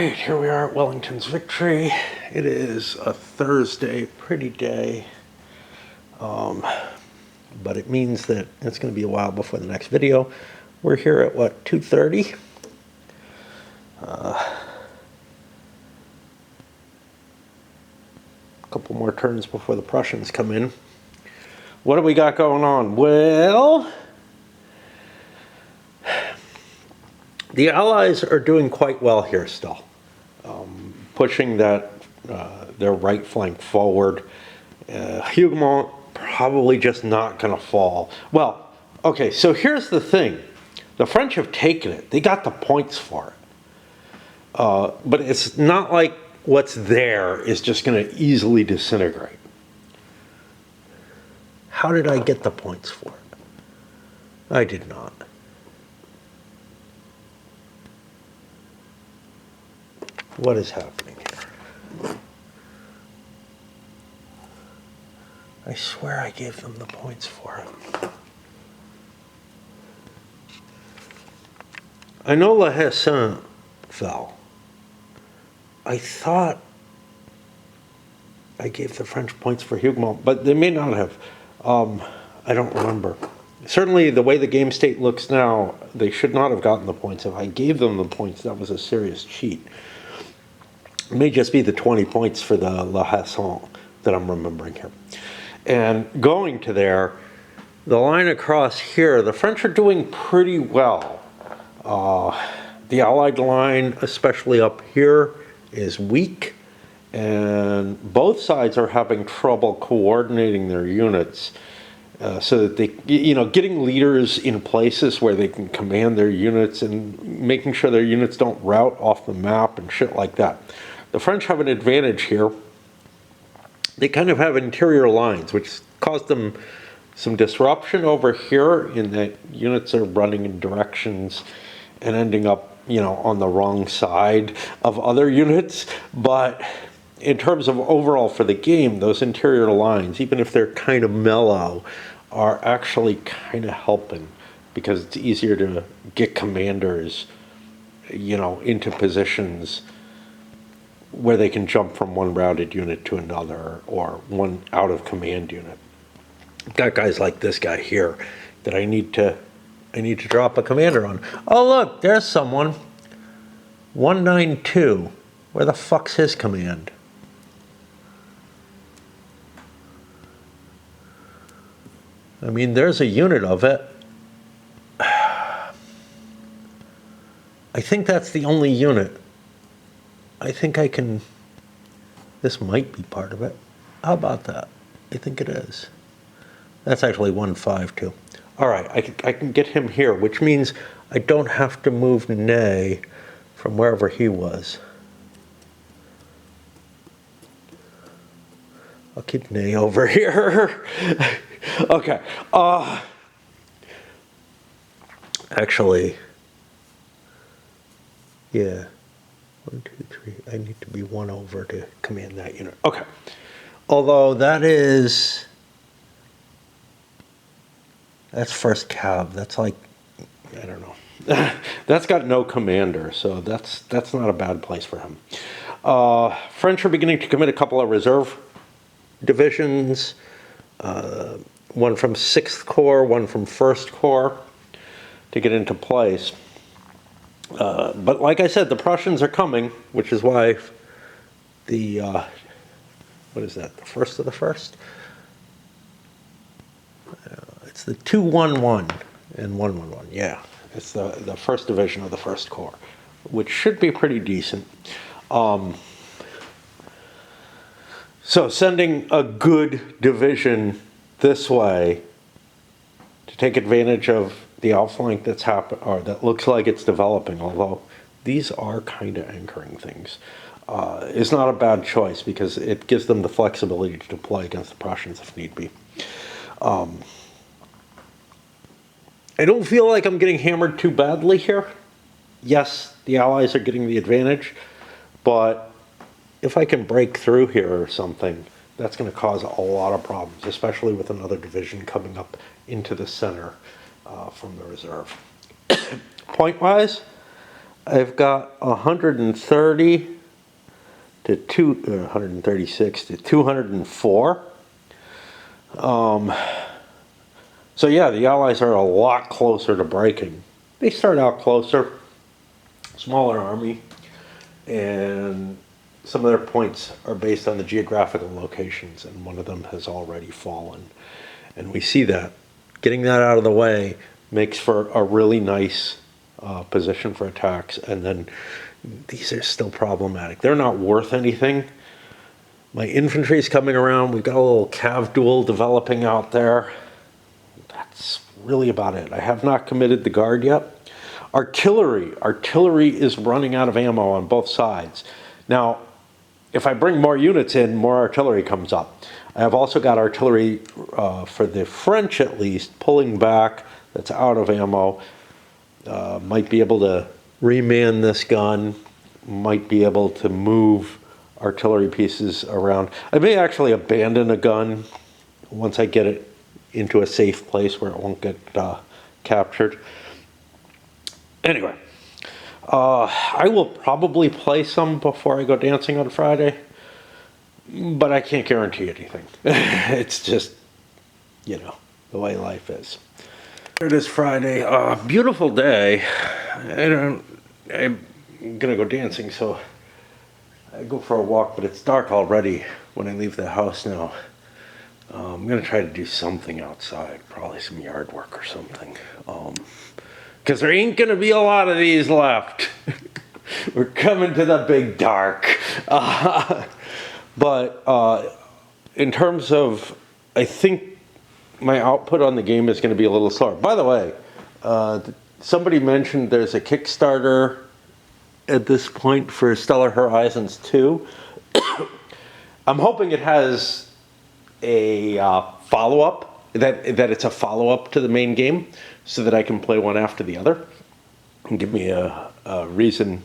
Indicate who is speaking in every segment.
Speaker 1: right, here we are at Wellington's victory. It is a Thursday, pretty day, but it means that it's going to be a while before the next video. We're here at, what, 2:30? A couple more turns before the Prussians come in. What do we got going on? Well, the Allies are doing quite well here still, pushing that their right flank forward. Huguemont probably just not going to fall. Well, okay, so here's the thing. The French have taken it. They got the points for it. But it's not like what's there is just going to easily disintegrate. How did I get the points for it? I did not. What is happening here? I swear I gave them the points for it. I know La Hessin fell. I thought I gave the French points for Huguemont, but they may not have. I don't remember. Certainly, the way the game state looks now, they should not have gotten the points. If I gave them the points, that was a serious cheat. It may just be the 20 points for the La Hessin that I'm remembering here. And going to there, the line across here, the French are doing pretty well. The Allied line, especially up here, is weak, and both sides are having trouble coordinating their units so that they, getting leaders in places where they can command their units and making sure their units don't rout off the map and shit like that. The French have an advantage here. They kind of have interior lines, which caused them some disruption over here in that units are running in directions and ending up, on the wrong side of other units. But in terms of overall for the game, those interior lines, even if they're kind of mellow, are actually kind of helping because it's easier to get commanders, into positions where they can jump from one routed unit to another or one out of command unit. I've got guys like this guy here that I need to drop a commander on. Oh, look, there's someone. 192. Where the fuck's his command? I mean, there's a unit of it. I think that's the only unit. I think I can... This might be part of it. How about that? I think it is. That's actually 152. All right, I can get him here, which means I don't have to move Ney from wherever he was. I'll keep Ney over here. Okay. Actually, yeah. 1, 2, 3. I need to be one over to command that unit. Okay. Although that's first cab. That's like, I don't know. That's got no commander, so that's not a bad place for him. French are beginning to commit a couple of reserve divisions. One from 6th Corps, one from 1st Corps to get into place. But like I said, the Prussians are coming, which is why the, what is that, the 1st of the 1st? It's the 211 and 111, yeah. It's the 1st Division of the 1st Corps, which should be pretty decent. So sending a good division this way to take advantage of the outflank that's happened, or that looks like it's developing, although these are kind of anchoring things, is not a bad choice because it gives them the flexibility to deploy against the Prussians if need be. I don't feel like I'm getting hammered too badly here. Yes, the Allies are getting the advantage, but if I can break through here or something, that's going to cause a lot of problems, especially with another division coming up into the center from the reserve. Point-wise, I've got 130 to 136 to 204. So yeah, the Allies are a lot closer to breaking. They start out closer, smaller army, and some of their points are based on the geographical locations, and one of them has already fallen. And we see that. Getting that out of the way makes for a really nice position for attacks, and then these are still problematic. They're not worth anything. My infantry is coming around. We've got a little cav duel developing out there. That's really about it. I have not committed the guard yet. Artillery is running out of ammo on both sides. Now, if I bring more units in, more artillery comes up. I have also got artillery, for the French at least, pulling back, that's out of ammo. Might be able to reman this gun, might be able to move artillery pieces around. I may actually abandon a gun once I get it into a safe place where it won't get captured. Anyway, I will probably play some before I go dancing on Friday, but I can't guarantee anything. It's just, you know, the way life is. It is Friday. Beautiful day. I'm gonna go dancing, so I go for a walk, but it's dark already when I leave the house now. I'm gonna try to do something outside, probably some yard work or something. Because there ain't gonna be a lot of these left. We're coming to the big dark. But in terms of, I think my output on the game is going to be a little slower. By the way, somebody mentioned there's a Kickstarter at this point for Stellar Horizons 2. I'm hoping it has a follow-up, that it's a follow-up to the main game, so that I can play one after the other and give me a reason.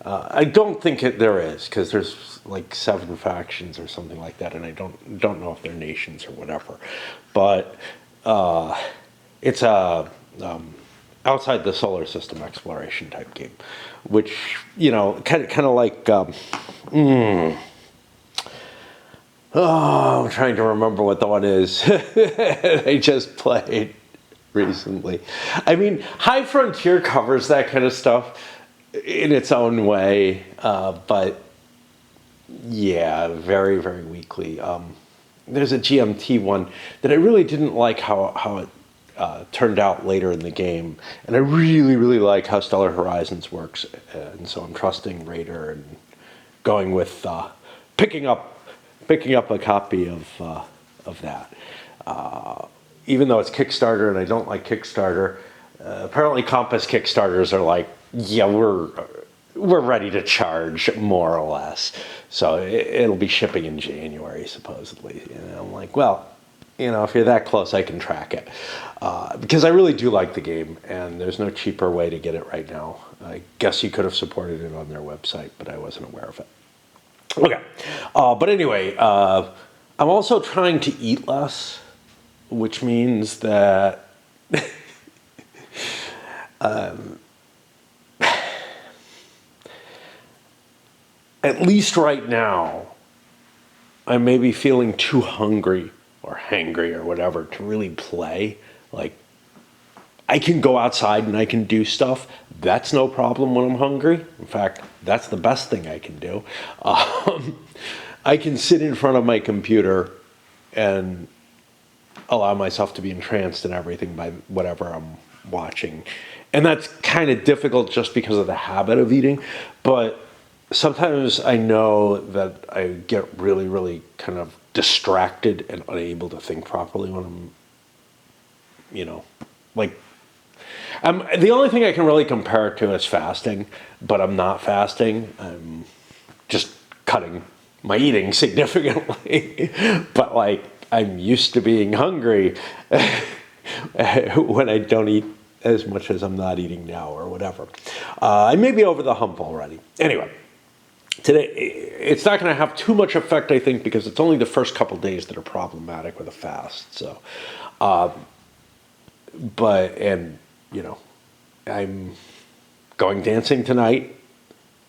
Speaker 1: I don't think there is, because there's like 7 factions or something like that, and I don't know if they're nations or whatever. But it's a outside the solar system exploration type game, which, you know, kind of like I'm trying to remember what the one is I just played recently. I mean, High Frontier covers that kind of stuff in its own way, but yeah, very, very weakly. There's a GMT one that I really didn't like how it turned out later in the game, and I really, really like how Stellar Horizons works, and so I'm trusting Raider and going with picking up a copy of that. Even though it's Kickstarter and I don't like Kickstarter, apparently Compass Kickstarters are like, yeah, we're ready to charge, more or less. So it'll be shipping in January, supposedly. And I'm like, well, you know, if you're that close, I can track it. Because I really do like the game, and there's no cheaper way to get it right now. I guess you could have supported it on their website, but I wasn't aware of it. Okay. But anyway, I'm also trying to eat less, which means that at least right now, I may be feeling too hungry or hangry or whatever to really play. Like, I can go outside and I can do stuff. That's no problem when I'm hungry. In fact, that's the best thing I can do. I can sit in front of my computer and allow myself to be entranced in everything by whatever I'm watching. And that's kind of difficult just because of the habit of eating. But sometimes I know that I get really, really kind of distracted and unable to think properly when I'm, you know, like, the only thing I can really compare it to is fasting, but I'm not fasting. I'm just cutting my eating significantly. But like, I'm used to being hungry when I don't eat as much as I'm not eating now or whatever. I may be over the hump already. Anyway, today, it's not going to have too much effect, I think, because it's only the first couple days that are problematic with a fast. So, but, and, you know, I'm going dancing tonight.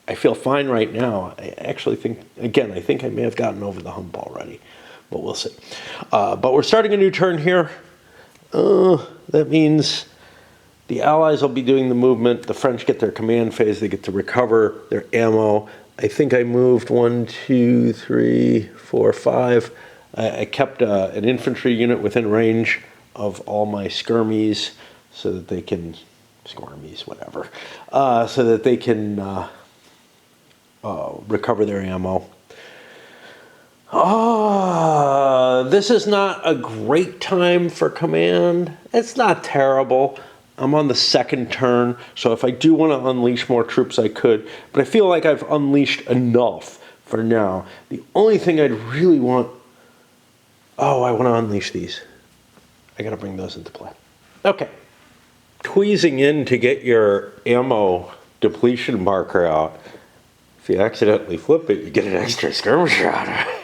Speaker 1: I feel fine right now. I actually think, again, I think I may have gotten over the hump already, but we'll see. But we're starting a new turn here. That means the Allies will be doing the movement. The French get their command phase. They get to recover their ammo. I think I moved 1, 2, 3, 4, 5. I kept an infantry unit within range of all my skirmies so that they can, skirmies, whatever, so that they can recover their ammo. This is not a great time for command. It's not terrible. I'm on the second turn, so if I do want to unleash more troops, I could. But I feel like I've unleashed enough for now. The only thing I'd really want... Oh, I want to unleash these. I got to bring those into play. Okay. Tweezing in to get your ammo depletion marker out. If you accidentally flip it, you get an extra skirmisher out of it.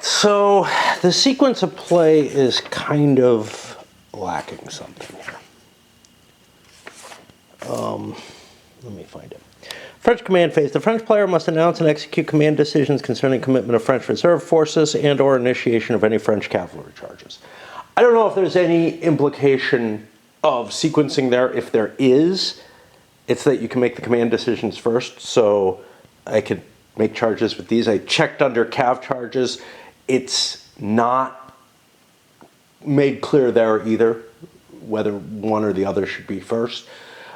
Speaker 1: So the sequence of play is kind of lacking something here. Let me find it. French command phase. The French player must announce and execute command decisions concerning commitment of French reserve forces and or initiation of any French cavalry charges. I don't know if there's any implication of sequencing there. If there is, it's that you can make the command decisions first. So I could make charges with these. I checked under cav charges. It's not made clear there either whether one or the other should be first.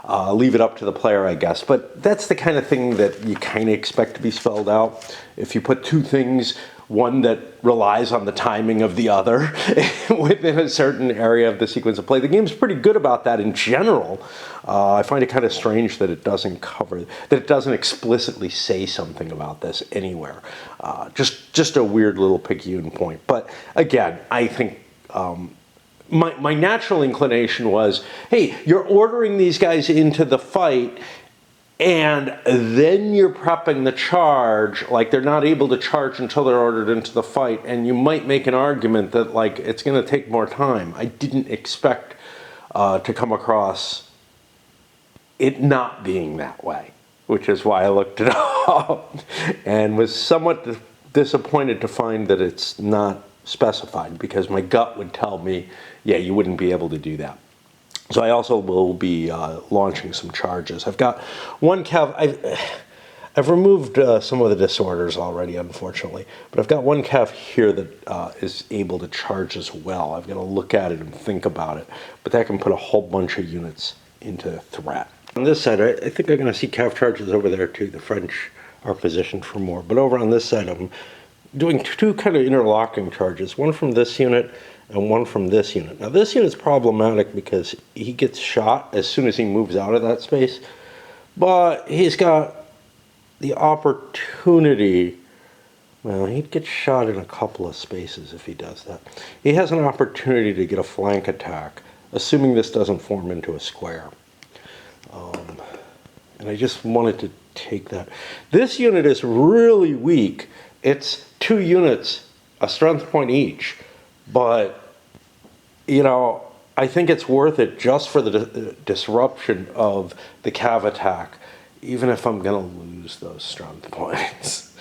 Speaker 1: Leave it up to the player, I guess. But that's the kind of thing that you kind of expect to be spelled out. If you put two things, one that relies on the timing of the other within a certain area of the sequence of play. The game's pretty good about that in general. I find it kind of strange that it doesn't cover, that it doesn't explicitly say something about this anywhere. Just a weird little picayune point. But again, I think my natural inclination was, hey, you're ordering these guys into the fight, and then you're prepping the charge, like they're not able to charge until they're ordered into the fight, and you might make an argument that like it's going to take more time. I didn't expect to come across it not being that way, which is why I looked it up and was somewhat disappointed to find that it's not specified, because my gut would tell me, yeah, you wouldn't be able to do that. So I also will be launching some charges. I've got one cav. I've removed some of the disorders already, unfortunately, but I've got one cav here that is able to charge as well. I've got to look at it and think about it, but that can put a whole bunch of units into threat. On this side, I think I'm going to see cav charges over there too. The French are positioned for more, but over on this side, I'm doing two kind of interlocking charges, one from this unit and one from this unit. Now this unit's problematic because he gets shot as soon as he moves out of that space, but he's got the opportunity, well, he'd get shot in a couple of spaces if he does that. He has an opportunity to get a flank attack, assuming this doesn't form into a square. And I just wanted to take that. This unit is really weak. It's 2 units, a strength point each, but, you know, I think it's worth it just for the disruption of the cav attack, even if I'm going to lose those strength points.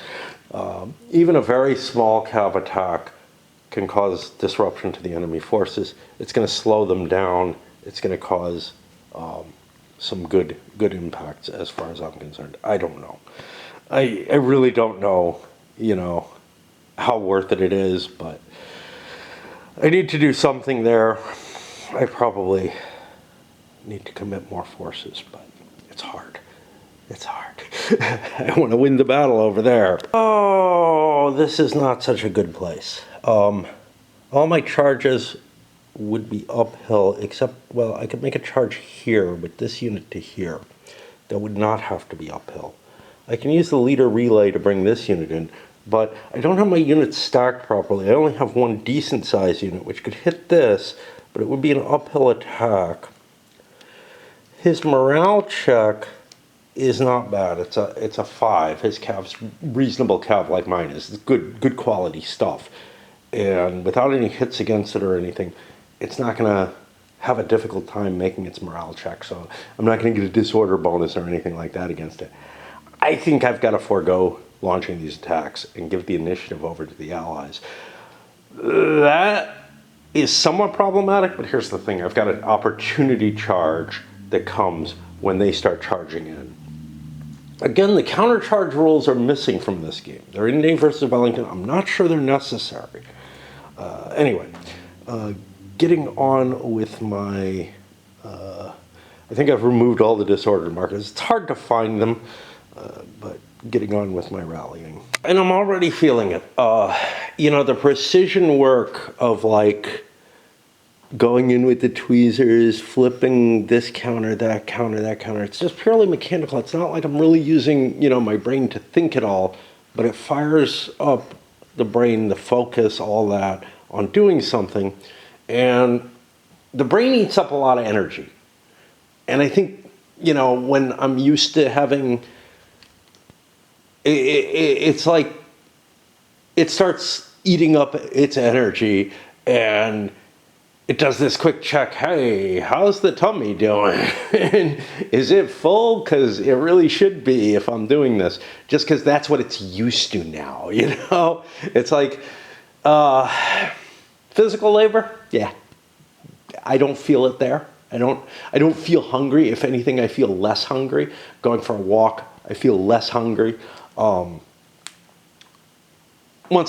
Speaker 1: Even a very small cav attack can cause disruption to the enemy forces. It's going to slow them down. It's going to cause some good impacts as far as I'm concerned. I don't know. I really don't know, you know, how worth it is, but I need to do something there. I probably need to commit more forces, but it's hard. It's hard. I want to win the battle over there. Oh, this is not such a good place. All my charges would be uphill, except, well, I could make a charge here with this unit to here. That would not have to be uphill. I can use the leader relay to bring this unit in, but I don't have my units stacked properly. I only have one decent sized unit, which could hit this, but it would be an uphill attack. His morale check is not bad. It's a 5. His cav's reasonable cav like mine is. It's good quality stuff. and without any hits against it or anything, it's not going to have a difficult time making its morale check. So I'm not going to get a disorder bonus or anything like that against it. I think I've got to forego launching these attacks and give the initiative over to the allies. That is somewhat problematic, but here's the thing. I've got an opportunity charge that comes when they start charging in. Again, the countercharge rules are missing from this game. They're in Navy versus Wellington. I'm not sure they're necessary. Anyway, getting on with my... I think I've removed all the disorder markers. It's hard to find them, but getting on with my rallying. And I'm already feeling it. You know, the precision work of like going in with the tweezers, flipping this counter, that counter, that counter. It's just purely mechanical. It's not like I'm really using, you know, my brain to think it all, but it fires up the brain, the focus, all that on doing something. And the brain eats up a lot of energy. And I think, you know, when I'm used to having, it's like it starts eating up its energy and it does this quick check. Hey, how's the tummy doing? Is it full? Because it really should be if I'm doing this. Just because that's what it's used to now, you know? It's like physical labor. Yeah, I don't feel it there. I don't feel hungry. If anything, I feel less hungry. Going for a walk, I feel less hungry. Once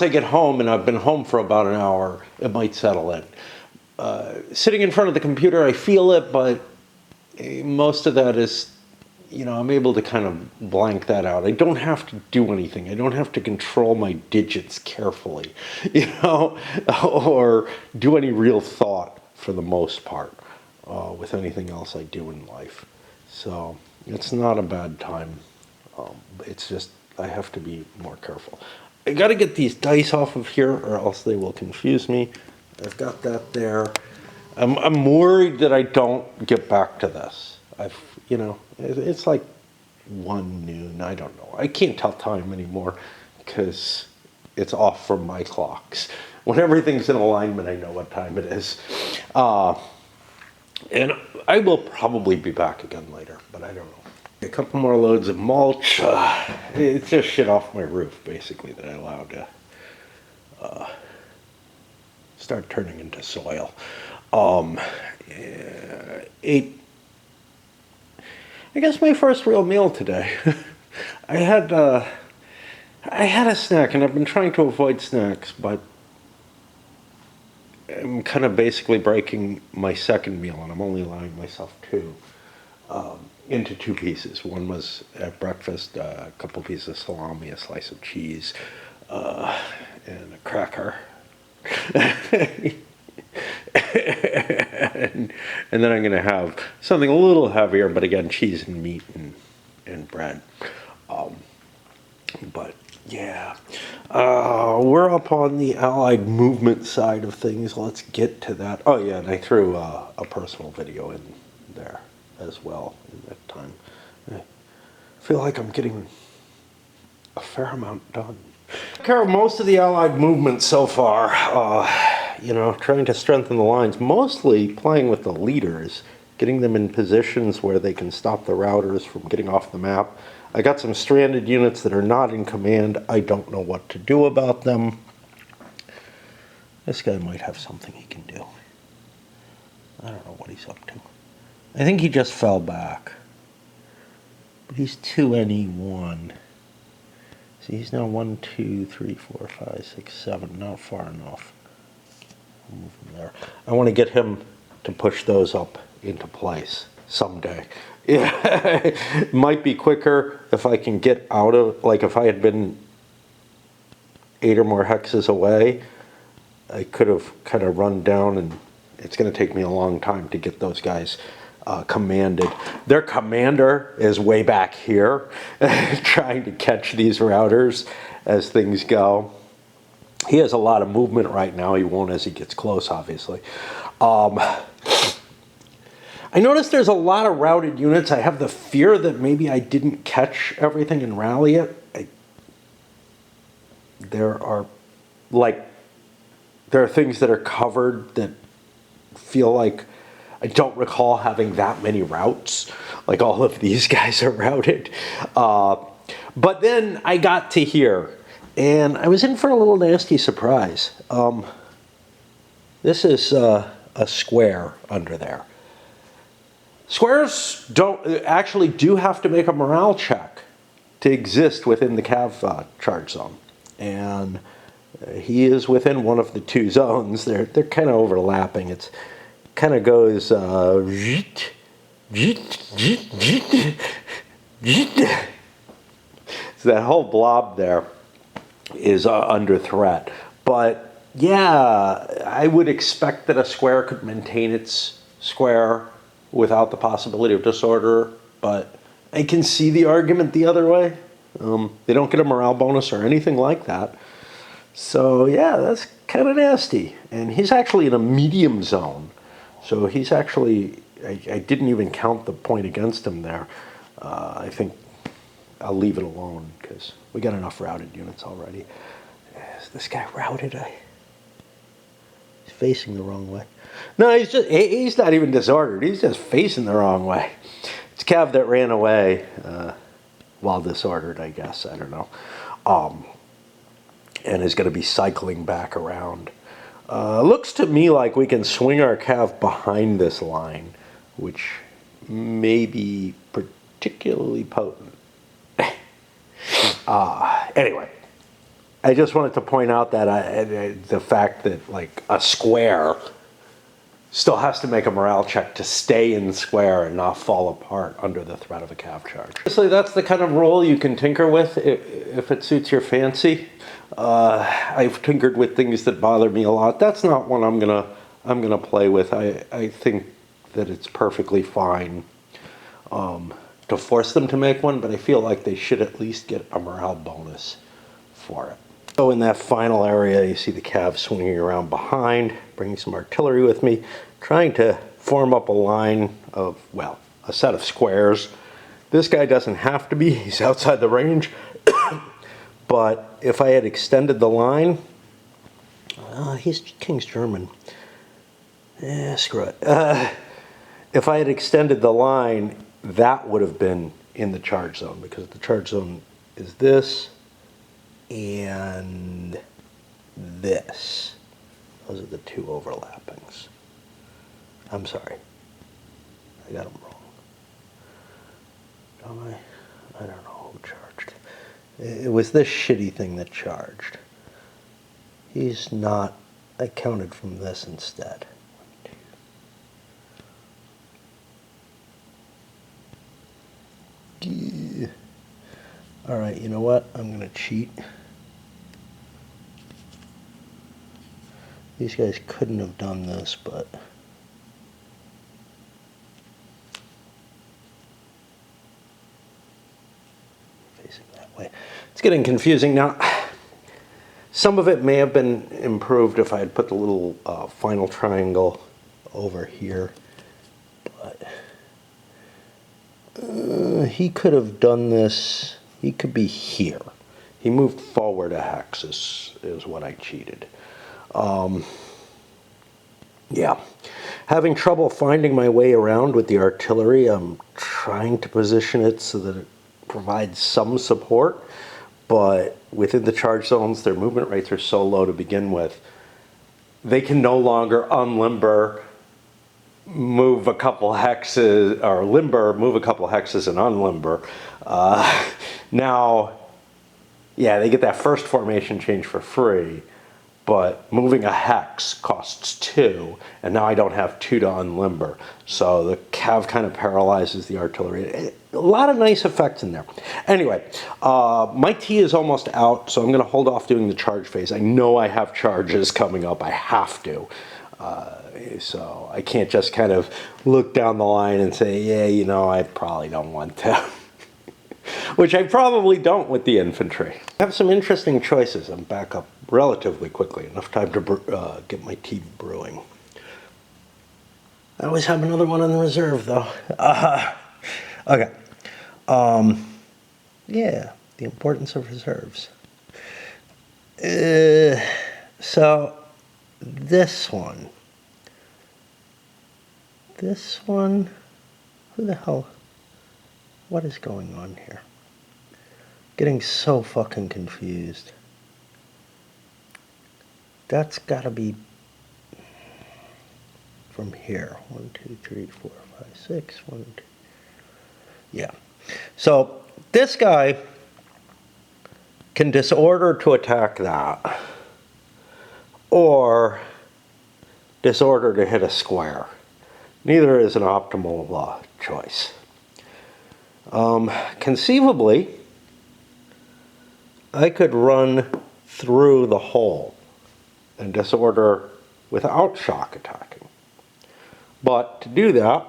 Speaker 1: I get home, and I've been home for about an hour, it might settle in. Sitting in front of the computer, I feel it, but most of that is, you know, I'm able to kind of blank that out. I don't have to do anything. I don't have to control my digits carefully, you know, or do any real thought for the most part with anything else I do in life. So it's not a bad time. It's just I have to be more careful. I got to get these dice off of here or else they will confuse me. I've got that there. I'm worried that I don't get back to this. You know, it's like 1 noon. I don't know. I can't tell time anymore because it's off from my clocks. When everything's in alignment, I know what time it is. And I will probably be back again later, but I don't know. A couple more loads of mulch. It's just shit off my roof, basically, that I allowed to start turning into soil. Ate, I guess, my first real meal today. I had a snack, and I've been trying to avoid snacks, but I'm kind of basically breaking my second meal, and I'm only allowing myself two, into 2 pieces. One was at breakfast, a couple pieces of salami, a slice of cheese, and a cracker. and then I'm going to have something a little heavier, but again, cheese and meat and bread. But yeah, we're up on the Allied movement side of things. Let's get to that. Oh yeah, and I threw a personal video in there as well in that time. I feel like I'm getting a fair amount done. Took care of most of the Allied movement so far. You know, trying to strengthen the lines, mostly playing with the leaders, getting them in positions where they can stop the routers from getting off the map. I got some stranded units that are not in command. I don't know what to do about them. This guy might have something he can do. I don't know what he's up to. I think he just fell back. But he's 2NE1. So he's now 1, 2, 3, 4, 5, 6, 7. Not far enough. I'll move him there. I want to get him to push those up into place someday. Yeah, it might be quicker if I can get out of, like if I had been 8 or more hexes away, I could have kind of run down, and it's going to take me a long time to get those guys commanded. Their commander is way back here trying to catch these routers as things go. He has a lot of movement right now. He won't as he gets close, obviously. I noticed there's a lot of routed units. I have the fear that maybe I didn't catch everything and rally it. There are like there are things that are covered that feel like I don't recall having that many routes. Like all of these guys are routed. But then I got to here, and I was in for a little nasty surprise. This is a square under there. Squares actually do have to make a morale check to exist within the Cav charge zone. And he is within one of the two zones. They're kind of overlapping. It's kind of goes so that whole blob there is under threat. But yeah, I would expect that a square could maintain its square without the possibility of disorder, but I can see the argument the other way. They don't get a morale bonus or anything like that. So yeah, that's kind of nasty. And he's actually in a medium zone. So he's actually, I didn't even count the point against him there. I think I'll leave it alone because we got enough routed units already. Is this guy routed? He's facing the wrong way. No, he's not even disordered. He's just facing the wrong way. It's Cav that ran away while disordered, I guess. I don't know. And is going to be cycling back around. Looks to me like we can swing our Cav behind this line, which may be particularly potent. Anyway, I just wanted to point out that the fact that like a square still has to make a morale check to stay in square and not fall apart under the threat of a Cav charge. Obviously, that's the kind of rule you can tinker with if it suits your fancy. I've tinkered with things that bother me a lot. That's not one I'm gonna play with. I think that it's perfectly fine to force them to make one, but I feel like they should at least get a morale bonus for it. So in that final area, you see the Cav swinging around behind, bringing some artillery with me, trying to form up a line of, well, a set of squares. This guy doesn't have to be, he's outside the range. But if I had extended the line, he's King's German. Screw it. If I had extended the line, that would have been in the charge zone, because the charge zone is this and this. Those are the two overlappings. I'm sorry. I got them wrong. Don't I don't know who charged. It was this shitty thing that charged. He's not. I counted from this instead. 1, 2. All right, you know what? I'm going to cheat. These guys couldn't have done this, but facing that way. It's getting confusing now. Some of it may have been improved if I had put the little final triangle over here, but he could have done this. He could be here. He moved forward a hex is what I cheated. Yeah. Having trouble finding my way around with the artillery. I'm trying to position it so that it provides some support, but within the charge zones, their movement rates are so low to begin with. They can no longer unlimber, move a couple hexes, or limber, move a couple hexes and unlimber. Now, yeah, they get that first formation change for free, but moving a hex costs 2, and now I don't have 2 to unlimber. So the Cav kind of paralyzes the artillery. A lot of nice effects in there. Anyway, my T is almost out, so I'm going to hold off doing the charge phase. I know I have charges coming up. I have to. So I can't just kind of look down the line and say, yeah, you know, I probably don't want to. Which I probably don't with the infantry. I have some interesting choices. I'm back up relatively quickly. Enough time to get my tea brewing. I always have another one in the reserve, though. Okay. Yeah, the importance of reserves. So this one. This one, who the hell, what is going on here? Getting so fucking confused. That's gotta be from here. 1, 2, 3, 4, 5, 6. 1, 2. Yeah. So this guy can disorder to attack that, or disorder to hit a square. Neither is an optimal choice. Conceivably, I could run through the hole and disorder without shock attacking. But to do that,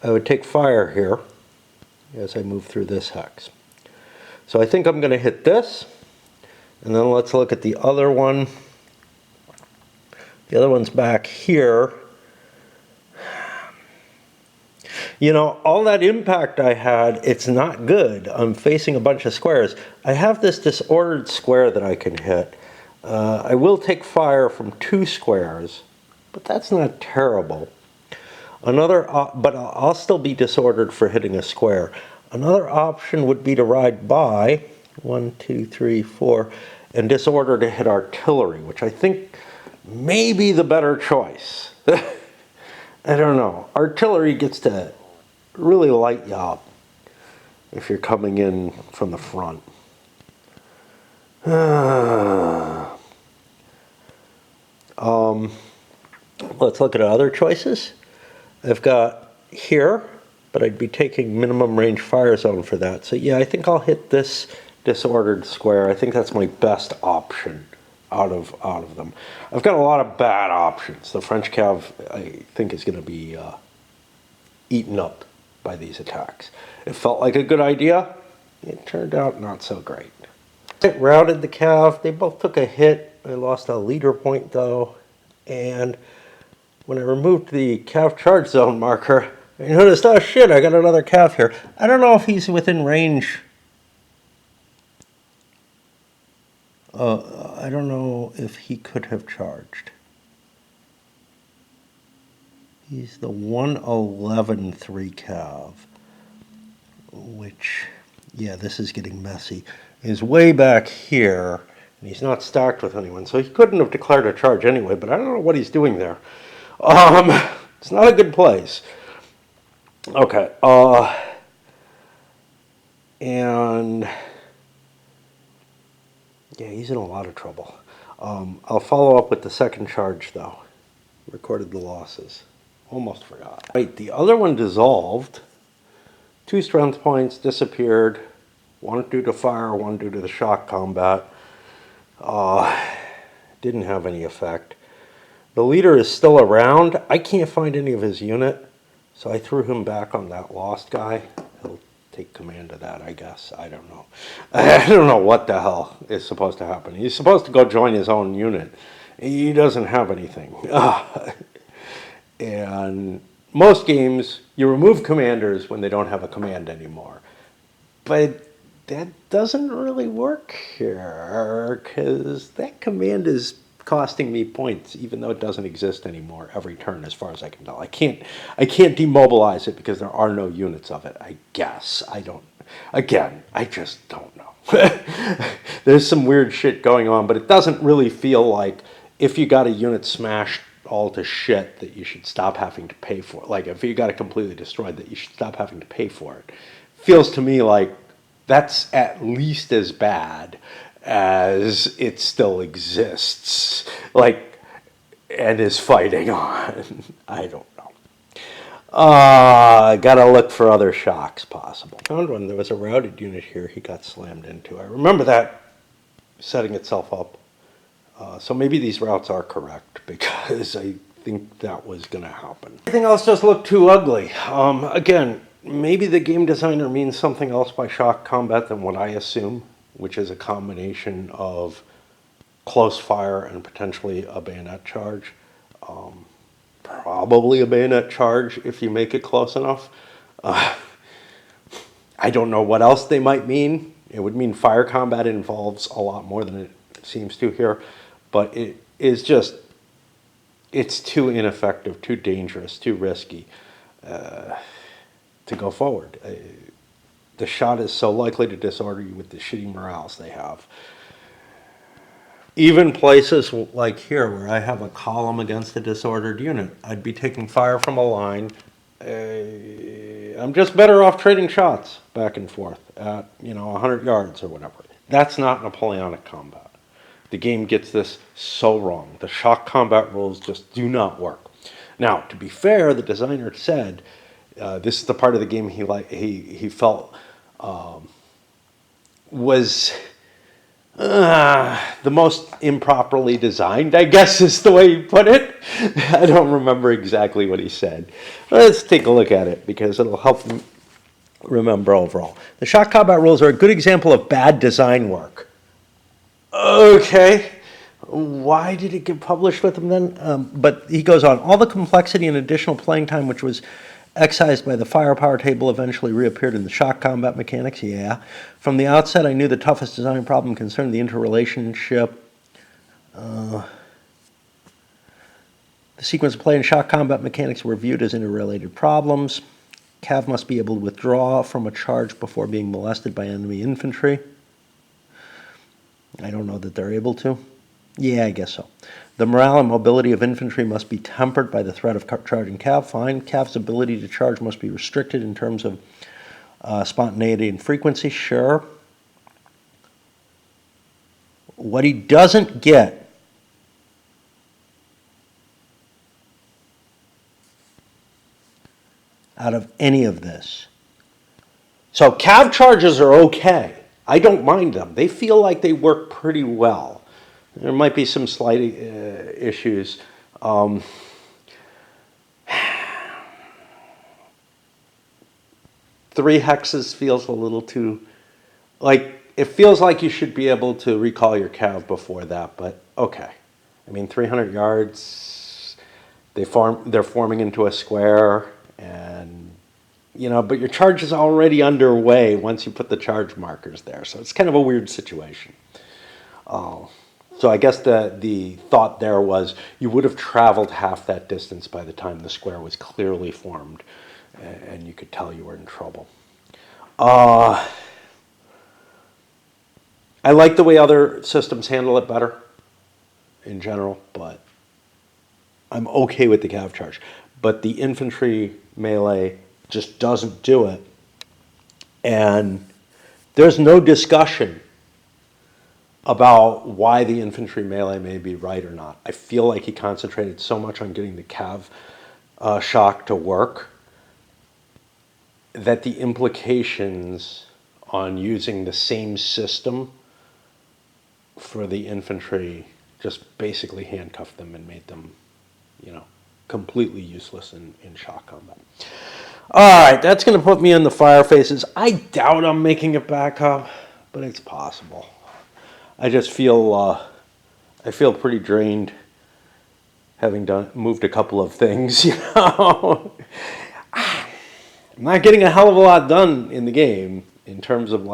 Speaker 1: I would take fire here as I move through this hex. So I think I'm going to hit this, and then let's look at the other one. The other one's back here. You know, all that impact I had, it's not good. I'm facing a bunch of squares. I have this disordered square that I can hit. I will take fire from 2 squares, but that's not terrible. But I'll still be disordered for hitting a square. Another option would be to ride by 1, 2, 3, 4, and disorder to hit artillery, which I think may be the better choice. I don't know. Artillery gets to really light you up if you're coming in from the front. Let's look at other choices. I've got here, but I'd be taking minimum range fire zone for that. So yeah, I think I'll hit this disordered square. I think that's my best option out of them. I've got a lot of bad options. The French Cav, I think, is going to be eaten up by these attacks. It felt like a good idea. It turned out not so great. I routed the Cav. They both took a hit. I lost a leader point though. And when I removed the Cav charge zone marker, I noticed, oh shit, I got another Cav here. I don't know if he's within range. I don't know if he could have charged. He's the 111 3 Cav, which, yeah, this is getting messy. He's way back here, and he's not stacked with anyone, so he couldn't have declared a charge anyway, but I don't know what he's doing there. It's not a good place. Okay, and yeah, he's in a lot of trouble. I'll follow up with the second charge, though. Recorded the losses. Almost forgot. Right, the other one dissolved. 2 strength points disappeared. 1 due to fire, 1 due to the shock combat. Didn't have any effect. The leader is still around. I can't find any of his unit, so I threw him back on that lost guy. He'll take command of that, I guess. I don't know. I don't know what the hell is supposed to happen. He's supposed to go join his own unit. He doesn't have anything. And most games, you remove commanders when they don't have a command anymore. But that doesn't really work here, because that command is costing me points, even though it doesn't exist anymore every turn, as far as I can tell. I can't demobilize it because there are no units of it, I guess. I just don't know. There's some weird shit going on, but it doesn't really feel like if you got a unit smashed all to shit that you should stop having to pay for it. Like if you got it completely destroyed, that you should stop having to pay for it. Feels to me like that's at least as bad as it still exists, like, and is fighting on. I don't know. Gotta look for other shocks possible. Found one. There was a routed unit here he got slammed into. I remember that setting itself up. So maybe these routes are correct, because I think that was going to happen. Everything else just looked too ugly. Again, maybe the game designer means something else by shock combat than what I assume, which is a combination of close fire and potentially a bayonet charge. Probably a bayonet charge if you make it close enough. I don't know what else they might mean. It would mean fire combat involves a lot more than it seems to here. But it is just it's too ineffective, too dangerous, too risky to go forward. The shot is so likely to disorder you with the shitty morales they have. Even places like here, where I have a column against a disordered unit, I'd be taking fire from a line. I'm just better off trading shots back and forth at 100 yards or whatever. That's not Napoleonic combat. The game gets this so wrong. The shock combat rules just do not work. Now, to be fair, the designer said this is the part of the game he felt was the most improperly designed, I guess is the way he put it. I don't remember exactly what he said. Let's take a look at it because it'll help remember overall. The shock combat rules are a good example of bad design work. Okay. Why did it get published with him then? But he goes on. All the complexity and additional playing time which was excised by the firepower table eventually reappeared in the shock combat mechanics. Yeah. From the outset, I knew the toughest design problem concerned the interrelationship. The sequence of play and shock combat mechanics were viewed as interrelated problems. Cav must be able to withdraw from a charge before being molested by enemy infantry. I don't know that they're able to. Yeah, I guess so. The morale and mobility of infantry must be tempered by the threat of charging Cav. Fine. Cav's ability to charge must be restricted in terms of spontaneity and frequency. Sure. What he doesn't get out of any of this. So Cav charges are okay. I don't mind them. They feel like they work pretty well. There might be some slight issues. 3 hexes feels a little too, it feels like you should be able to recall your Cav before that, but okay. I mean, 300 yards, they're forming into a square, and but your charge is already underway once you put the charge markers there, so it's kind of a weird situation. So I guess the thought there was you would have traveled half that distance by the time the square was clearly formed, and you could tell you were in trouble. I like the way other systems handle it better in general, but I'm okay with the Cav charge. But the infantry melee just doesn't do it, and there's no discussion about why the infantry melee may be right or not. I feel like he concentrated so much on getting the Cav shock to work that the implications on using the same system for the infantry just basically handcuffed them and made them, completely useless in shock combat. All right, that's going to put me in the fire faces. I doubt I'm making it back up, but it's possible. I just feel pretty drained, having moved a couple of things. I'm not getting a hell of a lot done in the game in terms of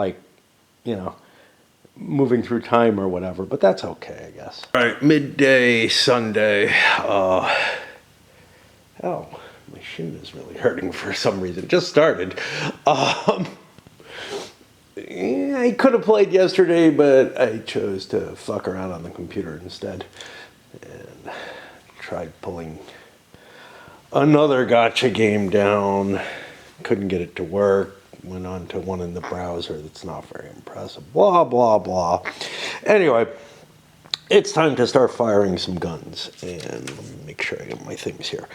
Speaker 1: moving through time or whatever, but that's okay, I guess. All right, midday Sunday. Hell, my shin is really hurting for some reason. It just started. I could have played yesterday, but I chose to fuck around on the computer instead and tried pulling another gotcha game down. Couldn't get it to work. Went on to one in the browser that's not very impressive. Blah, blah, blah. Anyway, it's time to start firing some guns. And let me make sure I get my things here.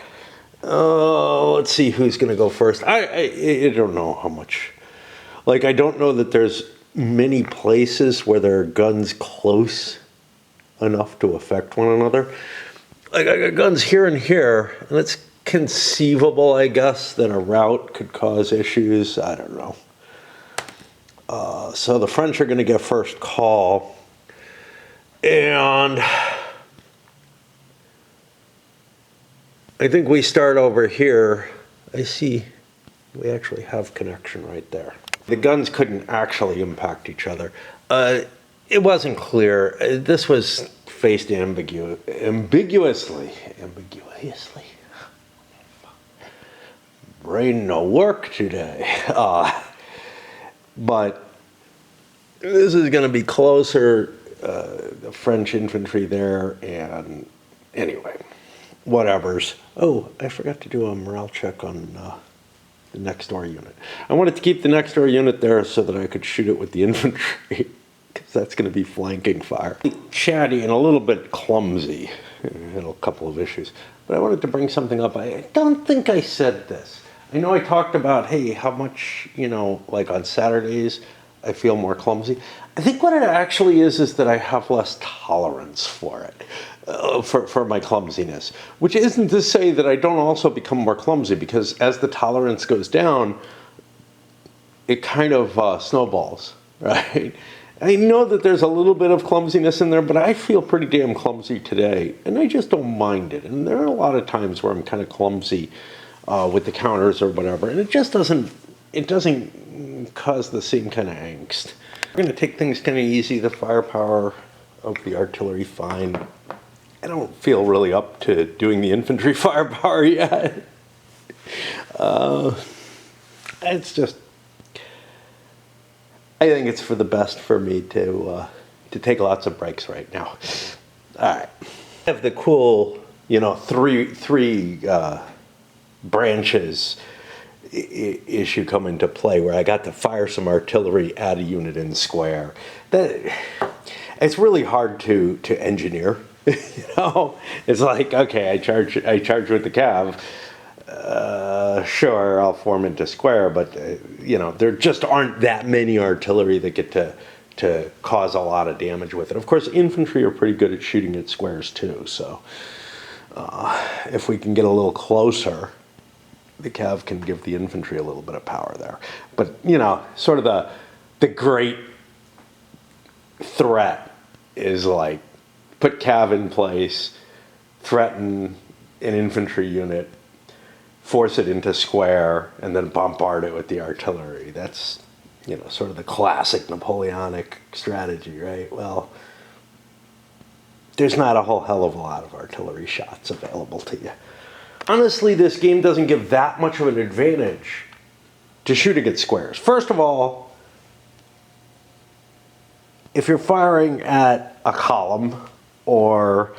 Speaker 1: Let's see who's going to go first. I don't know how much. I don't know that there's many places where there are guns close enough to affect one another. I got guns here and here, and it's conceivable, I guess, that a rout could cause issues. I don't know. So the French are going to get first call. And I think we start over here. I see we actually have connection right there. The guns couldn't actually impact each other. It wasn't clear. This was faced ambiguously. Brain no work today. But this is going to be closer, the French infantry there, and anyway, whatevers. Oh, I forgot to do a morale check on the next door unit. I wanted to keep the next door unit there so that I could shoot it with the infantry, because that's going to be flanking fire. Chatty and a little bit clumsy, had a couple of issues, but I wanted to bring something up. I don't think I said this. I know I talked about, hey, how much, like on Saturdays, I feel more clumsy. I think what it actually is that I have less tolerance for it, for my clumsiness. Which isn't to say that I don't also become more clumsy, because as the tolerance goes down, it kind of snowballs, right? I know that there's a little bit of clumsiness in there, but I feel pretty damn clumsy today, and I just don't mind it. And there are a lot of times where I'm kind of clumsy with the counters or whatever, and it doesn't cause the same kind of angst. We're going to take things kind of easy. The firepower of the artillery, fine. I don't feel really up to doing the infantry firepower yet. It's just, I think it's for the best for me to take lots of breaks right now. All right. I have the cool, three branches issue come into play, where I got to fire some artillery at a unit in square. It's really hard to engineer. It's like, okay, I charge with the cav. Sure, I'll form into square, but there just aren't that many artillery that get to cause a lot of damage with it. Of course, infantry are pretty good at shooting at squares too. So if we can get a little closer, the cav can give the infantry a little bit of power there. But, sort of the great threat is like, put cav in place, threaten an infantry unit, force it into square, and then bombard it with the artillery. That's, sort of the classic Napoleonic strategy, right? Well, there's not a whole hell of a lot of artillery shots available to you. Honestly, this game doesn't give that much of an advantage to shooting at squares. First of all, if you're firing at a column or,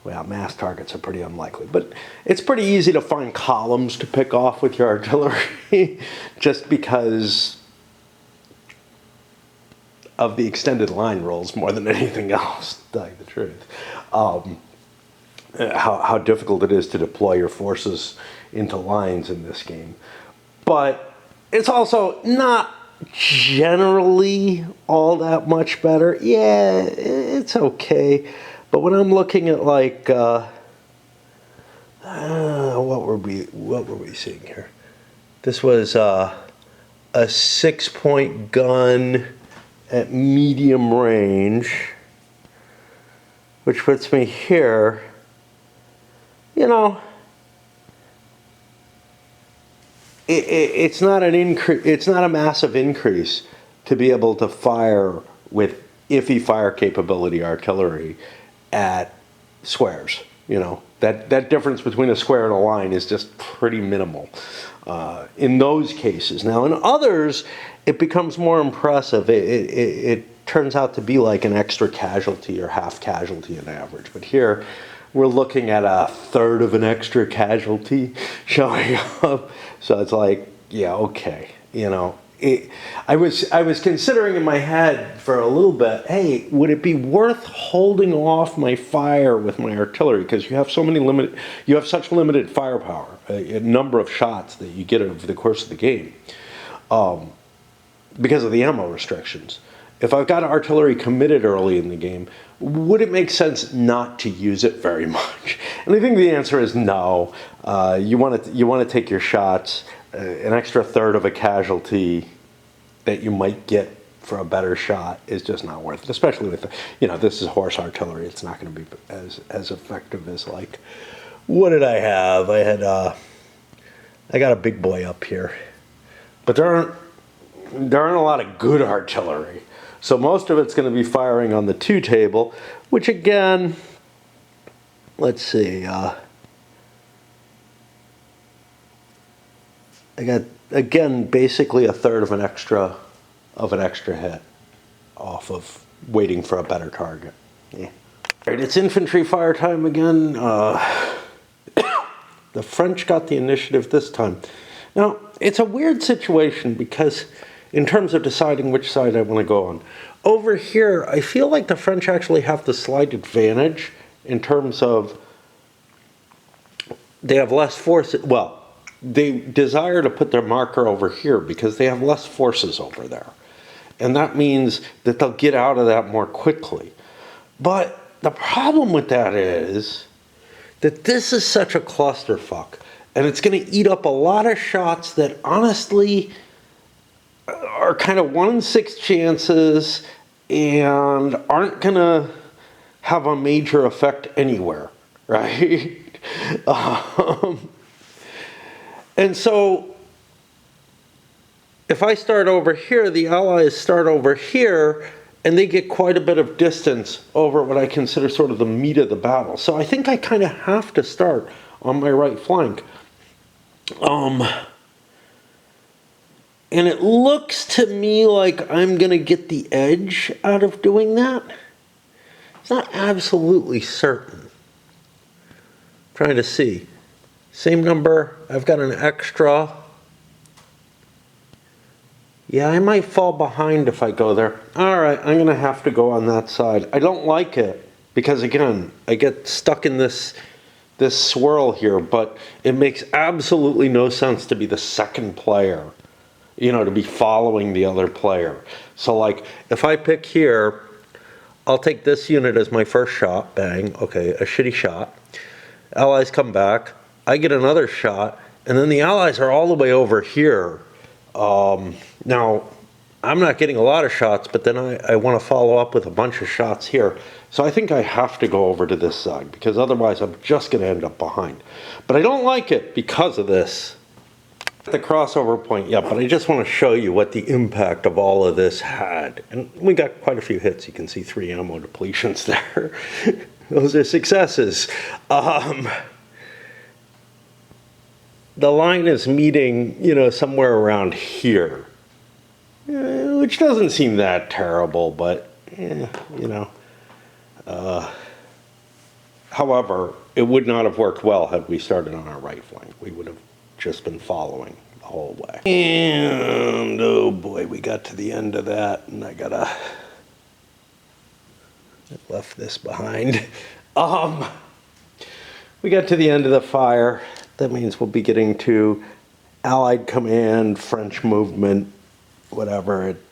Speaker 1: well, mass targets are pretty unlikely, but it's pretty easy to find columns to pick off with your artillery just because of the extended line rolls more than anything else, to tell you the truth. How difficult it is to deploy your forces into lines in this game. But it's also not generally all that much better. Yeah, it's okay. But when I'm looking at like, what were we seeing here? This was a 6-point gun at medium range, which puts me here. It's not an increase. It's not a massive increase to be able to fire with iffy fire capability artillery at squares. That difference between a square and a line is just pretty minimal in those cases. Now, in others, it becomes more impressive. It turns out to be like an extra casualty or half casualty on average. But here, we're looking at a third of an extra casualty showing up. So it's like, yeah, okay. I was considering in my head for a little bit, hey, would it be worth holding off my fire with my artillery, because you have such limited firepower, a number of shots that you get over the course of the game, because of the ammo restrictions. If I've got artillery committed early in the game, would it make sense not to use it very much? And I think the answer is no. You want to take your shots. An extra third of a casualty that you might get for a better shot is just not worth it. Especially with this is horse artillery. It's not going to be as effective as like, what did I have? I got a big boy up here, but there aren't a lot of good artillery. So most of it's going to be firing on the 2 table, which again, let's see, I got, again, basically a third of an extra hit off of waiting for a better target. Yeah. All right, it's infantry fire time again. The French got the initiative this time. Now, it's a weird situation because in terms of deciding which side I want to go on. Over here, I feel like the French actually have the slight advantage in terms of they have less forces. Well, they desire to put their marker over here because they have less forces over there. And that means that they'll get out of that more quickly. But the problem with that is that this is such a clusterfuck. And it's going to eat up a lot of shots that honestly are kind of 1 in 6 chances and aren't going to have a major effect anywhere, right? And so if I start over here, the Allies start over here, and they get quite a bit of distance over what I consider sort of the meat of the battle. So I think I kind of have to start on my right flank. And it looks to me like I'm going to get the edge out of doing that. It's not absolutely certain. I'm trying to see. Same number. I've got an extra. Yeah, I might fall behind if I go there. All right, I'm going to have to go on that side. I don't like it because, again, I get stuck in this swirl here, but it makes absolutely no sense to be the second player, you know, to be following the other player. So, like, if I pick here, I'll take this unit as my first shot. Bang. Okay, a shitty shot. Allies come back. I get another shot, and then the Allies are all the way over here. Now, I'm not getting a lot of shots, but then I want to follow up with a bunch of shots here. So I think I have to go over to this side, because otherwise I'm just going to end up behind. But I don't like it because of this. The crossover point yet, but I just want to show you what the impact of all of this had. And we got quite a few hits. You can see 3 ammo depletions there. Those are successes. The line is meeting, you know, somewhere around here, which doesn't seem that terrible, but, you know. However, it would not have worked well had we started on our right flank. We would have just been following the whole way. And, oh boy, we got to the end of that, and I left this behind. We got to the end of the fire. That means we'll be getting to Allied command, French movement, whatever. It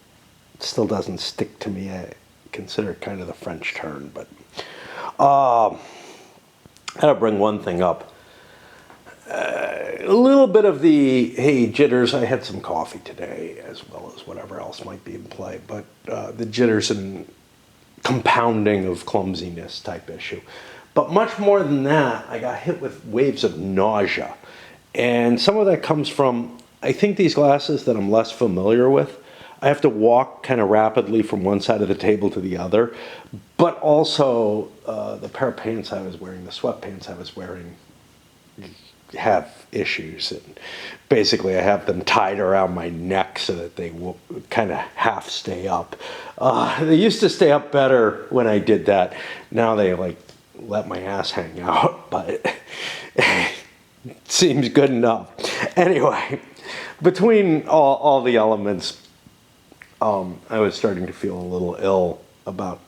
Speaker 1: still doesn't stick to me. I consider it kind of the French turn, but I gotta bring one thing up. A little bit of the, hey, jitters, I had some coffee today, as well as whatever else might be in play, but the jitters and compounding of clumsiness type issue. But much more than that, I got hit with waves of nausea. And some of that comes from, I think, these glasses that I'm less familiar with. I have to walk kind of rapidly from one side of the table to the other. But also, the pair of pants I was wearing, the sweatpants I was wearing, have issues. And basically, I have them tied around my neck so that they will kind of half stay up. They used to stay up better when I did that. Now they, like, let my ass hang out, but it seems good enough. Anyway, between all the elements, I was starting to feel a little ill about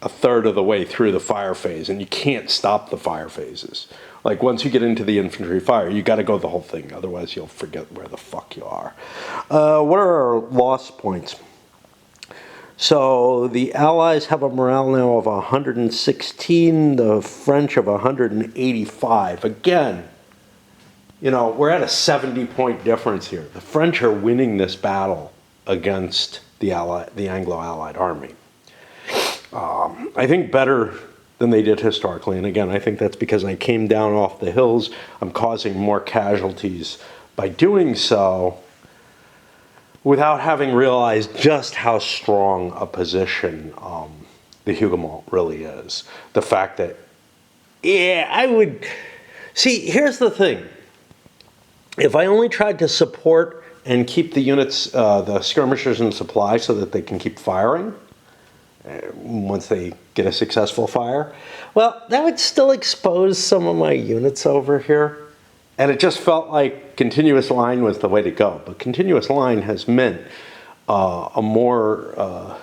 Speaker 1: a third of the way through the fire phase, and you can't stop the fire phases. Like, once you get into the infantry fire, you got to go the whole thing, otherwise you'll forget where the fuck you are. What are our loss points? So the Allies have a morale now of 116, the French of 185. Again, you know, we're at a 70-point difference here. The French are winning this battle against the Anglo-Allied army. I think better than they did historically. And again, I think that's because I came down off the hills. I'm causing more casualties by doing so. without having realized just how strong a position the Hougoumont really is. The fact that, yeah, I would... See, here's the thing. If I only tried to support and keep the units, the skirmishers in supply so that they can keep firing once they get a successful fire, well, that would still expose some of my units over here. And it just felt like continuous line was the way to go. But continuous line has meant a more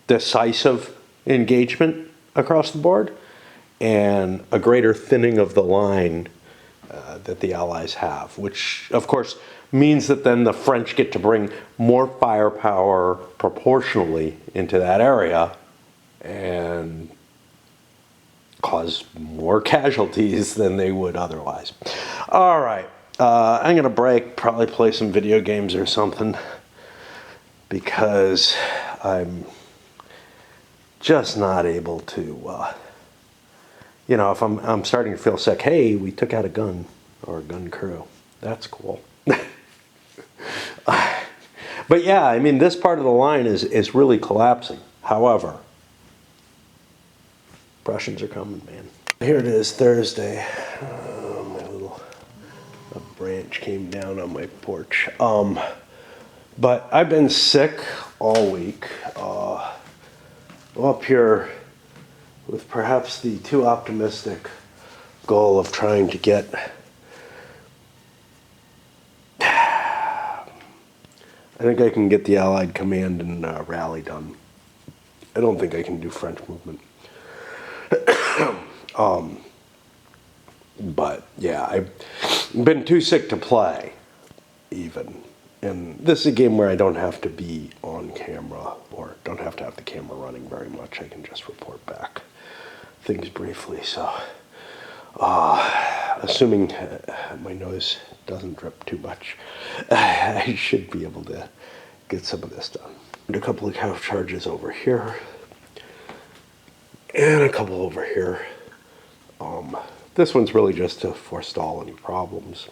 Speaker 1: decisive engagement across the board and a greater thinning of the line that the Allies have, which of course means that then the French get to bring more firepower proportionally into that area and cause more casualties than they would otherwise. All right, I'm gonna break, probably play some video games or something, because I'm just not able to, you know, if I'm starting to feel sick, hey, we took out a gun or a gun crew. That's cool. But yeah, I mean, this part of the line is really collapsing. However, Prussians are coming, man. Here it is, Thursday. My little branch came down on my porch. But I've been sick all week. Up here with perhaps the too optimistic goal of trying to get I think I can get the Allied command and rally done. I don't think I can do French movement. But yeah, I've been too sick to play, even. And this is a game where I don't have to be on camera, or don't have to have the camera running very much. I can just report back things briefly. So, assuming my nose doesn't drip too much, I should be able to get some of this done. And a couple of calf charges over here, and a couple over here. This one's really just to forestall any problems.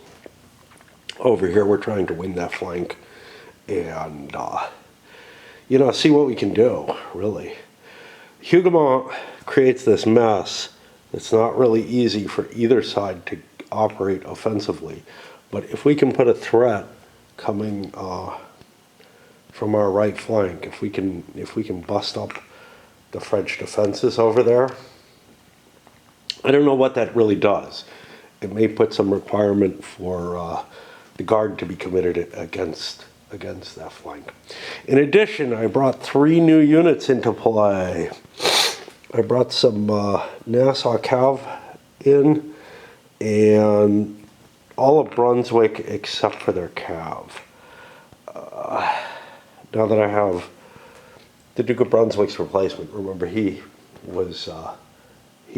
Speaker 1: Over here, we're trying to win that flank and, you know, see what we can do, really. Hougoumont creates this mess that's not really easy for either side to operate offensively. But if we can put a threat coming from our right flank, if we can bust up the French defenses over there, I don't know what that really does. It may put some requirement for the guard to be committed against that flank. In addition, I brought 3 new units into play. I brought some Nassau Cav in, and all of Brunswick except for their Cav. Now that I have the Duke of Brunswick's replacement, remember he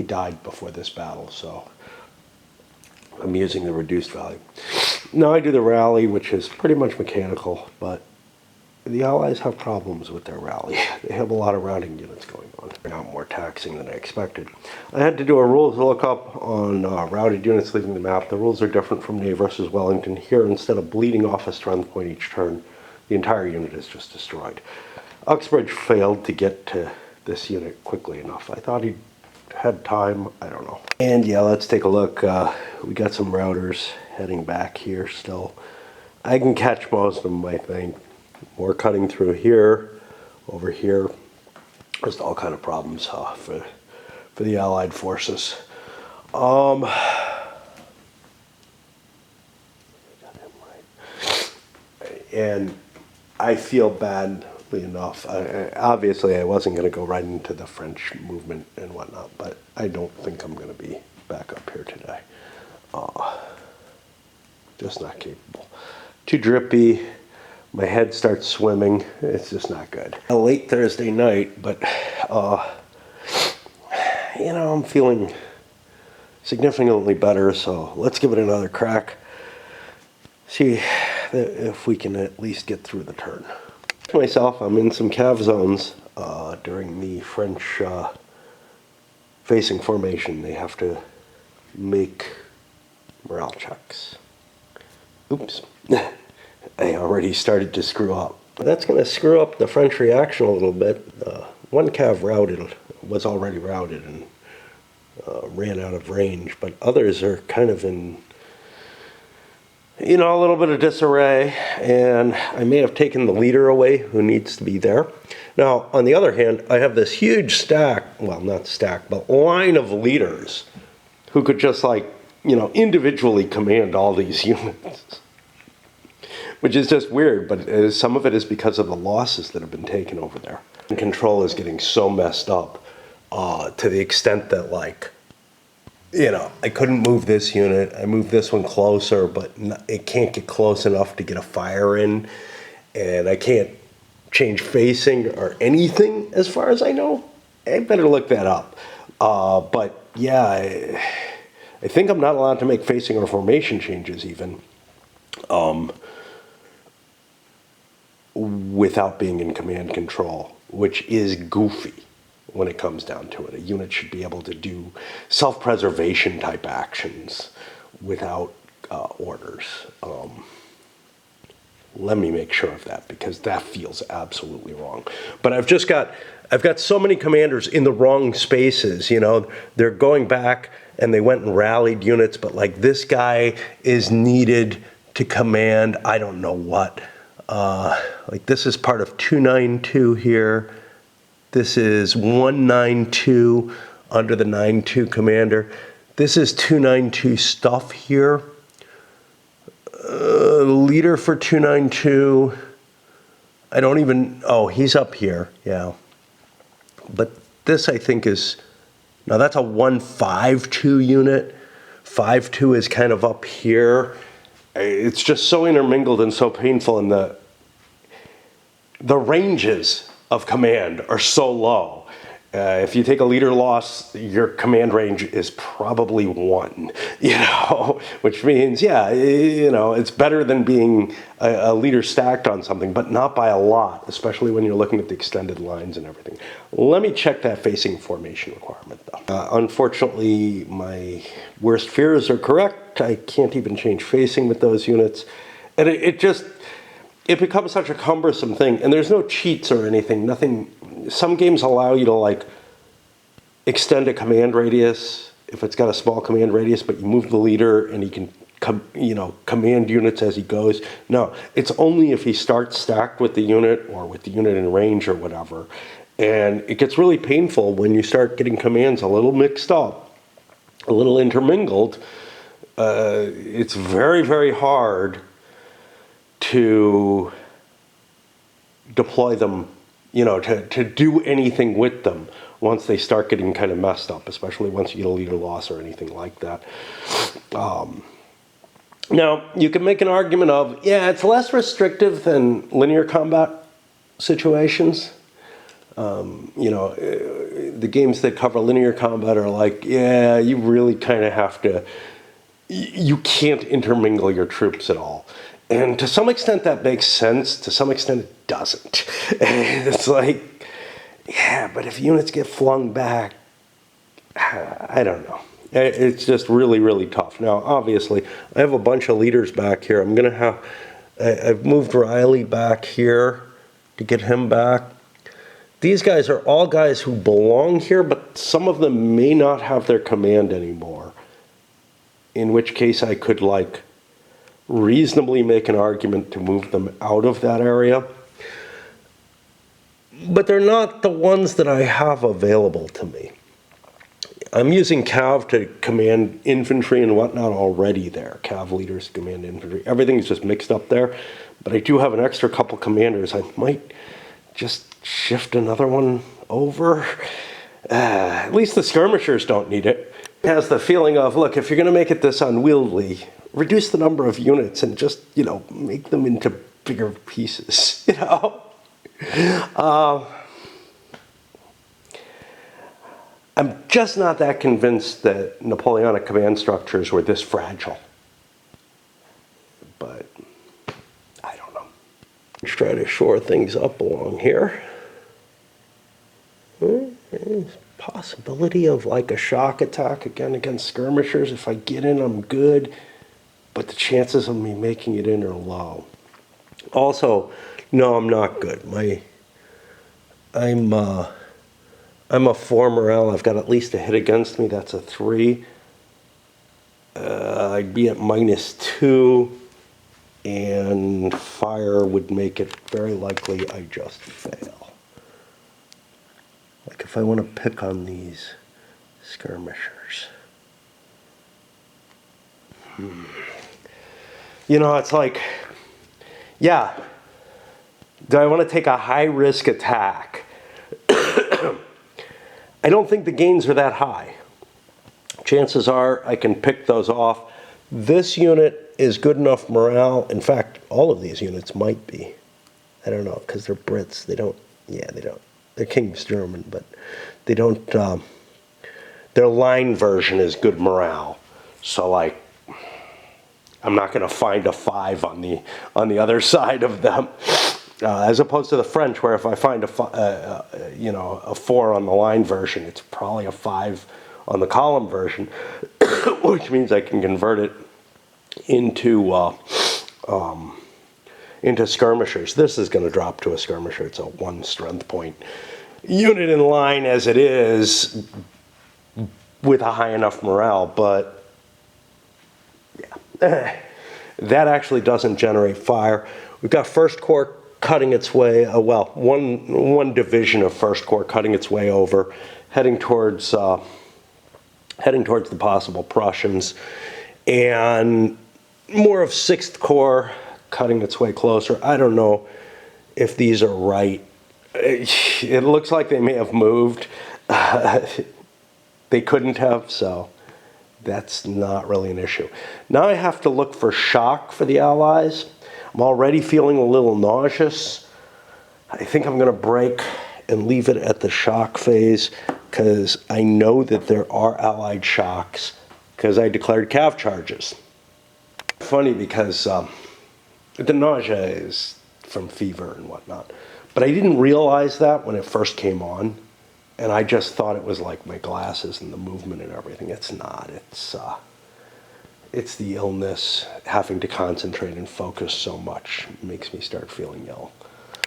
Speaker 1: died before this battle, so I'm using the reduced value. Now I do the rally, which is pretty much mechanical, but the Allies have problems with their rally. They have a lot of routing units going on. They're not more taxing than I expected. I had to do a rules lookup on routed units leaving the map. The rules are different from Ney versus Wellington. Here, instead of bleeding off a strength point each turn, the entire unit is just destroyed. Uxbridge failed to get to this unit quickly enough. I thought he had time, I don't know. And yeah, let's take a look. We got some routers heading back here still. I can catch most of them, I think. More cutting through here, over here. Just all kind of problems for the Allied forces. And I feel badly enough. Obviously, I wasn't going to go right into the French movement and whatnot, but I don't think I'm going to be back up here today. Just not capable. Too drippy. My head starts swimming. It's just not good. A late Thursday night, but you know, I'm feeling significantly better, so let's give it another crack. See if we can at least get through the turn. Myself, I'm in some cav zones during the French facing formation. They have to make morale checks. Oops.
Speaker 2: I already started to screw up. That's going to screw up the French reaction a little bit. One cav was already routed and ran out of range, but others are kind of in, a little bit of disarray, and I may have taken the leader away who needs to be there. Now, on the other hand, I have this huge stack, well, not stack, but line of leaders who could just individually command all these units. Which is just weird, but some of it is because of the losses that have been taken over there. And control is getting so messed up to the extent that, I couldn't move this unit. I moved this one closer, but it can't get close enough to get a fire in. And I can't change facing or anything as far as I know. I better look that up. But yeah, I think I'm not allowed to make facing or formation changes even. Without being in command control, which is goofy when it comes down to it. A unit should be able to do self-preservation type actions without orders. Let me make sure of that, because that feels absolutely wrong. But I've got so many commanders in the wrong spaces. They're going back and they went and rallied units, but this guy is needed to command I don't know what. This is part of 292 here. This is 192 under the 92 commander. This is 292 stuff here. Leader for 292. I don't even, he's up here, yeah. But this I think is, now that's a 152 unit. 52 is kind of up here. It's just so intermingled and so painful, and the ranges of command are so low. If you take a leader loss, your command range is probably 1, which means, it's better than being a leader stacked on something, but not by a lot, especially when you're looking at the extended lines and everything. Let me check that facing formation requirement, though. Unfortunately, my worst fears are correct. I can't even change facing with those units. And it becomes such a cumbersome thing. And there's no cheats or anything, nothing. Some games allow you to extend a command radius if it's got a small command radius, but you move the leader and he can command units as he goes. No, it's only if he starts stacked with the unit or with the unit in range or whatever. And it gets really painful when you start getting commands a little mixed up, a little intermingled. It's very, very hard to deploy them, to do anything with them once they start getting kind of messed up, especially once you get a leader loss or anything like that. Now, you can make an argument of, it's less restrictive than linear combat situations. The games that cover linear combat are you really kind of have to, you can't intermingle your troops at all. And to some extent that makes sense, to some extent it doesn't. It's but if units get flung back, I don't know. It's just really, really tough. Now, obviously, I have a bunch of leaders back here. I've moved Riley back here to get him back. These guys are all guys who belong here, but some of them may not have their command anymore. In which case I could reasonably make an argument to move them out of that area. But they're not the ones that I have available to me. I'm using Cav to command infantry and whatnot already there. Cav leaders to command infantry. Everything's just mixed up there. But I do have an extra couple commanders. I might just shift another one over. At least the skirmishers don't need it. It has the feeling of, look, if you're going to make it this unwieldy, reduce the number of units and just, make them into bigger pieces, I'm just not that convinced that Napoleonic command structures were this fragile. But I don't know. Let's try to shore things up along here. Possibility of a shock attack again against skirmishers. If I get in, I'm good. But the chances of me making it in are low. Also, no, I'm not good. I'm a 4 morale. I've got at least a hit against me. That's a 3. I'd be at -2, and fire would make it very likely I just fail. Like if I want to pick on these skirmishers. You know, it's like, yeah, do I want to take a high-risk attack? I don't think the gains are that high. Chances are I can pick those off. This unit is good enough morale. In fact, all of these units might be. I don't know, because they're Brits. They don't, yeah, they don't. They're King's German, but they don't, their line version is good morale. So, like, I'm not going to find a 5 on the other side of them. As opposed to the French, where if I find a 4 on the line version, it's probably a 5 on the column version, which means I can convert it into skirmishers. This is going to drop to a skirmisher. It's a 1 strength point unit in line as it is, with a high enough morale, but yeah, that actually doesn't generate fire. We've got First Corps cutting its way, one division of First Corps cutting its way over, heading towards the possible Prussians, and more of Sixth Corps cutting its way closer. I don't know if these are right. It looks like they may have moved. They couldn't have, so that's not really an issue. Now I have to look for shock for the Allies. I'm already feeling a little nauseous. I think I'm going to break and leave it at the shock phase, because I know that there are Allied shocks, because I declared cav charges. Funny, because the nausea is from fever and whatnot. But I didn't realize that when it first came on. And I just thought it was like my glasses and the movement and everything. It's not. It's the illness, having to concentrate and focus so much makes me start feeling ill.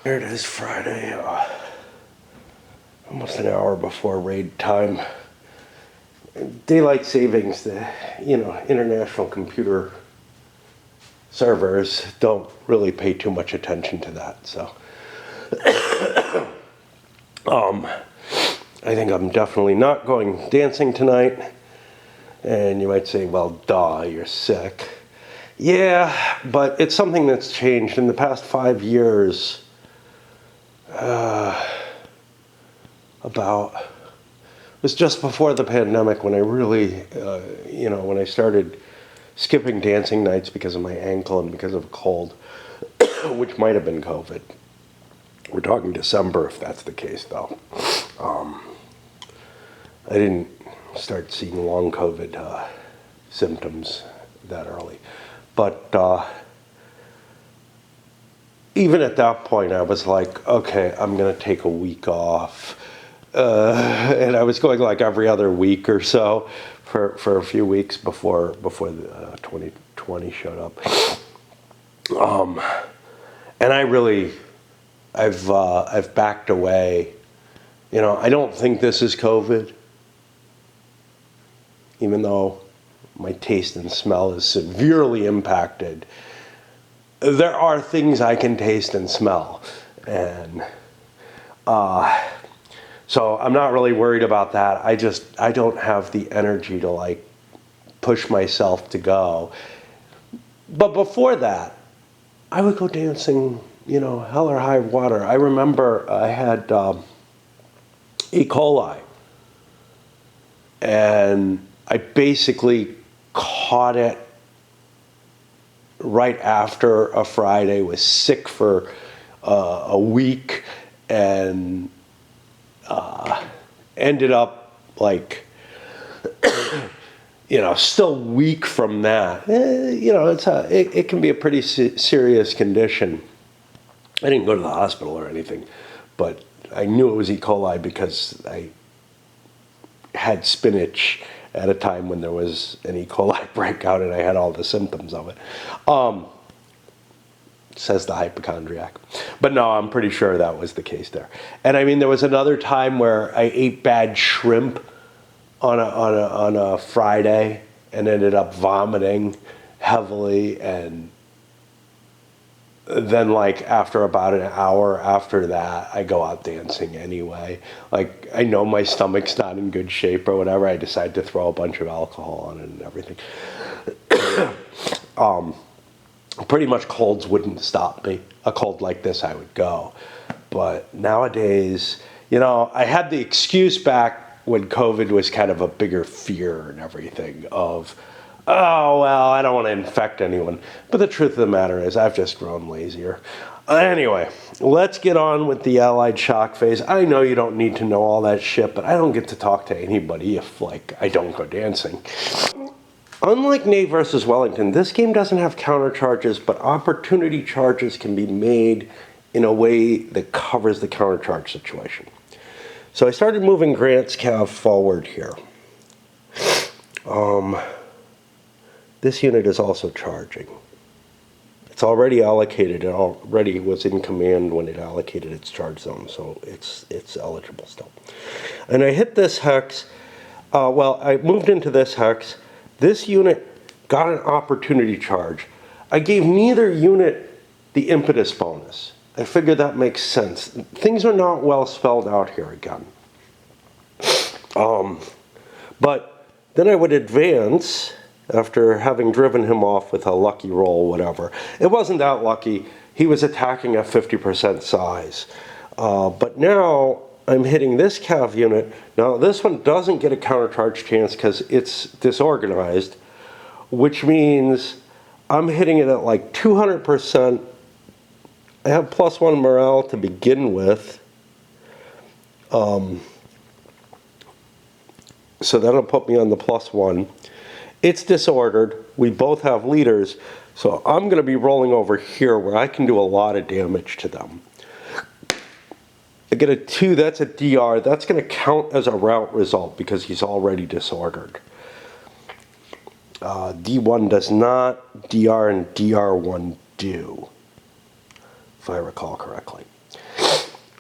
Speaker 2: Here it is, Friday, almost an hour before raid time. Daylight savings, the international computer servers don't really pay too much attention to that. So, I think I'm definitely not going dancing tonight. And you might say, well, duh, you're sick. Yeah, but it's something that's changed. In the past 5 years, it was just before the pandemic when I really, when I started skipping dancing nights because of my ankle and because of a cold, which might have been COVID. We're talking December if that's the case, though. I didn't start seeing long COVID symptoms that early. But even at that point, I was like, okay, I'm going to take a week off. And I was going like every other week or so for a few weeks before the 2020 showed up. And I've backed away. I don't think this is COVID, even though my taste and smell is severely impacted. There are things I can taste and smell, and so I'm not really worried about that. I don't have the energy to like push myself to go. But before that, I would go dancing, hell or high water. I remember I had E. coli, and I basically caught it right after a Friday, was sick for a week, and ended up like, still weak from that. It can be a pretty serious condition. I didn't go to the hospital or anything, but I knew it was E. coli because I had spinach at a time when there was an E. coli breakout and I had all the symptoms of it. says the hypochondriac. But no, I'm pretty sure that was the case there. And I mean, there was another time where I ate bad shrimp on a Friday and ended up vomiting heavily, and then like after about an hour after that, I go out dancing anyway. Like I know my stomach's not in good shape or whatever. I decide to throw a bunch of alcohol on it and everything. Pretty much colds wouldn't stop me. A cold like this, I would go. But nowadays, you know, I had the excuse back when COVID was kind of a bigger fear and everything of, oh, well, I don't want to infect anyone. But the truth of the matter is I've just grown lazier. Anyway, let's get on with the Allied shock phase. I know you don't need to know all that shit, but I don't get to talk to anybody if, like, I don't go dancing. Unlike Nate versus Wellington, this game doesn't have counter charges, but opportunity charges can be made in a way that covers the counter charge situation. So I started moving Grant's cav forward here. This unit is also charging. It's already allocated. It already was in command when it allocated its charge zone, so it's eligible still. And I hit this hex. Well, I moved into this hex. This unit got an opportunity charge. I gave neither unit the impetus bonus. I figured that makes sense. Things are not well spelled out here again. But then I would advance after having driven him off with a lucky roll, whatever. It wasn't that lucky. He was attacking at 50% size. But now I'm hitting this cav unit. Now this one doesn't get a countercharge chance because it's disorganized, which means I'm hitting it at like 200%. I have +1 morale to begin with. So that'll put me on the +1. It's disordered. We both have leaders. So I'm going to be rolling over here where I can do a lot of damage to them. I get a 2, that's a DR. That's going to count as a rout result because he's already disordered. D1 does not, DR and DR1 do, if I recall correctly.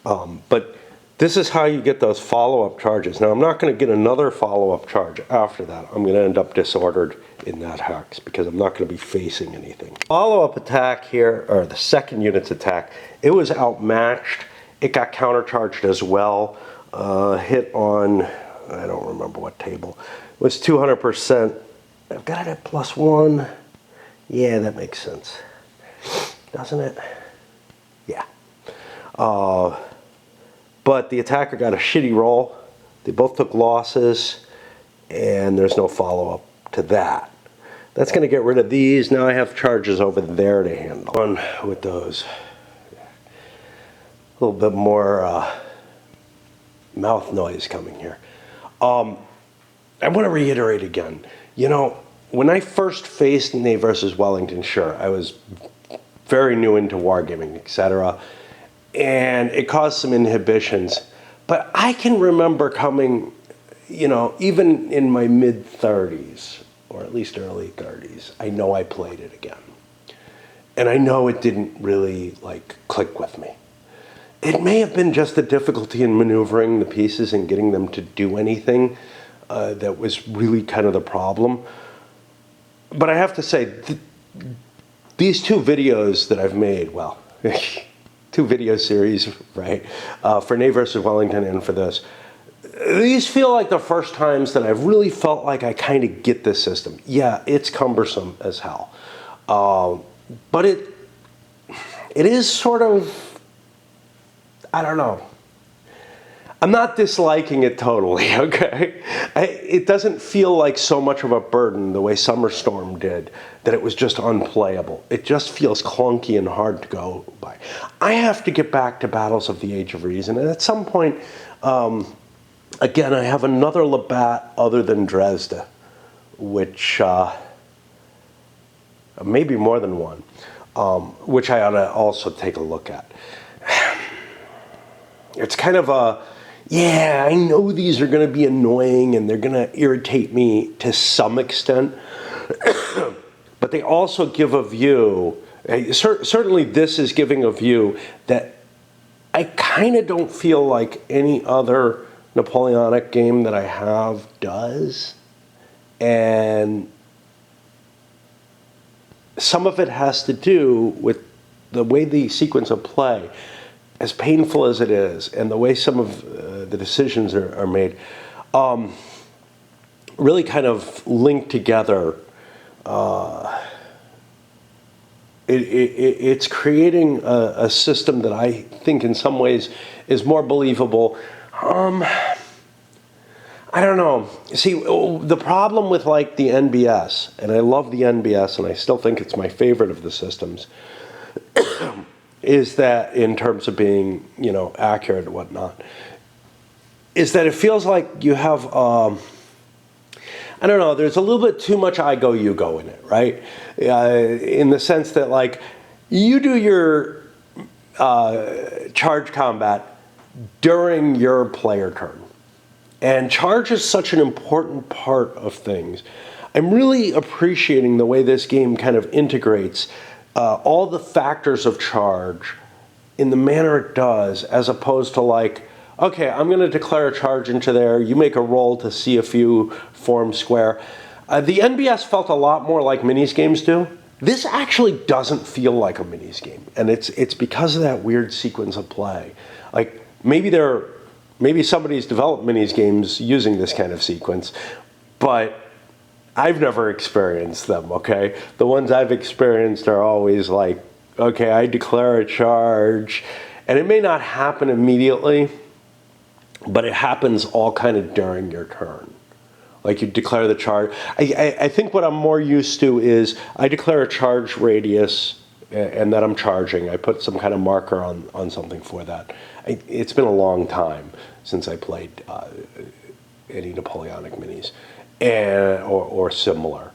Speaker 2: But this is how you get those follow-up charges. Now, I'm not going to get another follow-up charge after that. I'm going to end up disordered in that hex because I'm not going to be facing anything. Follow-up attack here, or the second unit's attack, it was outmatched. It got countercharged as well. Hit on, I don't remember what table. It was 200%. I've got it at +1. Yeah, that makes sense. Doesn't it? Yeah. But the attacker got a shitty roll. They both took losses, and there's no follow-up to that. That's going to get rid of these. Now I have charges over there to handle. On with those. A little bit more mouth noise coming here. I want to reiterate again. You know, when I first faced Nate versus Wellington, sure, I was very new into wargaming, etc. And it caused some inhibitions. But I can remember coming, you know, even in my mid-30s, or at least early 30s, I know I played it again. And I know it didn't really, like, click with me. It may have been just the difficulty in maneuvering the pieces and getting them to do anything that was really kind of the problem. But I have to say, these two videos that I've made, well, 2 video series, right, for Nate versus Wellington and for this, these feel like the first times that I've really felt like I kind of get this system. Yeah, it's cumbersome as hell. But it is sort of, I don't know. I'm not disliking it totally, okay? It doesn't feel like so much of a burden the way Summer Storm did, that it was just unplayable. It just feels clunky and hard to go by. I have to get back to Battles of the Age of Reason, and at some point, again, I have another Labatt other than Dresda, which, maybe more than one, which I ought to also take a look at. It's kind of a, yeah, I know these are going to be annoying and they're going to irritate me to some extent, but they also give a view,
Speaker 1: Certainly this is giving a view that I kind of don't feel like any other Napoleonic game that I have does. And some of it has to do with the way the sequence of play, as painful as it is, and the way some of the decisions are made, really kind of link together. It's creating a system that I think in some ways is more believable. I don't know. See, the problem with like the NBS, and I love the NBS, and I still think it's my favorite of the systems, is that in terms of being, accurate and whatnot, is that it feels like you have, I don't know, there's a little bit too much I go, you go in it, right? In the sense that, like, you do your charge combat during your player turn. And charge is such an important part of things. I'm really appreciating the way this game kind of integrates all the factors of charge in the manner it does, as opposed to like, okay, I'm going to declare a charge into there. You make a roll to see if you form square. The NBS felt a lot more like minis games do. This actually doesn't feel like a minis game, and it's because of that weird sequence of play. Like maybe somebody's developed minis games using this kind of sequence, but I've never experienced them. Okay, the ones I've experienced are always like, okay, I declare a charge, and it may not happen immediately, but it happens all kind of during your turn. Like you declare the charge. I think what I'm more used to is I declare a charge radius and that I'm charging. I put some kind of marker on something for that. It's been a long time since I played any Napoleonic minis or similar.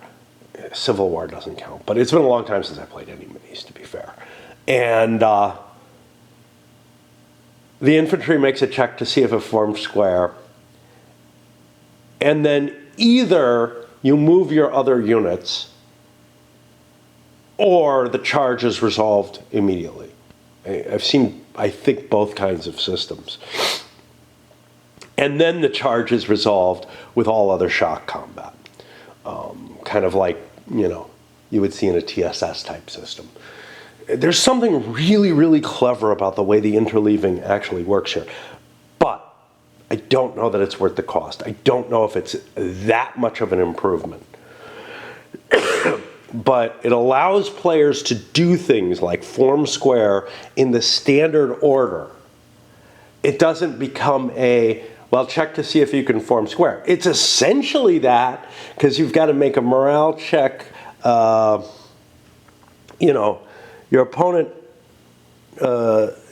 Speaker 1: Civil War doesn't count, but it's been a long time since I played any minis, to be fair. And the infantry makes a check to see if it forms square. And then either you move your other units or the charge is resolved immediately. I've seen, I think, both kinds of systems. And then the charge is resolved with all other shock combat. Kind of like, you would see in a TSS type system. There's something really, really clever about the way the interleaving actually works here. But I don't know that it's worth the cost. I don't know if it's that much of an improvement. But it allows players to do things like form square in the standard order. It doesn't become check to see if you can form square. It's essentially that, because you've got to make a morale check. Your opponent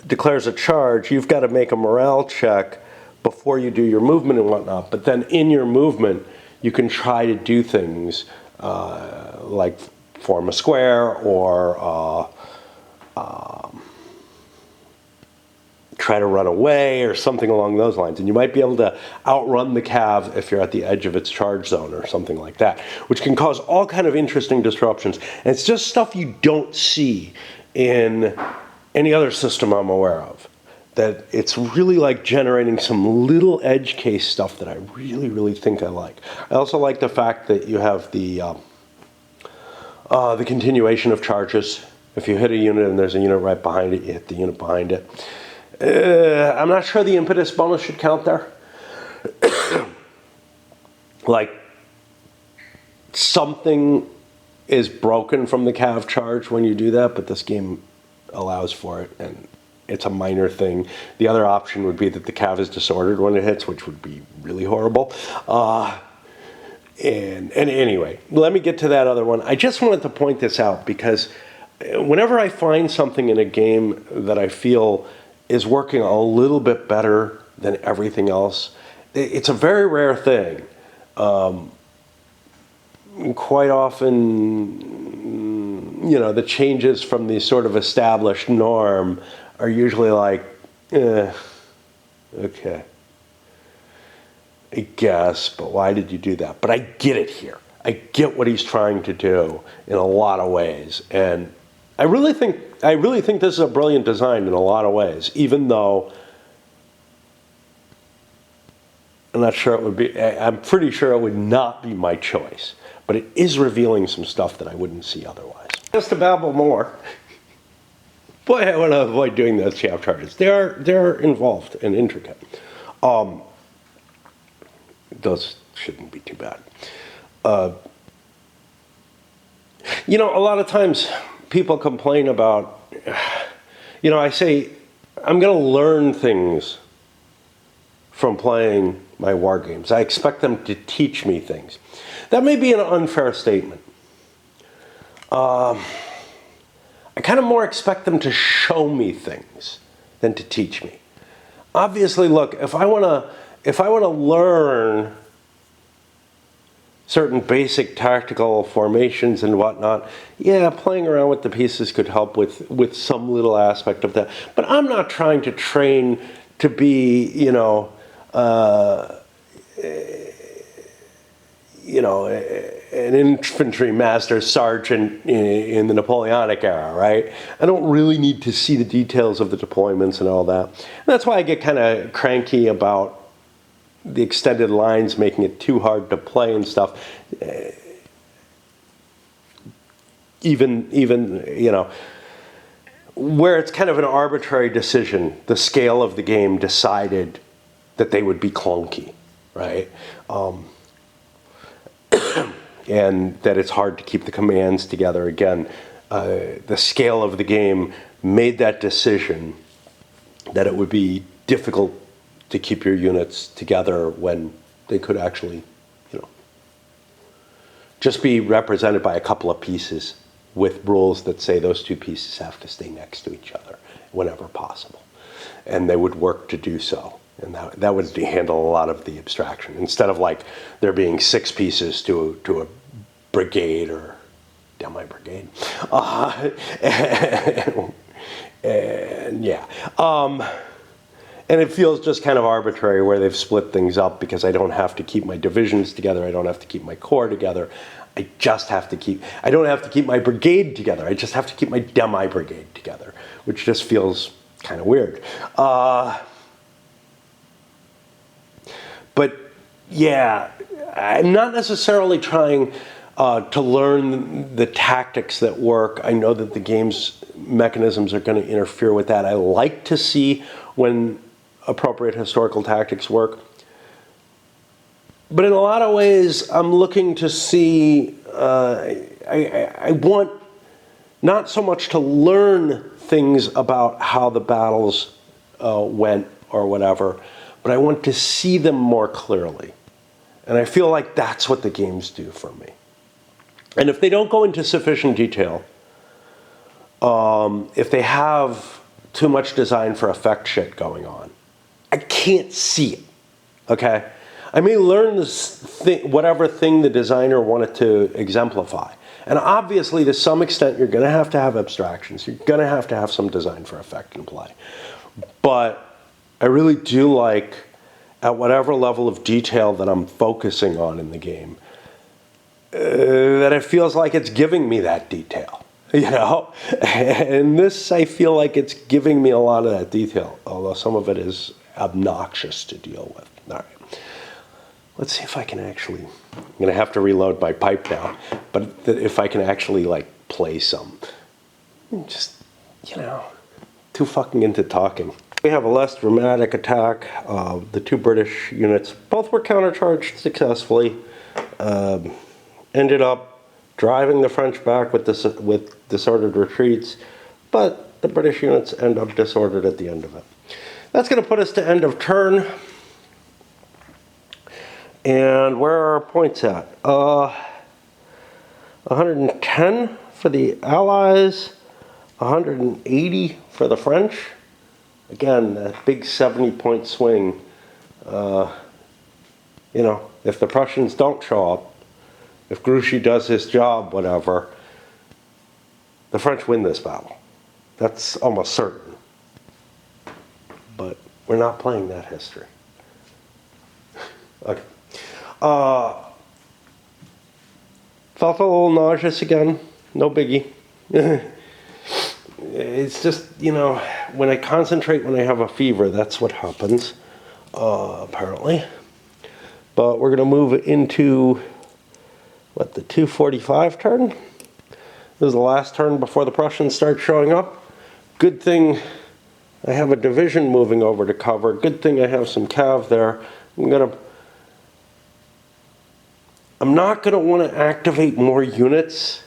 Speaker 1: declares a charge. You've got to make a morale check before you do your movement and whatnot. But then in your movement, you can try to do things like form a square or try to run away or something along those lines. And you might be able to outrun the cav if you're at the edge of its charge zone or something like that, which can cause all kind of interesting disruptions. And it's just stuff you don't see in any other system I'm aware of. That it's really like generating some little edge case stuff that I really, really think I like. I also like the fact that you have the continuation of charges. If you hit a unit and there's a unit right behind it, you hit the unit behind it. I'm not sure the impetus bonus should count there. Like, something is broken from the cav charge when you do that, but this game allows for it, and it's a minor thing. The other option would be that the cav is disordered when it hits, which would be really horrible. And anyway, let me get to that other one. I just wanted to point this out because whenever I find something in a game that I feel is working a little bit better than everything else, it's a very rare thing. Quite often, the changes from the sort of established norm are usually like, okay, I guess, but why did you do that? But I get it here. I get what he's trying to do in a lot of ways. And
Speaker 2: I really think this is a brilliant design in a lot of ways, even though I'm not sure it would be, I'm pretty sure it would not be my choice, but it is revealing some stuff that I wouldn't see otherwise. Just to babble more, boy, I want to avoid doing those shaft charges. They're involved and intricate. Those shouldn't be too bad. You know, a lot of times people complain about, you know, I say, I'm going to learn things from playing my war games. I expect them to teach me things. That may be an unfair statement. I kind of more expect them to show me things than to teach me. Obviously, look, if I want to learn certain basic tactical formations and whatnot, yeah, playing around with the pieces could help with some little aspect of that. But I'm not trying to train to be, you know, an infantry master sergeant in the Napoleonic era, right? I don't really need to see the details of the deployments and all that. And that's why I get kind of cranky about the extended lines making it too hard to play and stuff. Even you know, where it's kind of an arbitrary decision, the scale of the game decided that they would be clunky, right? And that it's hard to keep the commands together. Again, the scale of the game made that decision that it would be difficult to keep your units together when they could actually, you know, just be represented by a couple of pieces with rules that say those two pieces have to stay next to each other whenever possible. And they would work to do so. And that would handle a lot of the abstraction. Instead of like there being 6 pieces to a brigade or demi-brigade. And yeah. And it feels just kind of arbitrary where they've split things up because I don't have to keep my divisions together. I don't have to keep my corps together. I don't have to keep my brigade together. I just have to keep my demi-brigade together, which just feels kind of weird. But yeah, I'm not necessarily trying to learn the tactics that work. I know that the game's mechanisms are going to interfere with that. I like to see when appropriate historical tactics work. But in a lot of ways, I'm looking to see, I want not so much to learn things about how the battles went or whatever, but I want to see them more clearly. And I feel like that's what the games do for me. And if they don't go into sufficient detail, if they have too much design for effect shit going on, I can't see it, okay? I may learn this thing, whatever thing the designer wanted to exemplify. And obviously, to some extent, you're going to have abstractions. You're going to have some design for effect in play. But I really do like, at whatever level of detail that I'm focusing on in the game, that it feels like it's giving me that detail, you know? And this, I feel like it's giving me a lot of that detail, although some of it is obnoxious to deal with. All right. Let's see if I can actually, I'm going to have to reload my pipe now, but if I can actually, like, play some. Just, you know, too fucking into talking. We have a less dramatic attack. The 2 British units, both were countercharged successfully. Ended up driving the French back with disordered retreats, but the British units end up disordered at the end of it. That's going to put us to end of turn. And where are our points at? 110 for the Allies, 180 for the French. Again, that big 70-point swing. You know, if the Prussians don't show up, if Grouchy does his job, whatever, the French win this battle. That's almost certain. But we're not playing that history. Okay. Felt a little nauseous again. No biggie.
Speaker 1: it's just, when I concentrate, when I have a fever, that's what happens, apparently. But we're going to move into, the 245 turn? This is the last turn before the Prussians start showing up. Good thing I have a division moving over to cover. Good thing I have some cav there. I'm not going to want to activate more units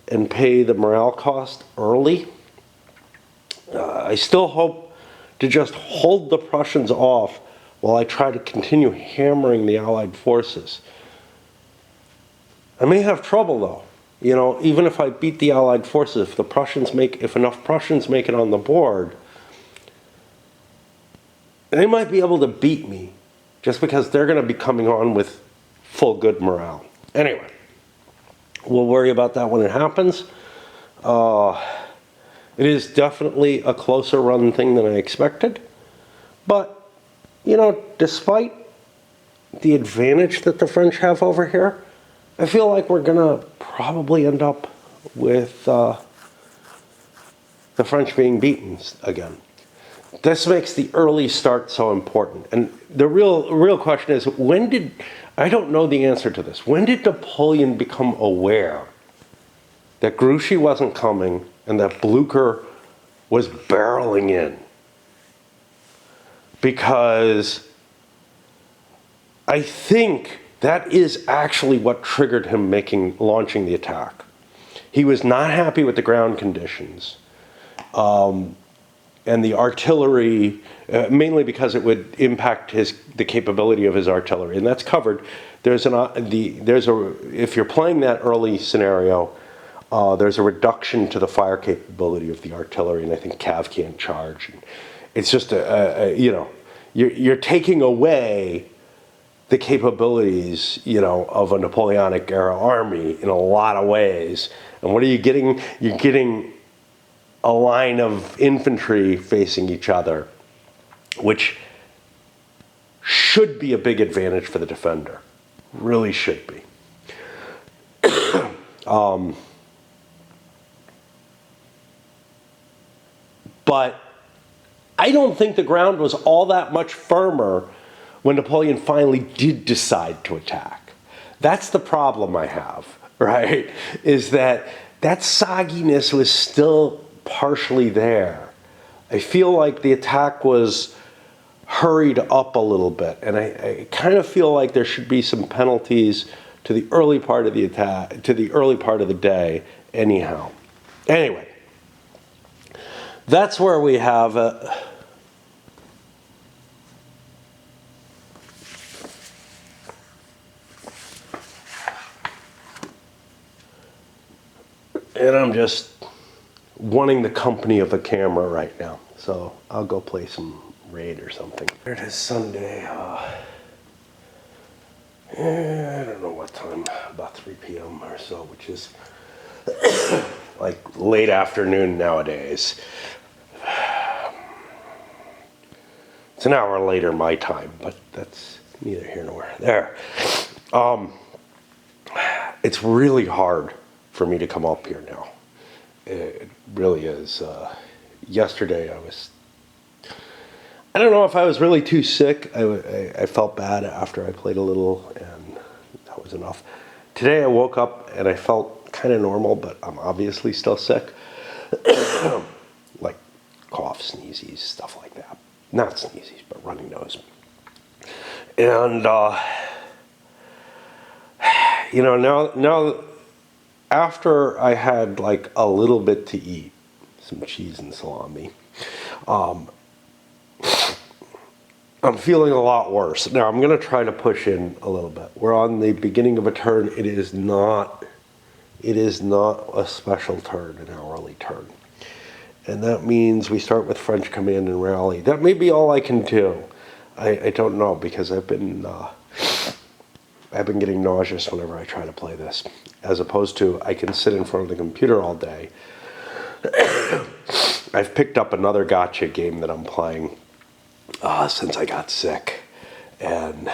Speaker 1: and pay the morale cost early. I still hope to just hold the Prussians off while I try to continue hammering the Allied forces. I may have trouble though. Even if I beat the Allied forces, if enough Prussians make it on the board, they might be able to beat me just because they're going to be coming on with full good morale. Anyway, we'll worry about that when it happens. It is definitely a closer run thing than I expected. But, despite the advantage that the French have over here, I feel like we're going to probably end up with the French being beaten again. This makes the early start so important. And the real question is, I don't know the answer to this. When did Napoleon become aware that Grouchy wasn't coming and that Blücher was barreling in? Because I think that is actually what triggered him launching the attack. He was not happy with the ground conditions. And the artillery, mainly because it would impact the capability of his artillery, and that's covered. If you're playing that early scenario, there's a reduction to the fire capability of the artillery, and I think Cav can't charge. It's just you're taking away the capabilities, of a Napoleonic era army in a lot of ways. And what are you getting? You're getting a line of infantry facing each other, which should be a big advantage for the defender. Really should be. But I don't think the ground was all that much firmer when Napoleon finally did decide to attack. That's the problem I have, right? Is that sogginess was still partially there. I feel like the attack was hurried up a little bit, and I kind of feel like there should be some penalties to the early part of the attack, to the early part of the day, anyhow. Anyway, that's where we have it. And I'm just wanting the company of a camera right now. So I'll go play some Raid or something. There it is, Sunday. I don't know what time, about 3 p.m. or so, which is like late afternoon nowadays. It's an hour later my time, but that's neither here nor there. It's really hard for me to come up here now. It really is. Yesterday I don't know if I was really too sick. I felt bad after I played a little, and that was enough. Today I woke up and I felt kind of normal, but I'm obviously still sick. Like cough, sneezes, stuff like that. Not sneezes, but running nose. And, now after I had like a little bit to eat, some cheese and salami, I'm feeling a lot worse. Now I'm going to try to push in a little bit. We're on the beginning of a turn. It is not a special turn, an hourly turn. And that means we start with French command and rally. That may be all I can do. I don't know, because I've been getting nauseous whenever I try to play this, as opposed to I can sit in front of the computer all day. I've picked up another gotcha game that I'm playing since I got sick, and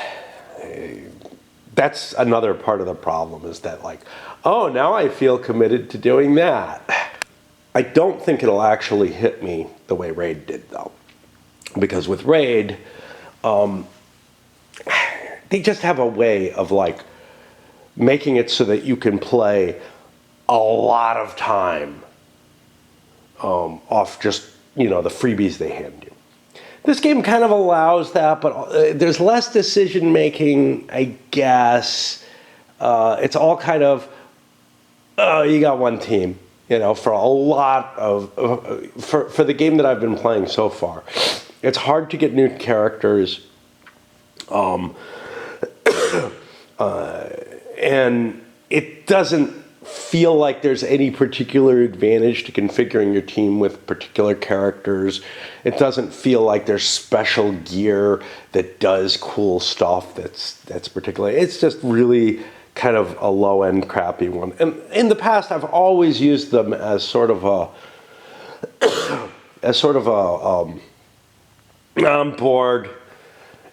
Speaker 1: that's another part of the problem, is that like, oh, now I feel committed to doing that.
Speaker 2: I don't think it'll actually hit me the way Raid did, though. Because with Raid, they just have a way of like making it so that you can play a lot of time off just, you know, the freebies they hand you. This game kind of allows that, but there's less decision making, I guess. It's all kind of, oh, you got one team, you know, for a lot of, for the game that I've been playing so far. It's hard to get new characters. And it doesn't feel like there's any particular advantage to configuring your team with particular characters. It doesn't feel like there's special gear that does cool stuff that's particular. It's just really kind of a low-end crappy one. And in the past, I've always used them as sort of a I'm bored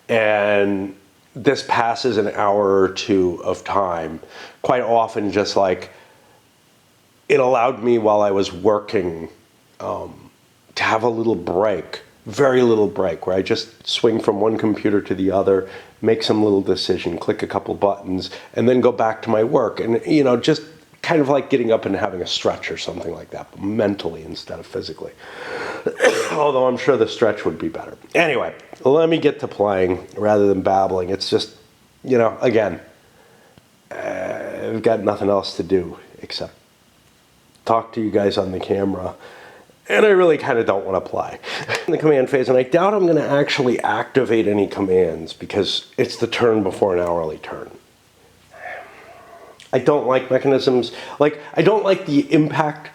Speaker 2: and this passes an hour or two of time. Quite often just like it allowed me while I was working to have a little break, very little break, where I just swing from one computer to the other, make some little decision, click a couple buttons, and then go back to my work. And, you know, just kind of like getting up and having a stretch or something like that, but mentally instead of physically. Although I'm sure the stretch would be better. Anyway, let me get to playing rather than babbling. It's just, you know, again, I've got nothing else to do except talk to you guys on the camera. And I really kind of don't want to play in the command phase. And I doubt I'm going to actually activate any commands because it's the turn before an hourly turn. I don't like mechanisms. Like, I don't like the impact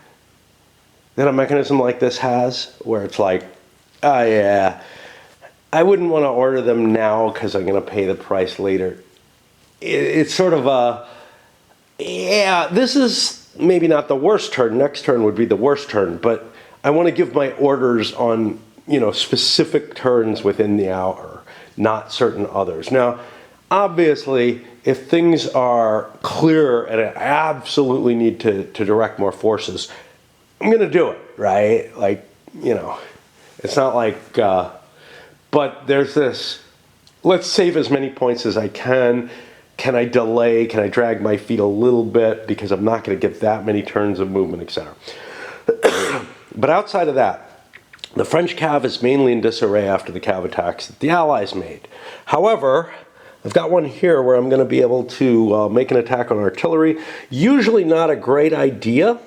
Speaker 2: that a mechanism like this has, where it's like, oh yeah, I wouldn't want to order them now because I'm going to pay the price later. It's sort of a, yeah, this is maybe not the worst turn. Next turn would be the worst turn, but I want to give my orders on, you know, specific turns within the hour, not certain others. Now, obviously, if things are clear and I absolutely need to direct more forces, I'm going to do it, right? Like, you know, it's not like, but there's this, let's save as many points as I can. Can I delay? Can I drag my feet a little bit because I'm not going to get that many turns of movement, etc. But outside of that, the French cav is mainly in disarray after the cav attacks that the Allies made. However, I've got one here where I'm going to be able to make an attack on artillery. Usually not a great idea.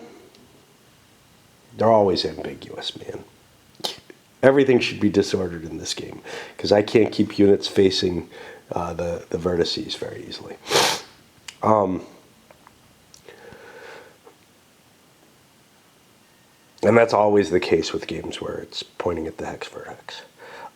Speaker 2: They're always ambiguous, man. Everything should be disordered in this game because I can't keep units facing the vertices very easily. And that's always the case with games where it's pointing at the hex vertex.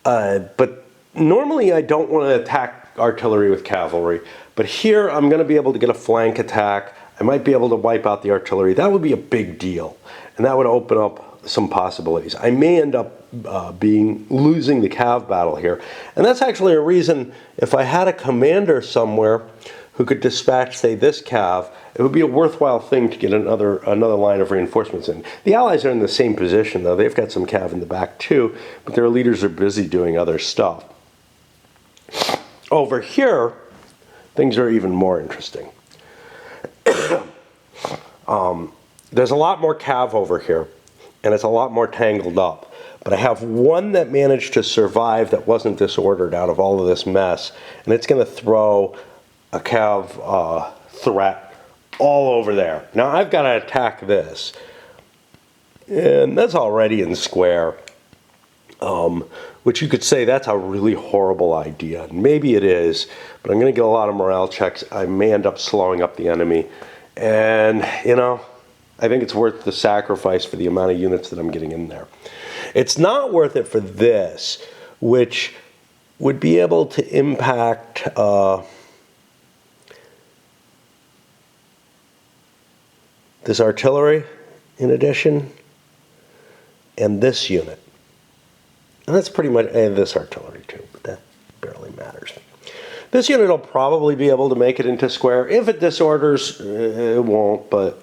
Speaker 2: But normally I don't want to attack artillery with cavalry, but here I'm going to be able to get a flank attack. I might be able to wipe out the artillery. That would be a big deal, and that would open up some possibilities. I may end up losing the cav battle here, and that's actually a reason if I had a commander somewhere who could dispatch, say, this cav, it would be a worthwhile thing to get another line of reinforcements in. The Allies are in the same position, though. They've got some cav in the back, too, but their leaders are busy doing other stuff. Over here, things are even more interesting. There's a lot more cav over here, and it's a lot more tangled up. But I have one that managed to survive that wasn't disordered out of all of this mess, and it's going to throw a cav threat all over there. Now I've got to attack this, and that's already in square, which you could say that's a really horrible idea. Maybe it is, but I'm going to get a lot of morale checks. I may end up slowing up the enemy, and you know, I think it's worth the sacrifice for the amount of units that I'm getting in there. It's not worth it for this, which would be able to impact this artillery, in addition, and this unit. And that's pretty much, and this artillery too, but that barely matters. This unit will probably be able to make it into square. If it disorders, it won't, but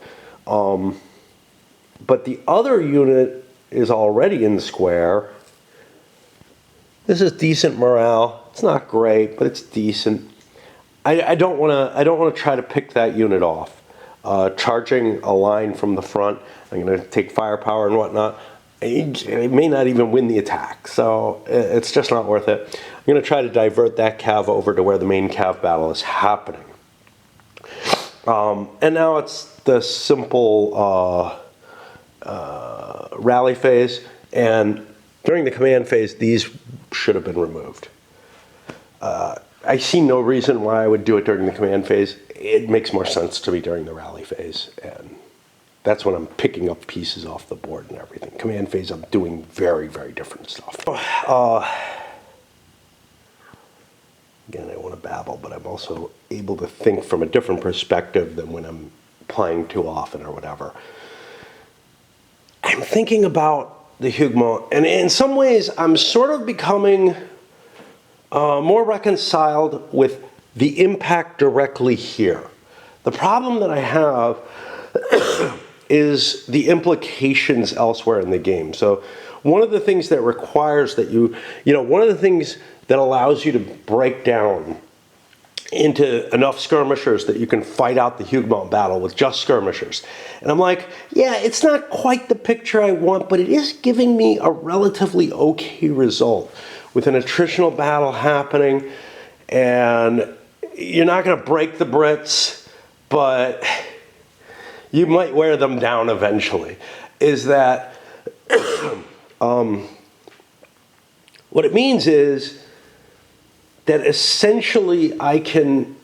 Speaker 2: But the other unit is already in the square. This is decent morale. It's not great, but it's decent. I don't want to try to pick that unit off. Charging a line from the front, I'm going to take firepower and whatnot. It may not even win the attack, so it's just not worth it. I'm going to try to divert that cav over to where the main cav battle is happening. And now it's the simple rally phase, and during the command phase, these should have been removed. I see no reason why I would do it during the command phase. It makes more sense to me during the rally phase, and that's when I'm picking up pieces off the board and everything. Command phase, I'm doing very, very different stuff. Again, I want to babble, but I'm also able to think from a different perspective than when I'm playing too often or whatever. I'm thinking about the Huguenot, and in some ways, I'm sort of becoming more reconciled with the impact directly here. The problem that I have is the implications elsewhere in the game. So one of the things that requires that one of the things that allows you to break down into enough skirmishers that you can fight out the Huguenot battle with just skirmishers. And I'm like, yeah, it's not quite the picture I want, but it is giving me a relatively okay result with an attritional battle happening, and you're not going to break the Brits, but you might wear them down eventually. Is that what it means is that essentially I can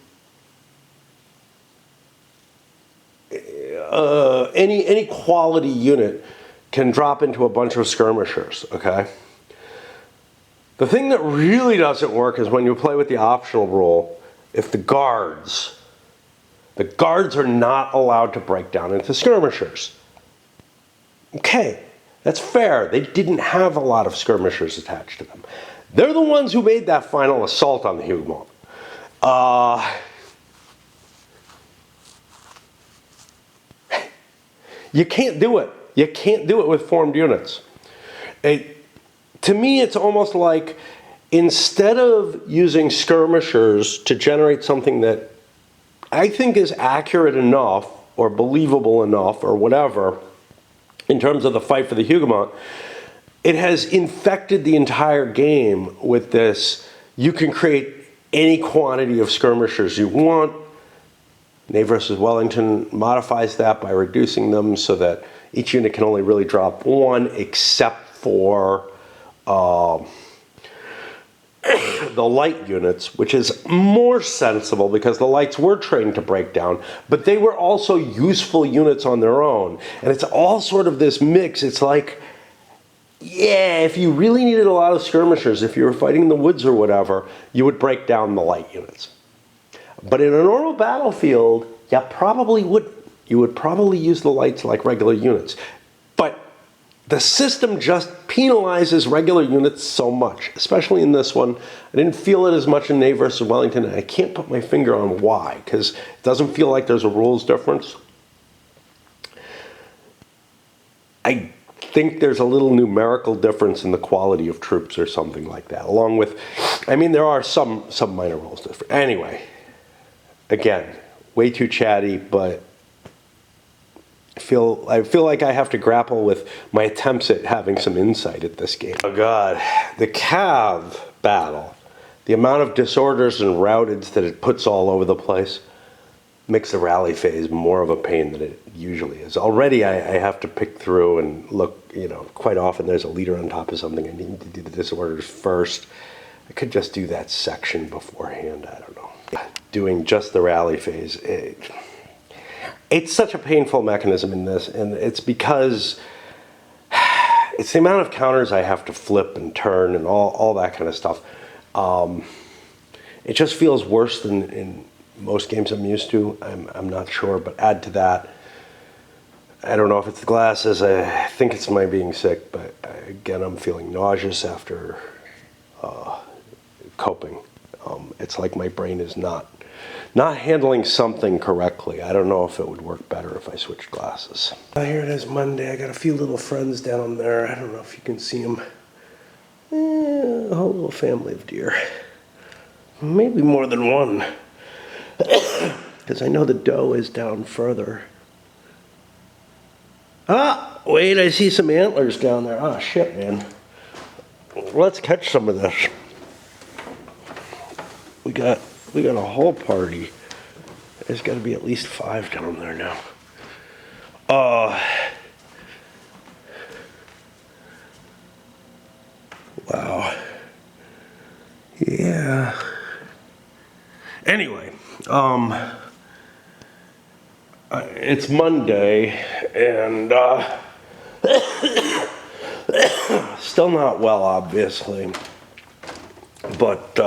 Speaker 2: any quality unit can drop into a bunch of skirmishers, okay? The thing that really doesn't work is when you play with the optional rule, if the guards are not allowed to break down into skirmishers. Okay, that's fair. They didn't have a lot of skirmishers attached to them. They're the ones who made that final assault on the Huguenot. You can't do it. You can't do it with formed units. To me, it's almost like instead of using skirmishers to generate something that I think is accurate enough or believable enough or whatever in terms of the fight for the Huguenot, it has infected the entire game with this, you can create any quantity of skirmishers you want. Ney versus Wellington modifies that by reducing them so that each unit can only really drop one, except for the light units, which is more sensible because the lights were trained to break down, but they were also useful units on their own. And it's all sort of this mix. It's like, yeah, if you really needed a lot of skirmishers, if you were fighting in the woods or whatever, you would break down the light units. But in a normal battlefield, you probably wouldn't. You would probably use the lights like regular units. But the system just penalizes regular units so much, especially in this one. I didn't feel it as much in Ney versus Wellington, and I can't put my finger on why, because it doesn't feel like there's a rules difference. I think there's a little numerical difference in the quality of troops or something like that, along with, I mean, there are some minor rules different. Anyway, again, way too chatty, but I feel like I have to grapple with my attempts at having some insight at this game. Oh God, the Cav battle, the amount of disorders and routeds that it puts all over the place makes the rally phase more of a pain than it usually is. Already I have to pick through and look, quite often there's a leader on top of something. I need to do the disorders first. I could just do that section beforehand, I don't know. Doing just the rally phase, it's such a painful mechanism in this, and it's because it's the amount of counters I have to flip and turn and all that kind of stuff. It just feels worse than in most games I'm used to. I'm not sure, but add to that, I don't know if it's the glasses, I think it's my being sick, but again, I'm feeling nauseous after coping. It's like my brain is not not handling something correctly. I don't know if it would work better if I switched glasses. Here it is, Monday. I got a few little friends down there. I don't know if you can see them. A whole little family of deer. Maybe more than one. Because I know the doe is down further. Ah, wait, I see some antlers down there. Ah, shit, man. Let's catch some of this. We got a whole party. There's got to be at least 5 down there now. Wow. Yeah. Anyway, it's Monday, and still not well, obviously. But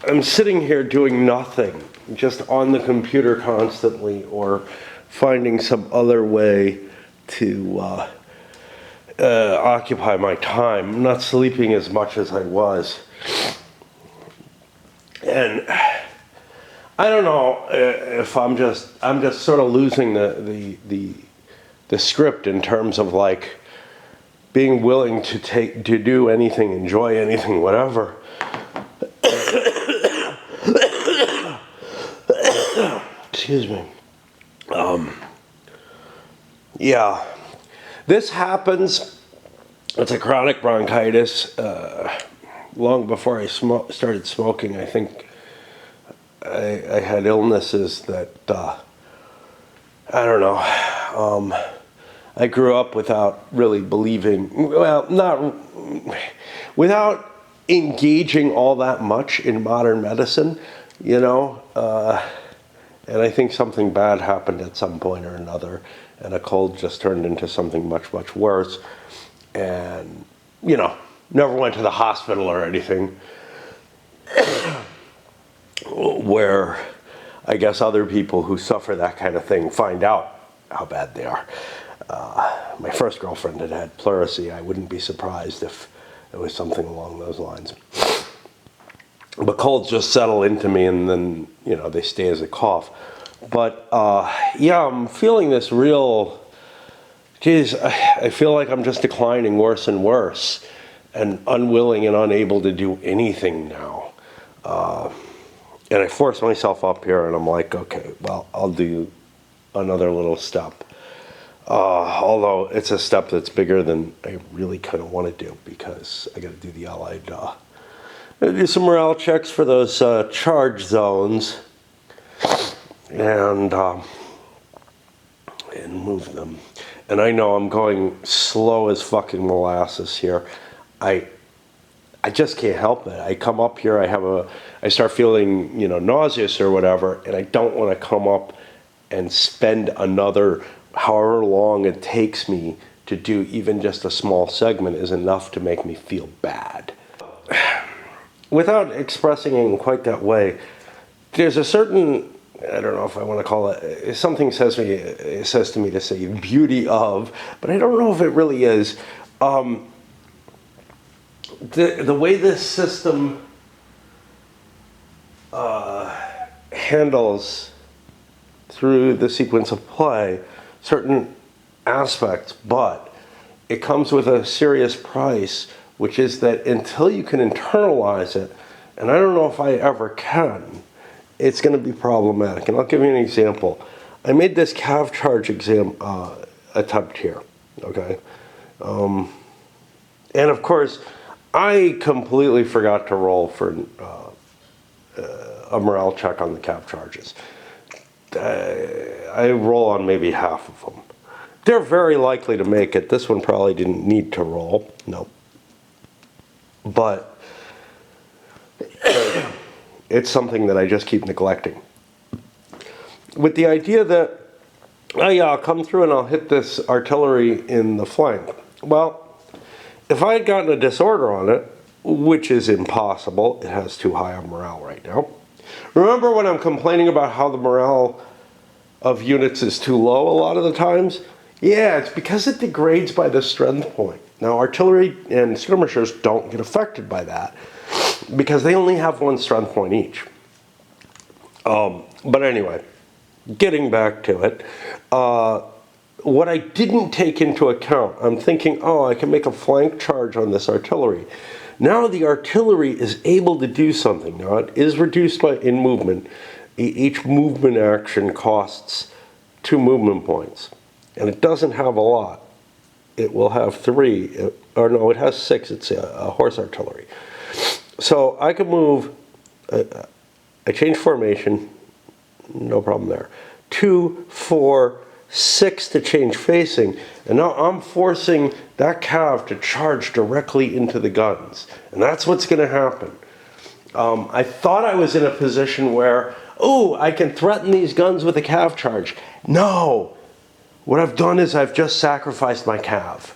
Speaker 2: I'm sitting here doing nothing, just on the computer constantly, or finding some other way to occupy my time. I'm not sleeping as much as I was. And I don't know if I'm just sort of losing the script in terms of like being willing to do anything, enjoy anything, whatever. Excuse me. Yeah, this happens. It's a chronic bronchitis. Long before I started smoking, I think I had illnesses that, I don't know, I grew up without really believing, well, not, without engaging all that much in modern medicine, and I think something bad happened at some point or another, and a cold just turned into something much, much worse, and, never went to the hospital or anything, where I guess other people who suffer that kind of thing find out how bad they are. My first girlfriend had pleurisy. I wouldn't be surprised if it was something along those lines. But colds just settle into me, and then, they stay as a cough. But, yeah, I'm feeling this real, I feel like I'm just declining worse and worse, and unwilling and unable to do anything now. And I force myself up here, and I'm like, okay, well, I'll do another little step. Although it's a step that's bigger than I really kind of want to do, because I got to do the allied, do some morale checks for those charge zones, and move them. And I know I'm going slow as fucking molasses here. I just can't help it. I come up here, I start feeling, nauseous or whatever, and I don't want to come up and spend another, however long it takes me to do even just a small segment is enough to make me feel bad. Without expressing it in quite that way, there's a certain, I don't know if I want to call it, something says to me to say beauty of, but I don't know if it really is. The way this system handles through the sequence of play certain aspects, but it comes with a serious price, which is that until you can internalize it, and I don't know if I ever can, it's going to be problematic. And I'll give you an example. I made this calf charge attempt here, okay? And of course, I completely forgot to roll for a morale check on the calf charges. I roll on maybe half of them. They're very likely to make it. This one probably didn't need to roll. No. But it's something that I just keep neglecting. With the idea that, oh yeah, I'll come through and I'll hit this artillery in the flank. Well, if I had gotten a disorder on it, which is impossible, it has too high a morale right now. Remember when I'm complaining about how the morale of units is too low a lot of the times? Yeah, it's because it degrades by the strength point. Now, artillery and skirmishers don't get affected by that. because they only have one strength point each. But anyway, getting back to it, what I didn't take into account, I'm thinking, oh, I can make a flank charge on this artillery. Now the artillery is able to do something. Now it is reduced in movement. Each movement action costs 2 movement points. And it doesn't have a lot. It will have 3, or no, it has 6. It's a horse artillery. So I could move, I change formation, no problem there. 2, 4, 6 to change facing, and now I'm forcing that cav to charge directly into the guns. And that's what's going to happen. I thought I was in a position where, oh, I can threaten these guns with a cav charge. No! What I've done is I've just sacrificed my cav.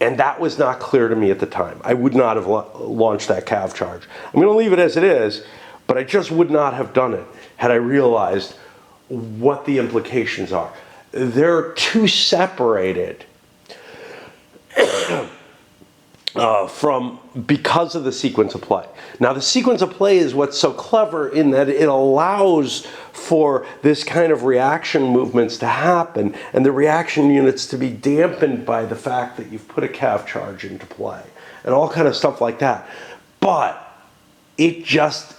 Speaker 2: And that was not clear to me at the time. I would not have launched that cav charge. I'm going to leave it as it is, but I just would not have done it had I realized what the implications are. They're too separated because of the sequence of play. Now, the sequence of play is what's so clever in that it allows for this kind of reaction movements to happen and the reaction units to be dampened by the fact that you've put a cav charge into play and all kind of stuff like that. But it just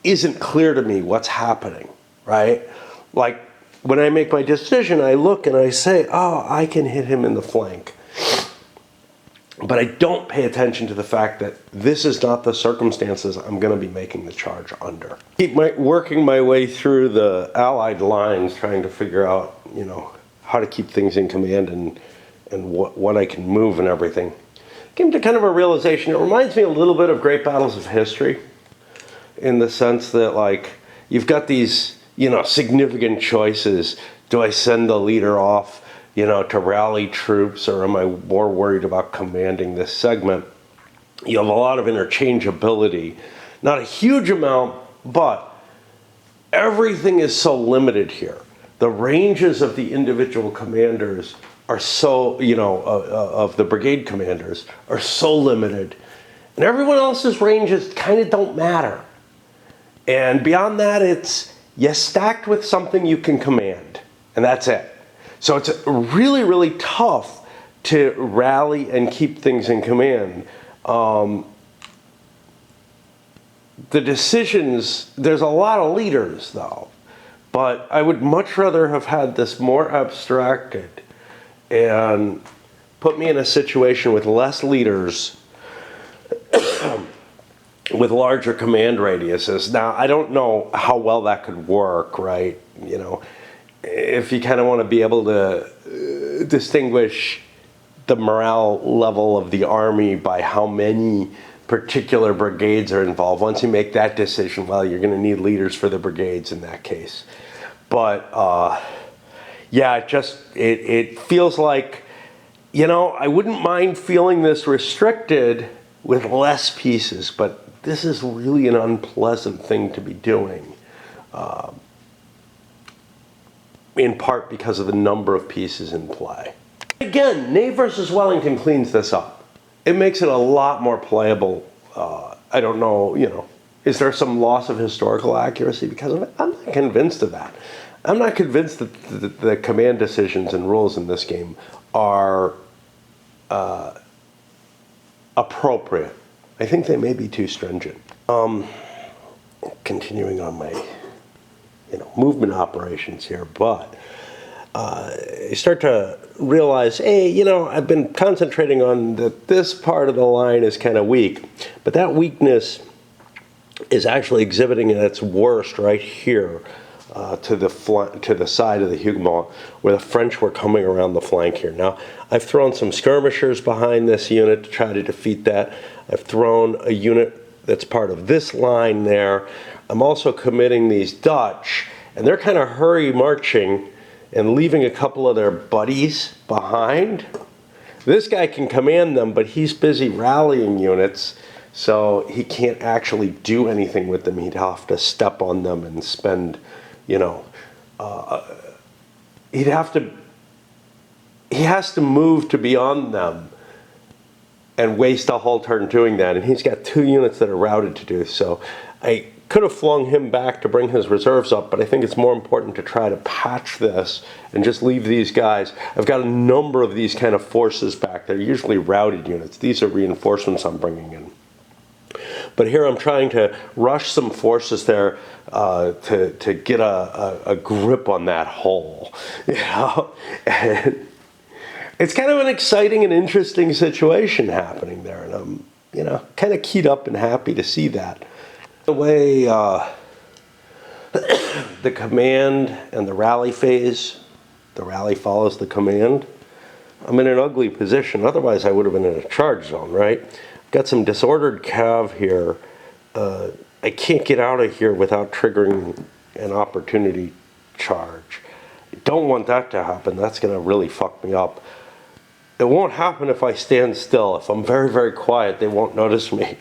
Speaker 2: isn't clear to me what's happening, right? Like, when I make my decision, I look and I say, oh, I can hit him in the flank. But I don't pay attention to the fact that this is not the circumstances I'm going to be making the charge under. Keep working my way through the Allied lines, trying to figure out, you know, how to keep things in command and what I can move and everything. Came to kind of a realization. It reminds me a little bit of great battles of history, in the sense that, like, you've got these, you know, significant choices. Do I send the leader off, you know, to rally troops, or am I more worried about commanding this segment? You have a lot of interchangeability. Not a huge amount, but everything is so limited here. The ranges of the individual commanders are so, you know, of the brigade commanders are so limited. And everyone else's ranges kind of don't matter. And beyond that, it's you stacked with something you can command, and that's it. So it's really, really tough to rally and keep things in command. The decisions, there's a lot of leaders though, but I would much rather have had this more abstracted and put me in a situation with less leaders with larger command radiuses. Now, I don't know how well that could work, right? You know, if you kind of want to be able to distinguish the morale level of the army by how many particular brigades are involved. Once you make that decision, well, you're going to need leaders for the brigades in that case. But yeah, it feels like, you know, I wouldn't mind feeling this restricted with less pieces, but this is really an unpleasant thing to be doing, in part because of the number of pieces in play. Again, Nave versus Wellington cleans this up. It makes it a lot more playable. I don't know, you know, is there some loss of historical accuracy because of it? I'm not convinced of that. I'm not convinced that the command decisions and rules in this game are appropriate. I think they may be too stringent. Continuing on my, you know, movement operations here, but you start to realize, hey, you know, I've been concentrating on that this part of the line is kind of weak, but that weakness is actually exhibiting at its worst right here to the side of the Huguenot, where the French were coming around the flank here. Now, I've thrown some skirmishers behind this unit to try to defeat that. I've thrown a unit that's part of this line there. I'm also committing these Dutch, and they're kind of hurry marching and leaving a couple of their buddies behind. This guy can command them, but he's busy rallying units, so he can't actually do anything with them. He'd have to step on them and spend, you know, he has to move to beyond them and waste a whole turn doing that. And he's got 2 units that are routed to do so. I could have flung him back to bring his reserves up, but I think it's more important to try to patch this and just leave these guys. I've got a number of these kind of forces back. They're usually routed units. These are reinforcements I'm bringing in. But here I'm trying to rush some forces there to get a grip on that hole. You know? And it's kind of an exciting and interesting situation happening there. And I'm, you know, kind of keyed up and happy to see that. The way the command and the rally phase, the rally follows the command, I'm in an ugly position. Otherwise, I would have been in a charge zone, right? Got some disordered cav here. I can't get out of here without triggering an opportunity charge. I don't want that to happen. That's going to really fuck me up. It won't happen if I stand still. If I'm very, very quiet, they won't notice me.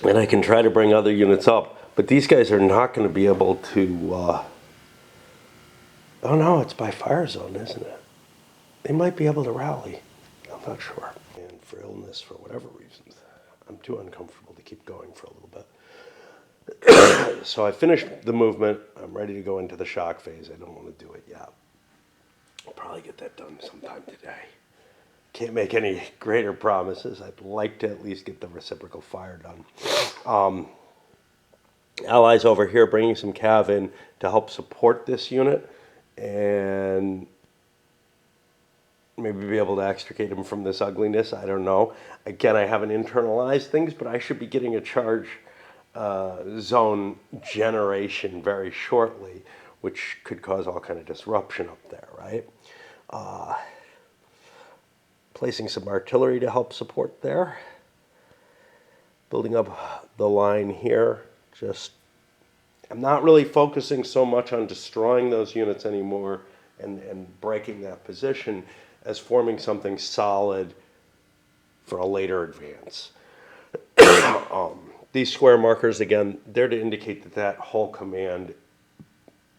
Speaker 2: And I can try to bring other units up. But these guys are not going to be able to... Oh no, it's by fire zone, isn't it? They might be able to rally. I'm not sure. And for illness, for whatever reasons, I'm too uncomfortable to keep going for a little bit. So I finished the movement. I'm ready to go into the shock phase. I don't want to do it yet. I'll probably get that done sometime today. Can't make any greater promises. I'd like to at least get the reciprocal fire done. Allies over here bringing some cav in to help support this unit and maybe be able to extricate him from this ugliness. I don't know. Again, I haven't internalized things, but I should be getting a charge zone generation very shortly, which could cause all kind of disruption up there, right? Placing some artillery to help support there. Building up the line here. I'm not really focusing so much on destroying those units anymore and breaking that position as forming something solid for a later advance. These square markers, again, they're to indicate that that whole command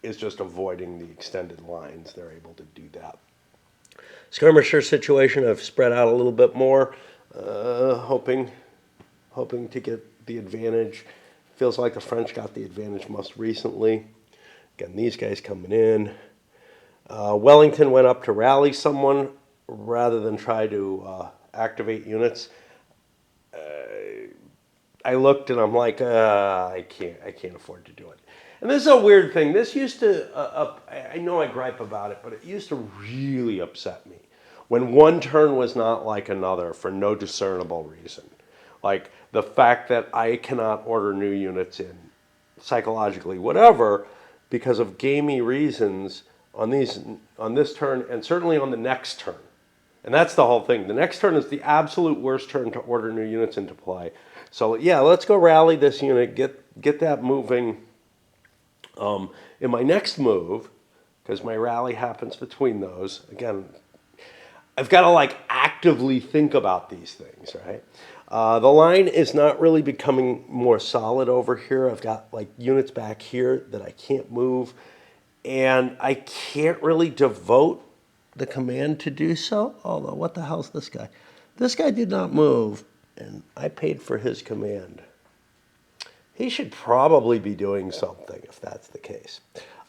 Speaker 2: is just avoiding the extended lines. They're able to do that. Skirmisher situation, I've spread out a little bit more, hoping to get the advantage. Feels like the French got the advantage most recently. Again, these guys coming in. Wellington went up to rally someone rather than try to activate units. I looked and I'm like, I can't afford to do it. And this is a weird thing. This used to, I know I gripe about it, but it used to really upset me when one turn was not like another for no discernible reason. Like the fact that I cannot order new units in, psychologically, whatever, because of gamey reasons on this turn and certainly on the next turn. And that's the whole thing. The next turn is the absolute worst turn to order new units into play. So yeah, let's go rally this unit, get that moving. In my next move, because my rally happens between those, again, I've got to like actively think about these things, right? The line is not really becoming more solid over here. I've got like units back here that I can't move, and I can't really devote the command to do so. Although, what the hell's this guy? This guy did not move, and I paid for his command. He should probably be doing something if that's the case.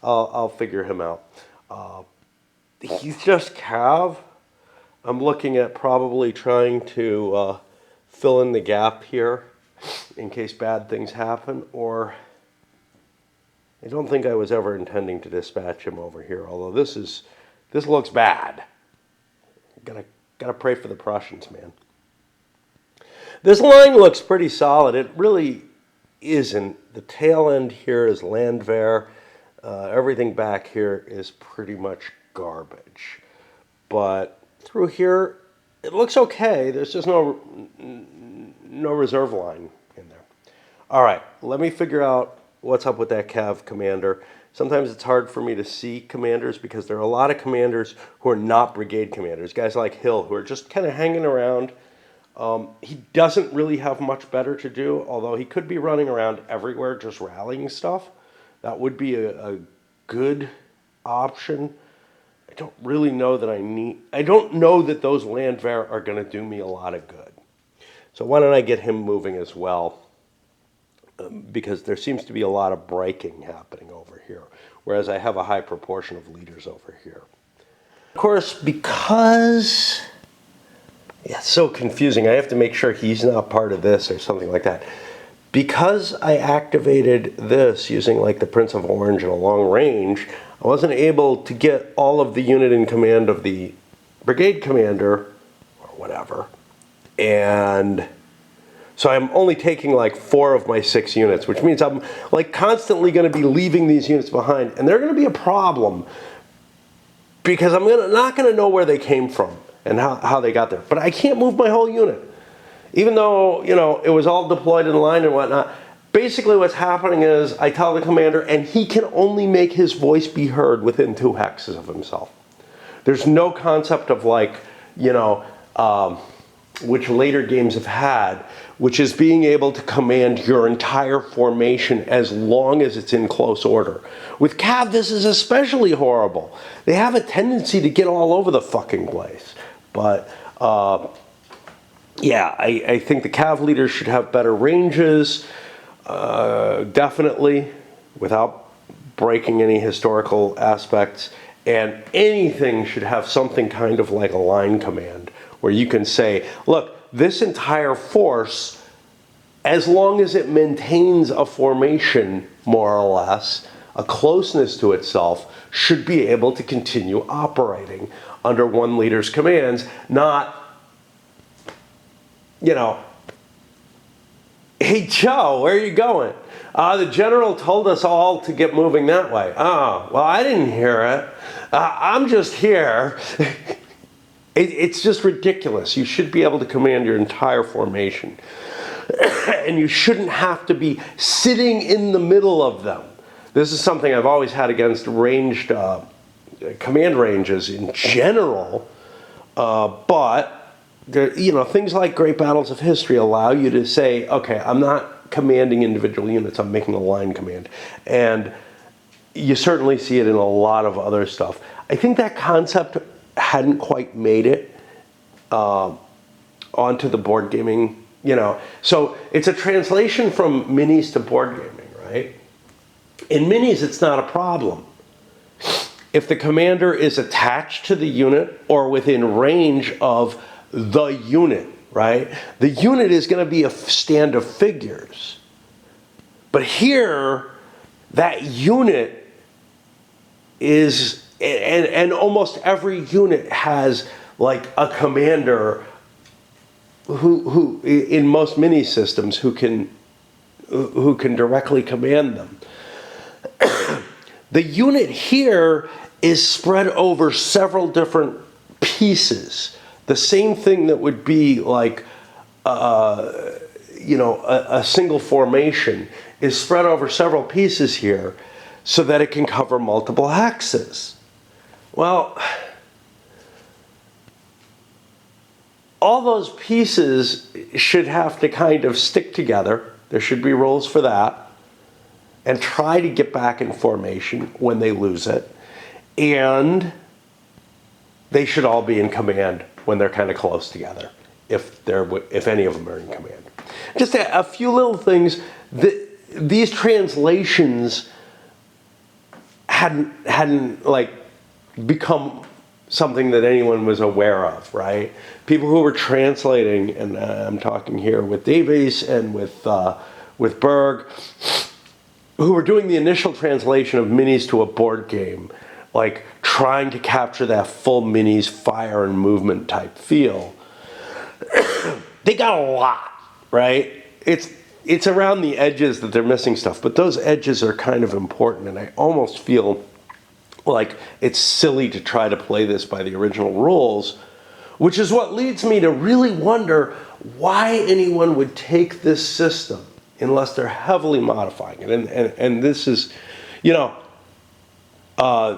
Speaker 2: I'll figure him out. He's just cav. I'm looking at probably trying to fill in the gap here in case bad things happen, or I don't think I was ever intending to dispatch him over here, although this looks bad. Gotta pray for the Prussians, man. This line looks pretty solid. It really isn't. The tail end here is Landwehr. Everything back here is pretty much garbage. But through here, it looks okay. There's just no reserve line in there. All right, let me figure out what's up with that Cav commander. Sometimes it's hard for me to see commanders because there are a lot of commanders who are not brigade commanders. Guys like Hill who are just kind of hanging around. He doesn't really have much better to do, although he could be running around everywhere just rallying stuff. That would be a good option. I don't really know that I don't know that those landwehr are going to do me a lot of good. So why don't I get him moving as well? Because there seems to be a lot of breaking happening over here, whereas I have a high proportion of leaders over here. Of course, because it's so confusing, I have to make sure he's not part of this or something like that. Because I activated this using like the Prince of Orange and a long range, I wasn't able to get all of the unit in command of the brigade commander or whatever. And so I'm only taking like 4 of my 6 units, which means I'm like constantly going to be leaving these units behind. And they're going to be a problem because I'm not going to know where they came from and how they got there. But I can't move my whole unit. Even though, you know, it was all deployed in line and whatnot. Basically what's happening is I tell the commander, and he can only make his voice be heard within 2 hexes of himself. There's no concept of like, you know, which later games have had, which is being able to command your entire formation as long as it's in close order. With Cav, this is especially horrible. They have a tendency to get all over the fucking place. But, yeah, I think the Cav leaders should have better ranges, definitely, without breaking any historical aspects. And anything should have something kind of like a line command, where you can say, look, this entire force, as long as it maintains a formation, more or less, a closeness to itself, should be able to continue operating under one leader's commands, not, you know, hey, Joe, where are you going? The general told us all to get moving that way. Oh, well, I didn't hear it. I'm just here. It's just ridiculous. You should be able to command your entire formation. And you shouldn't have to be sitting in the middle of them. This is something I've always had against ranged command ranges in general. But there, you know, things like Great Battles of History allow you to say, okay, I'm not commanding individual units, I'm making a line command. And you certainly see it in a lot of other stuff. I think that concept hadn't quite made it onto the board gaming, you know. So it's a translation from minis to board gaming, right? In minis, it's not a problem. If the commander is attached to the unit or within range of the unit, right? The unit is going to be a stand of figures. But here, that unit is, and almost every unit has like a commander who in most mini systems who can directly command them. The unit here is spread over several different pieces. The same thing that would be like, you know, a single formation is spread over several pieces here so that it can cover multiple hexes. Well, all those pieces should have to kind of stick together. There should be rules for that. And try to get back in formation when they lose it. And they should all be in command when they're kind of close together, if any of them are in command. Just a few little things. These translations hadn't like become something that anyone was aware of, right? People who were translating, and I'm talking here with Davies and with Berg, who were doing the initial translation of minis to a board game, like trying to capture that full minis fire and movement type feel. They got a lot, right? It's around the edges that they're missing stuff, but those edges are kind of important, and I almost feel like it's silly to try to play this by the original rules, which is what leads me to really wonder why anyone would take this system unless they're heavily modifying it. And this is, you know,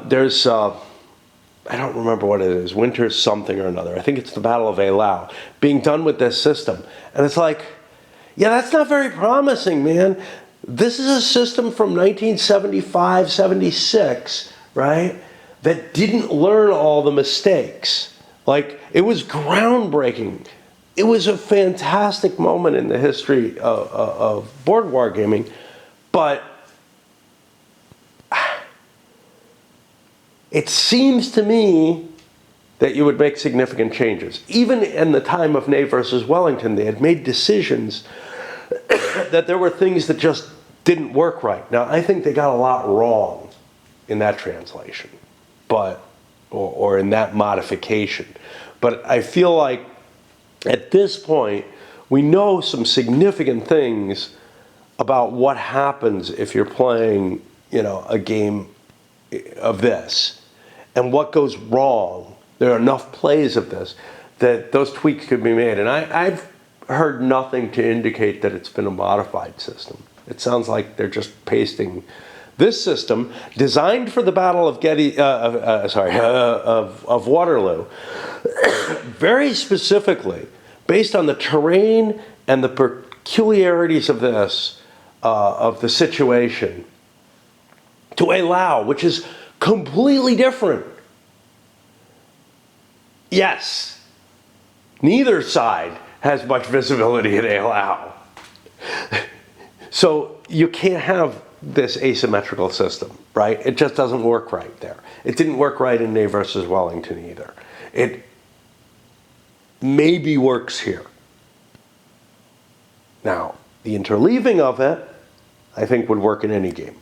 Speaker 2: there's, I don't remember what it is, Winter something or another. I think it's the Battle of Eylau, being done with this system. And it's like, yeah, that's not very promising, man. This is a system from 1975, 76, right? that didn't learn all the mistakes. Like, it was groundbreaking. It was a fantastic moment in the history of board wargaming, but it seems to me that you would make significant changes. Even in the time of Ney versus Wellington, they had made decisions that there were things that just didn't work right. Now, I think they got a lot wrong in that translation, or in that modification. But I feel like at this point, we know some significant things about what happens if you're playing, a game of this, and what goes wrong. There are enough plays of this that those tweaks could be made. And I've heard nothing to indicate that it's been a modified system. It sounds like they're just pasting this system, designed for the Battle of of Waterloo, very specifically based on the terrain and the peculiarities of the situation, to a Lao, which is completely different. Yes, neither side has much visibility in a Lao. So you can't have this asymmetrical system, right? It just doesn't work right there. It didn't work right in Ney versus Wellington either. It maybe works here. Now, the interleaving of it, I think, would work in any game.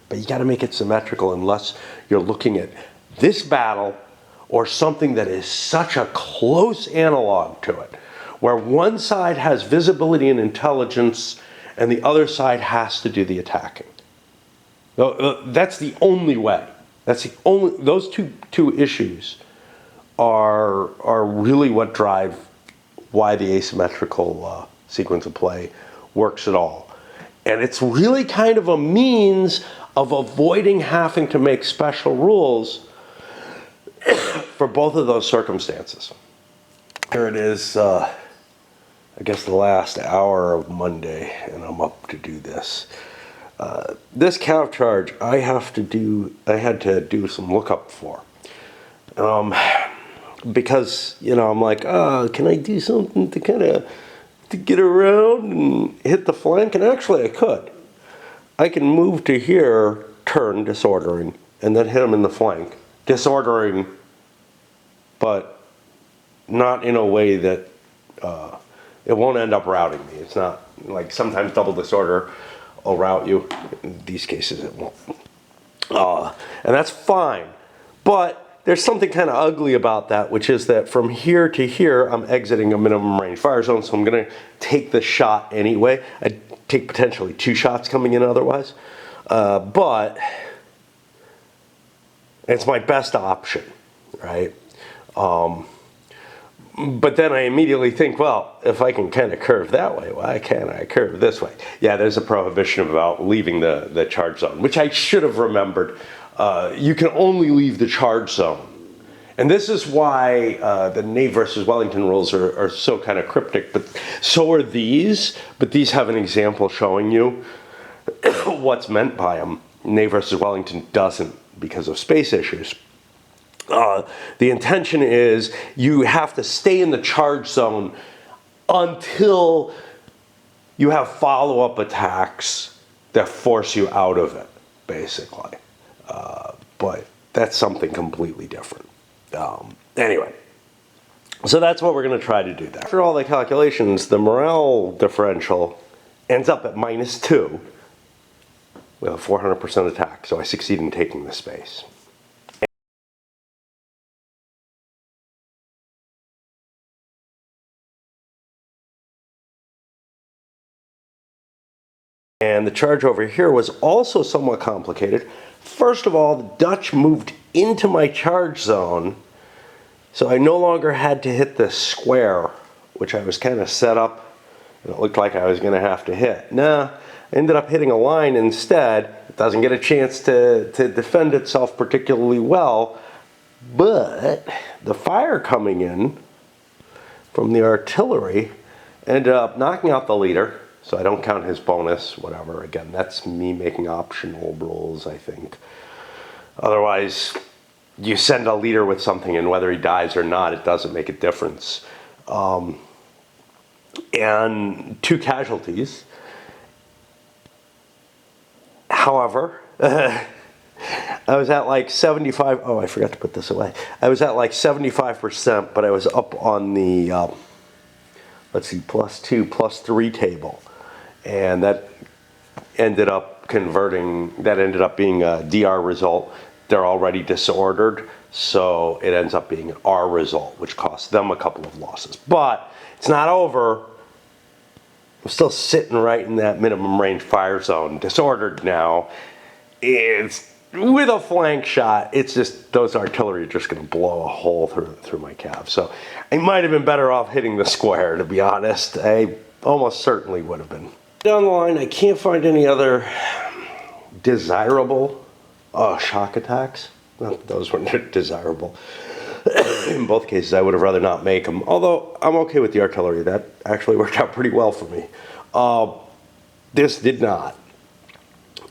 Speaker 2: But you got to make it symmetrical unless you're looking at this battle or something that is such a close analog to it, where one side has visibility and intelligence and the other side has to do the attacking. That's the only way. Those two issues are really what drive why the asymmetrical sequence of play works at all. And it's really kind of a means of avoiding having to make special rules for both of those circumstances. Here it is, I guess the last hour of Monday, and I'm up to do this. This cav charge I had to do some lookup for. Because, I'm like, can I do something to get around and hit the flank? And actually I could. I can move to here, turn, disordering, and then hit him in the flank. Disordering, but not in a way that it won't end up routing me. It's not like sometimes double disorder will rout you. In these cases it won't. And that's fine. But there's something kind of ugly about that, which is that from here to here, I'm exiting a minimum range fire zone, so I'm going to take the shot anyway. I'd take potentially 2 shots coming in otherwise. But it's my best option, right? But then I immediately think, well, if I can kind of curve that way, why can't I curve this way? Yeah, there's a prohibition about leaving the charge zone, which I should have remembered. You can only leave the charge zone. And this is why the Ney versus Wellington rules are so kind of cryptic, but so are these. But these have an example showing you what's meant by them. Ney versus Wellington doesn't because of space issues. The intention is you have to stay in the charge zone until you have follow-up attacks that force you out of it, basically. But that's something completely different. Anyway, so that's what we're going to try to do there. After all the calculations, the morale differential ends up at -2 with a 400% attack, so I succeed in taking the space. And the charge over here was also somewhat complicated. First of all, the Dutch moved into my charge zone, so I no longer had to hit this square, which I was kind of set up, and it looked like I was going to have to hit. Nah, I ended up hitting a line instead. It doesn't get a chance to defend itself particularly well, but the fire coming in from the artillery ended up knocking out the leader. So I don't count his bonus, whatever. Again, that's me making optional rolls, I think. Otherwise, you send a leader with something, and whether he dies or not, it doesn't make a difference. And 2 casualties. However, I was at like 75. Oh, I forgot to put this away. I was at like 75%, but I was up on the, let's see, +2, +3 table. And that ended up being a DR result. They're already disordered, so it ends up being an R result, which costs them a couple of losses. But it's not over. I'm still sitting right in that minimum range fire zone, disordered now. It's with a flank shot. It's just those artillery are just going to blow a hole through my calf. So I might have been better off hitting the square, to be honest. I almost certainly would have been. Down the line, I can't find any other desirable shock attacks. Well, those weren't desirable. In both cases, I would have rather not make them. Although I'm okay with the artillery. That actually worked out pretty well for me. This did not.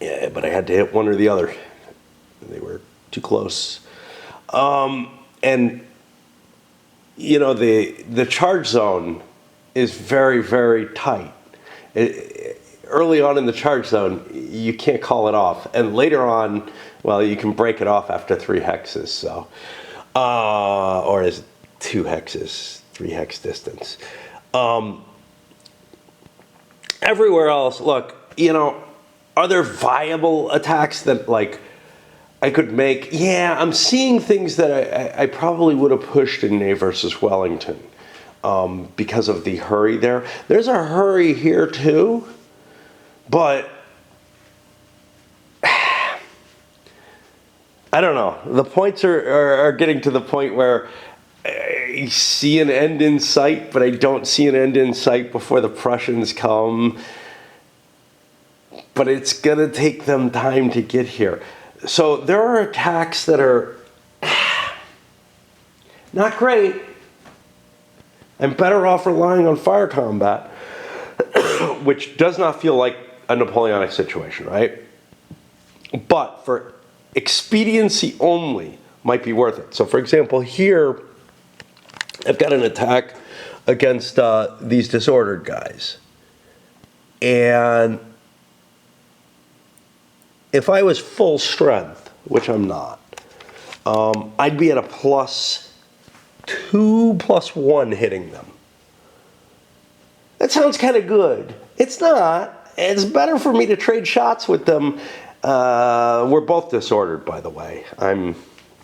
Speaker 2: Yeah, but I had to hit one or the other. They were too close. And you know, the charge zone is very, very tight. Early on in the charge zone, you can't call it off. And later on, well, you can break it off after 3 hexes. So, or is it 2 hexes, 3 hex distance. Everywhere else, look, you know, are there viable attacks that like I could make? Yeah, I'm seeing things that I probably would have pushed in Ney versus Wellington because of the hurry there. There's a hurry here too, but I don't know. The points are getting to the point where I see an end in sight, but I don't see an end in sight before the Prussians come. But it's going to take them time to get here. So there are attacks that are not great. I'm better off relying on fire combat, which does not feel like a Napoleonic situation, right? But for expediency only, might be worth it. So for example, here, I've got an attack against these disordered guys. And if I was full strength, which I'm not, I'd be at a +2, +1 hitting them. That sounds kind of good. It's not. It's better for me to trade shots with them. We're both disordered, by the way. I'm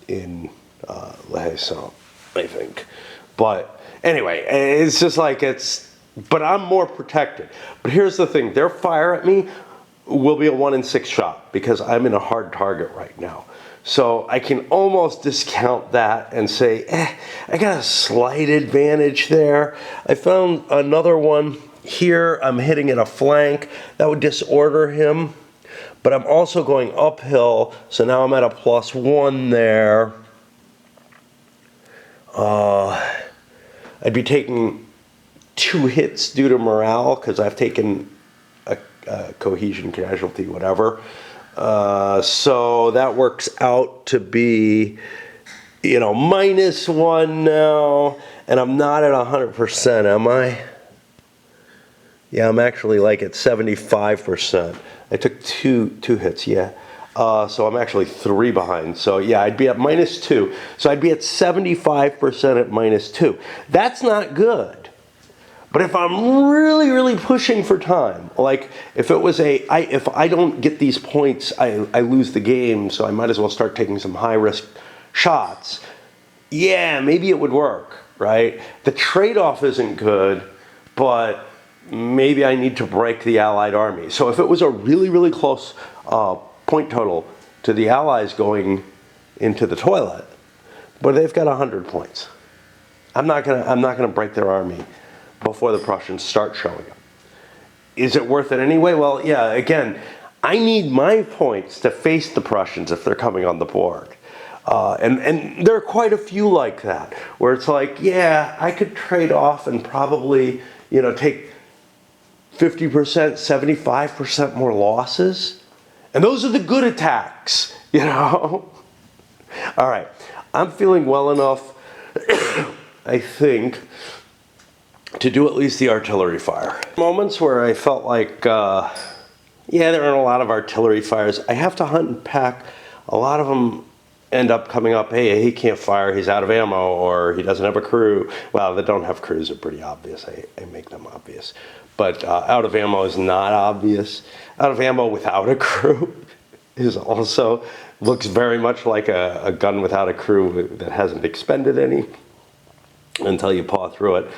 Speaker 2: in Le Haisson, I think. But anyway, it's just like but I'm more protected. But here's the thing. Their fire at me will be a 1 in 6 shot because I'm in a hard target right now. So I can almost discount that and say, I got a slight advantage there. I found another one here. I'm hitting at a flank. That would disorder him. But I'm also going uphill, so now I'm at a +1 there. I'd be taking 2 hits due to morale because I've taken a cohesion casualty, whatever. So that works out to be, you know, -1 now, and I'm not at 100%, am I? Yeah, I'm actually like at 75%. I took two hits, yeah. So I'm actually 3 behind. So yeah, I'd be at -2. So I'd be at 75% at -2. That's not good. But if I'm really, really pushing for time, like if it was if I don't get these points, I lose the game, so I might as well start taking some high-risk shots. Yeah, maybe it would work, right? The trade-off isn't good, but maybe I need to break the Allied army. So if it was a really, really close point total to the Allies going into the toilet, but they've got 100 points. I'm not gonna break their army before the Prussians start showing up. Is it worth it anyway? Well, yeah, again, I need my points to face the Prussians if they're coming on the board. And there are quite a few like that, where it's like, yeah, I could trade off and probably, you know, take 50%, 75% more losses. And those are the good attacks, you know? All right. I'm feeling well enough, I think, to do at least the artillery fire. Moments where I felt like, yeah, there aren't a lot of artillery fires. I have to hunt and pack. A lot of them end up coming up, hey, he can't fire, he's out of ammo, or he doesn't have a crew. Well, they don't have crews are pretty obvious. I make them obvious. But out of ammo is not obvious. Out of ammo without a crew is also, looks very much like a gun without a crew that hasn't expended any until you paw through it.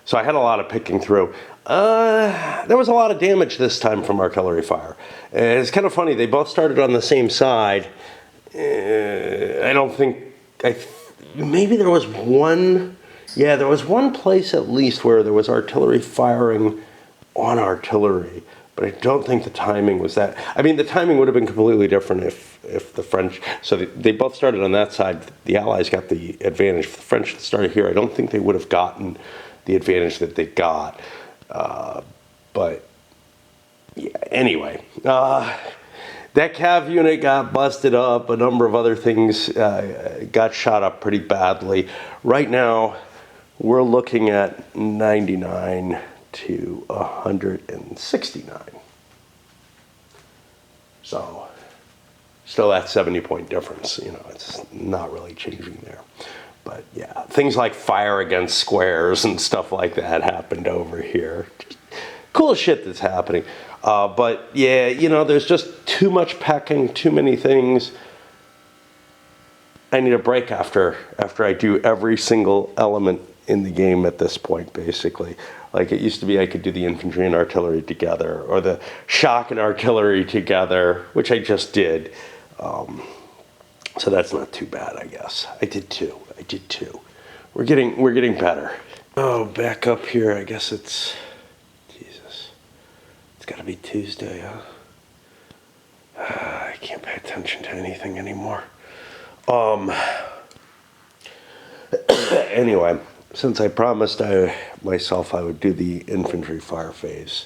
Speaker 2: So I had a lot of picking through. There was a lot of damage this time from artillery fire. It's kind of funny, they both started on the same side. I don't think, maybe there was one, yeah, there was one place at least where there was artillery firing on artillery, but I don't think the timing was that. I mean, the timing would have been completely different if the French, so they both started on that side. The Allies got the advantage. If the French started here, I don't think they would have gotten the advantage that they got. But yeah, anyway, that Cav unit got busted up. A number of other things got shot up pretty badly. Right now, we're looking at 99 to 169. So still that 70-point difference. You know, it's not really changing there. But yeah, things like fire against squares and stuff like that happened over here. Just cool shit that's happening. But yeah, you know, there's just too much packing, too many things. I need a break after I do every single element in the game at this point, basically. Like it used to be I could do the infantry and artillery together, or the shock and artillery together, which I just did. So that's not too bad, I guess. I did two. We're getting better. Oh, back up here, I guess it's, Jesus. It's gotta be Tuesday, huh? I can't pay attention to anything anymore. Anyway, since I promised myself I would do the infantry fire phase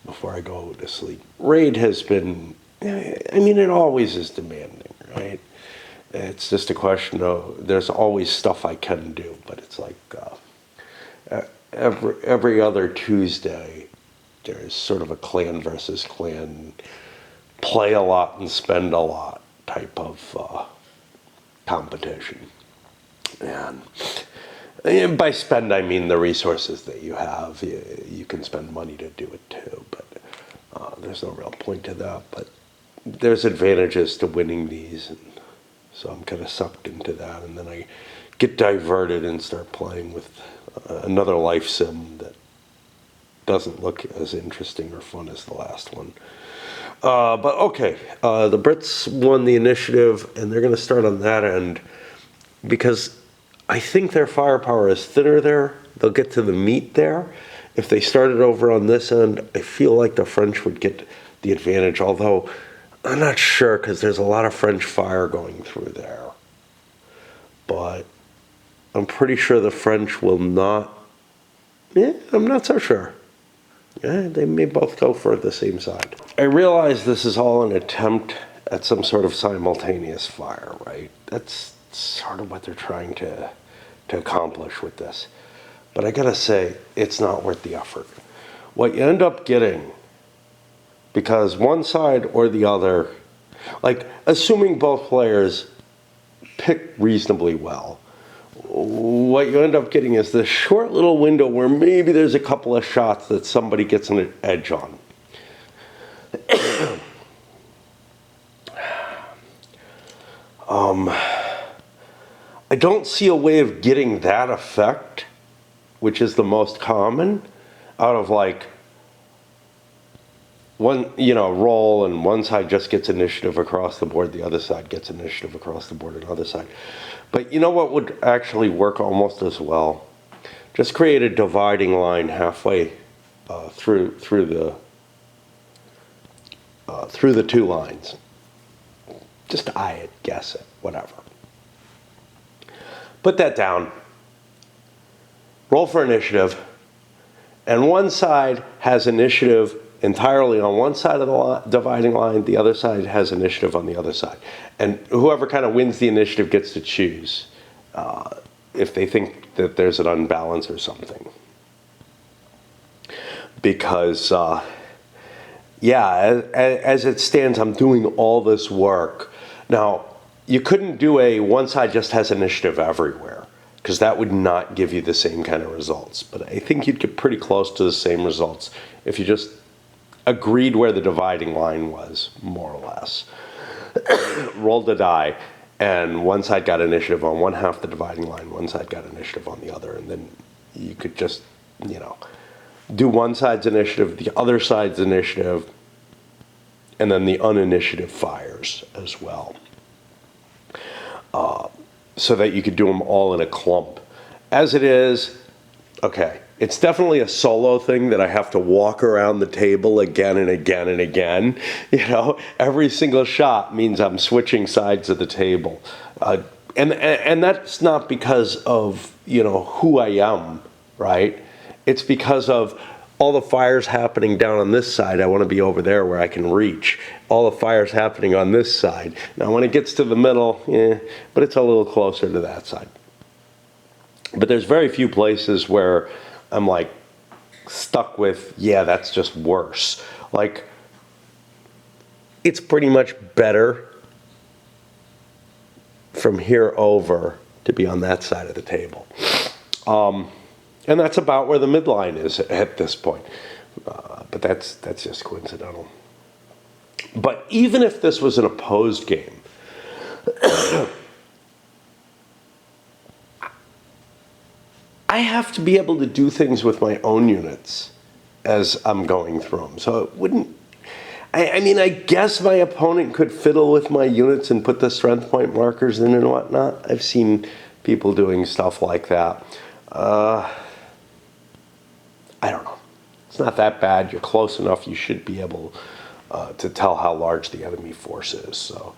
Speaker 2: before I go to sleep. Raid has been, I mean, it always is demanding, right? It's just a question of, there's always stuff I can do, but it's like every other Tuesday, there's sort of a clan versus clan, play a lot and spend a lot type of competition. And by spend, I mean the resources that you have. You can spend money to do it too, but there's no real point to that. But there's advantages to winning these, and so I'm kind of sucked into that, and then I get diverted and start playing with another life sim that doesn't look as interesting or fun as the last one. But okay, the Brits won the initiative, and they're going to start on that end because I think their firepower is thinner there. They'll get to the meat there. If they started over on this end, I feel like the French would get the advantage, although I'm not sure because there's a lot of French fire going through there. But I'm pretty sure the French will not. Yeah, I'm not so sure. Yeah, they may both go for the same side. I realize this is all an attempt at some sort of simultaneous fire, right? That's sort of what they're trying to accomplish with this. But I gotta say, it's not worth the effort. What you end up getting, because one side or the other, like assuming both players pick reasonably well, what you end up getting is this short little window where maybe there's a couple of shots that somebody gets an edge on. I don't see a way of getting that effect, which is the most common, out of like one, roll and one side just gets initiative across the board, the other side gets initiative across the board, another side. But you know what would actually work almost as well? Just create a dividing line halfway through the two lines. Just eye it, guess it, whatever. Put that down. Roll for initiative. And one side has initiative entirely on one side of the dividing line, the other side has initiative on the other side. And whoever kind of wins the initiative gets to choose if they think that there's an unbalance or something. Because, yeah, as it stands, I'm doing all this work. Now, you couldn't do a one side just has initiative everywhere, because that would not give you the same kind of results. But I think you'd get pretty close to the same results if you just agreed where the dividing line was, more or less. Rolled a die, and one side got initiative on one half the dividing line, one side got initiative on the other, and then you could just, do one side's initiative, the other side's initiative, and then the uninitiative fires as well. So that you could do them all in a clump. As it is, okay, it's definitely a solo thing that I have to walk around the table again and again and again. Every single shot means I'm switching sides of the table. And that's not because of, who I am, right? It's because of all the fires happening down on this side. I want to be over there where I can reach. All the fires happening on this side. Now, when it gets to the middle, but it's a little closer to that side. But there's very few places where I'm like stuck with, that's just worse. Like, it's pretty much better from here over to be on that side of the table. And that's about where the midline is at this point. But that's just coincidental. But even if this was an opposed game, I have to be able to do things with my own units as I'm going through them. So it wouldn't... I guess my opponent could fiddle with my units and put the strength point markers in and whatnot. I've seen people doing stuff like that. I don't know. It's not that bad. You're close enough. You should be able to tell how large the enemy force is. So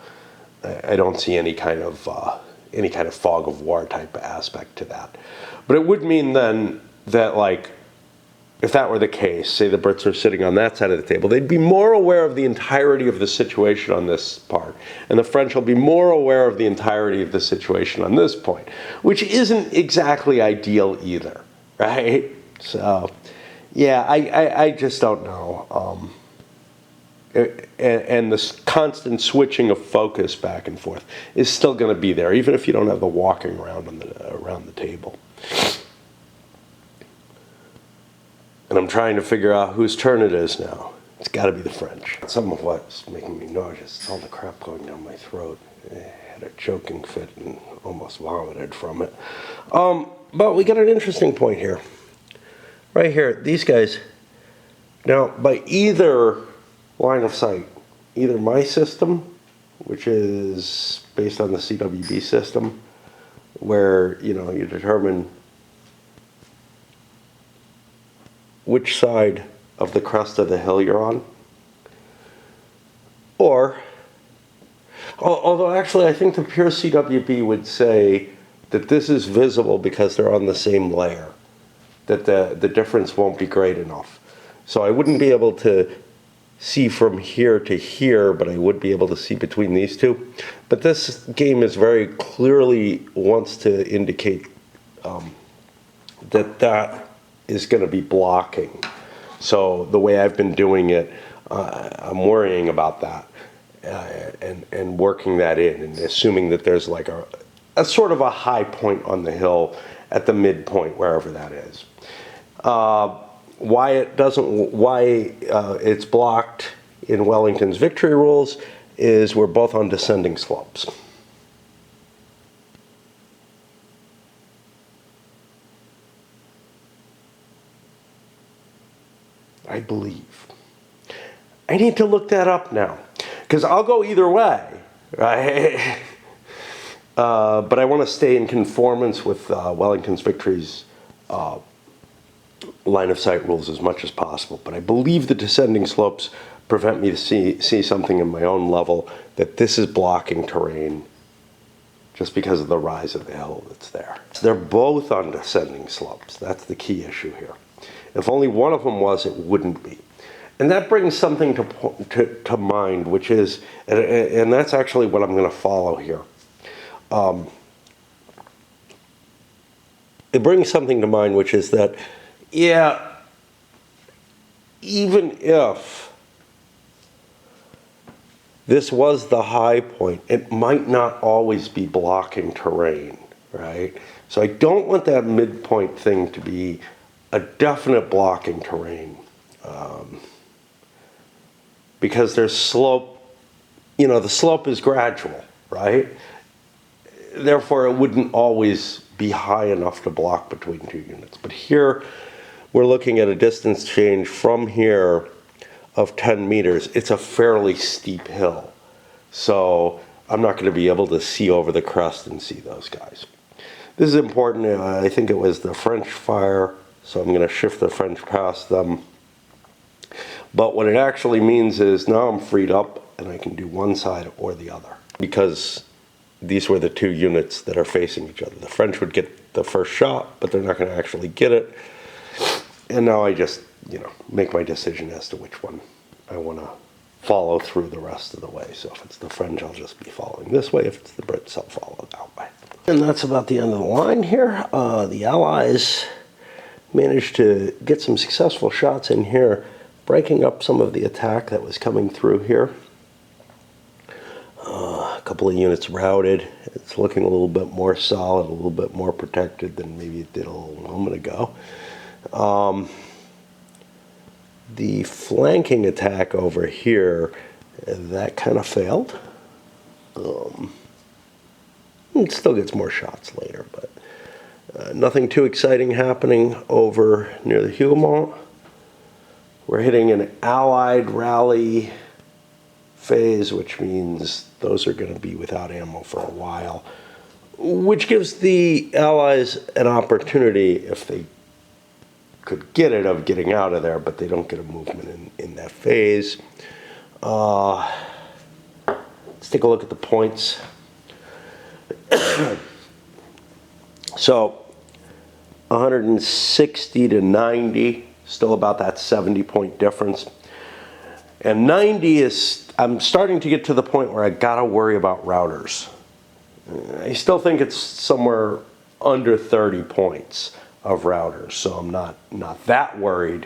Speaker 2: I don't see any kind of fog of war type aspect to that. But it would mean then that, like, if that were the case, say the Brits are sitting on that side of the table, they'd be more aware of the entirety of the situation on this part. And the French will be more aware of the entirety of the situation on this point, which isn't exactly ideal either, right? So, yeah, I just don't know. And this constant switching of focus back and forth is still going to be there, even if you don't have the walking around around the table. And I'm trying to figure out whose turn it is now. It's got to be the French. Some of what's making me nauseous, all the crap going down my throat. I had a choking fit and almost vomited from it. But we got an interesting point here. Right here, these guys. Now, by either line of sight, either my system, which is based on the CWB system, where, you determine which side of the crest of the hill you're on, or, although actually I think the pure CWB would say that this is visible because they're on the same layer, that the difference won't be great enough. So I wouldn't be able to see from here to here, but I would be able to see between these two. But this game is very clearly wants to indicate that is going to be blocking. So the way I've been doing it, I'm worrying about that and working that in and assuming that there's like a sort of a high point on the hill at the midpoint, wherever that is. Why it's blocked in Wellington's victory rules is we're both on descending slopes. I believe. I need to look that up now, because I'll go either way, right? But I want to stay in conformance with Wellington's victory's line of sight rules as much as possible. But I believe the descending slopes prevent me to see something in my own level that this is blocking terrain just because of the rise of the hill that's there. They're both on descending slopes. That's the key issue here. If only one of them was, it wouldn't be.
Speaker 1: And that brings something to mind, which is, and that's actually what I'm going to follow here. It brings something to mind, which is that, yeah, even if this was the high point, it might not always be blocking terrain, right? So I don't want that midpoint thing to be a definite blocking terrain. Because there's slope, the slope is gradual, right? Therefore, it wouldn't always be high enough to block between two units. But here, we're looking at a distance change from here of 10 meters. It's a fairly steep hill. So I'm not going to be able to see over the crest and see those guys. This is important. I think it was the French fire, so I'm going to shift the French past them. But what it actually means is now I'm freed up and I can do one side or the other, because these were the two units that are facing each other. The French would get the first shot, but they're not going to actually get it. And now I just, make my decision as to which one I want to follow through the rest of the way. So if it's the French, I'll just be following this way. If it's the Brits, I'll follow that way. And that's about the end of the line here. The Allies managed to get some successful shots in here, breaking up some of the attack that was coming through here. A couple of units routed. It's looking a little bit more solid, a little bit more protected than maybe it did a little moment ago. The flanking attack over here, that kind of failed. It still gets more shots later, but nothing too exciting happening over near the Hougoumont. We're hitting an Allied rally phase, which means those are going to be without ammo for a while, which gives the Allies an opportunity, if they could get it, of getting out of there, but they don't get a movement in that phase. Let's take a look at the points. So 160 to 90, still about that 70-point difference. And 90 is, I'm starting to get to the point where I gotta worry about routers. I still think it's somewhere under 30 points of routers, so I'm not that worried.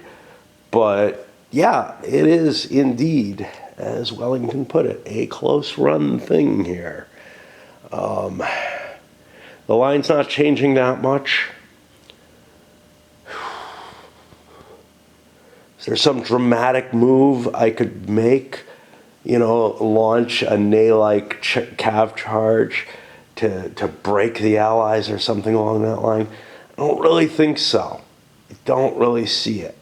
Speaker 1: But yeah, it is indeed, as Wellington put it, a close run thing here. The line's not changing that much. Is there some dramatic move I could make? Launch a Ney-like cav charge to break the Allies or something along that line? I don't really think so. I don't really see it.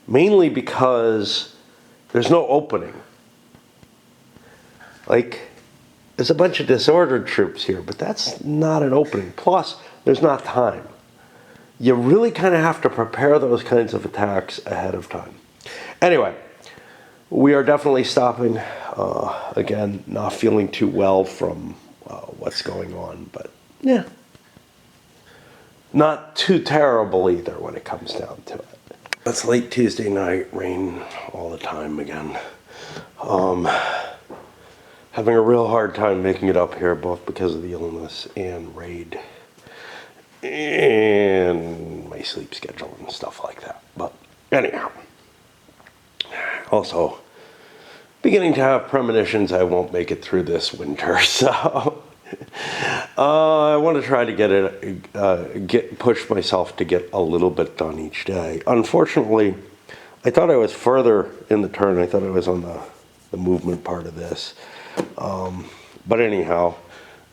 Speaker 1: Mainly because there's no opening. There's a bunch of disordered troops here, but that's not an opening. Plus, there's not time. You really kind of have to prepare those kinds of attacks ahead of time. Anyway, we are definitely stopping. Again, not feeling too well from what's going on, but yeah. Not too terrible either when it comes down to it. It's late Tuesday night, rain all the time again. Having a real hard time making it up here, both because of the illness and raid and my sleep schedule and stuff like that. But anyhow, also beginning to have premonitions I won't make it through this winter, so I want to try to push myself to get a little bit done each day. Unfortunately, I thought I was further in the turn. I thought I was on the movement part of this. But anyhow,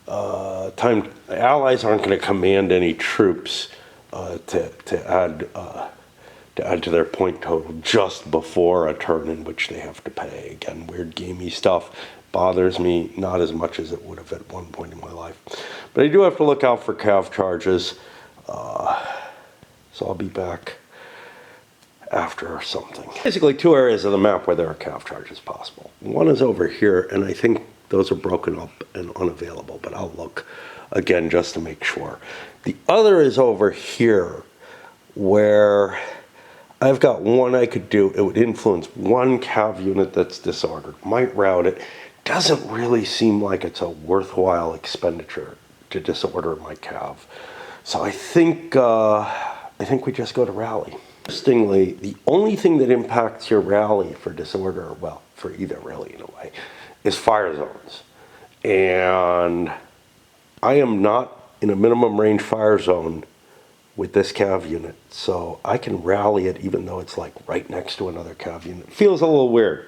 Speaker 1: Allies aren't going to command any troops to add to their point total just before a turn in which they have to pay. Again, weird gamey stuff bothers me not as much as it would have at one point in my life. But I do have to look out for cav charges, so I'll be back after something. Basically, two areas of the map where there are cav charges possible. One is over here, and I think
Speaker 2: Those are broken up and unavailable, but I'll look again just to make sure. The other is over here where I've got one I could do. It would influence one cav unit that's disordered. Might route it. Doesn't really seem like it's a worthwhile expenditure to disorder my cav. So I think we just go to rally. Interestingly, the only thing that impacts your rally for disorder, well, for either really in a way, is fire zones. And I am not in a minimum range fire zone with this cav unit, so I can rally it even though it's like right next to another cav unit. Feels a little weird.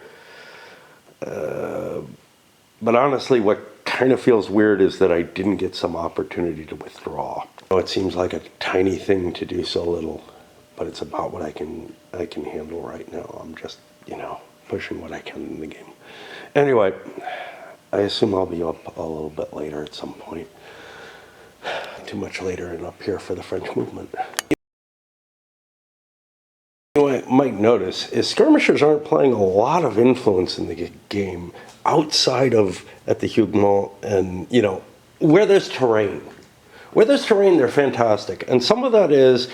Speaker 2: But honestly, what kind of feels weird is that I didn't get some opportunity to withdraw. It seems like a tiny thing to do so little, but it's about what I can handle right now. I'm just, pushing what I can in the game. Anyway, I assume I'll be up a little bit later at some point. Too much later and up here for the French movement. What I might notice is skirmishers aren't playing a lot of influence in the game outside of at the Huguenot and, where there's terrain. Where there's terrain, they're fantastic. And some of that is,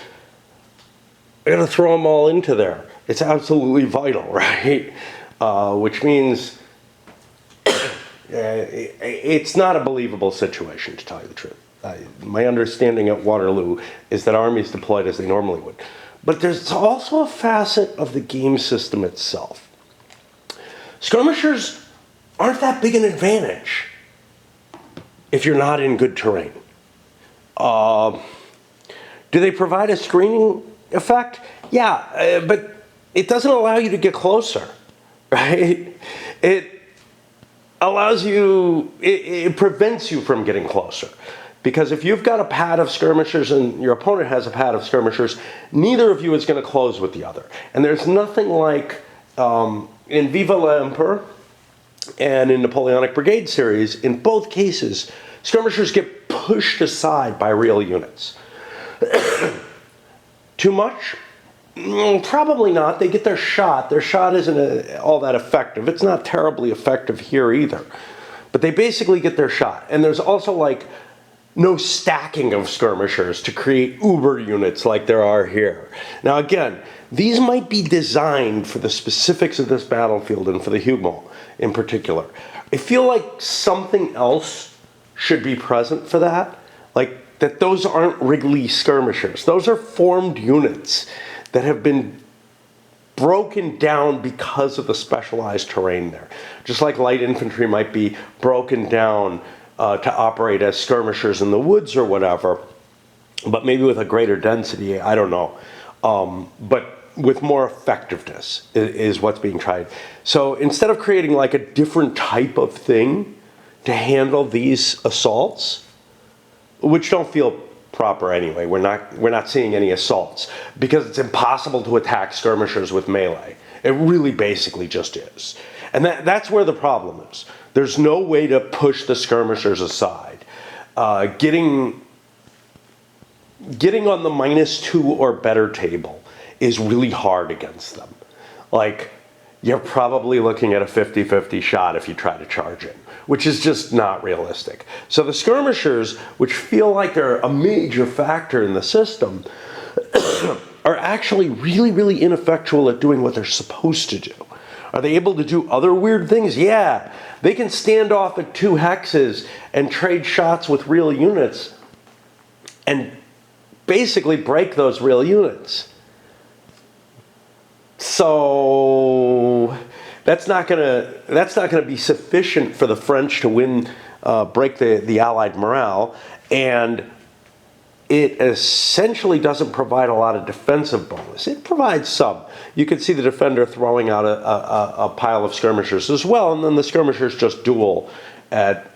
Speaker 2: I gotta throw them all into there. It's absolutely vital, right? Which means it's not a believable situation, to tell you the truth. My understanding at Waterloo is that armies deployed as they normally would. But there's also a facet of the game system itself. Skirmishers aren't that big an advantage if you're not in good terrain. Do they provide a screening effect? Yeah, but it doesn't allow you to get closer, right? It allows you, it prevents you from getting closer. Because if you've got a pad of skirmishers and your opponent has a pad of skirmishers, neither of you is going to close with the other. And there's nothing like, in Viva l'Empereur and in Napoleonic Brigade series, in both cases, skirmishers get pushed aside by real units. Too much? Probably not. They get their shot. Their shot isn't all that effective. It's not terribly effective here either. But they basically get their shot. And there's also like no stacking of skirmishers to create uber units like there are here. Now again, these might be designed for the specifics of this battlefield and for the Huguenot in particular. I feel like something else should be present for that. Like that those aren't Wrigley skirmishers. Those are formed units that have been broken down because of the specialized terrain there. Just like light infantry might be broken down to operate as skirmishers in the woods or whatever, but maybe with a greater density, I don't know. But with more effectiveness is what's being tried. So instead of creating like a different type of thing to handle these assaults, which don't feel proper anyway, we're not seeing any assaults because it's impossible to attack skirmishers with melee. It really basically just is. And that's where the problem is. There's no way to push the skirmishers aside. Getting on the -2 or better table is really hard against them. Like, you're probably looking at a 50-50 shot if you try to charge in, which is just not realistic. So the skirmishers, which feel like they're a major factor in the system, are actually really, really ineffectual at doing what they're supposed to do. Are they able to do other weird things? Yeah. They can stand off at 2 hexes and trade shots with real units and basically break those real units. So that's not gonna be sufficient for the French to win, break the Allied morale, and it essentially doesn't provide a lot of defensive bonus. It provides some. You can see the defender throwing out a pile of skirmishers as well, and then the skirmishers just duel at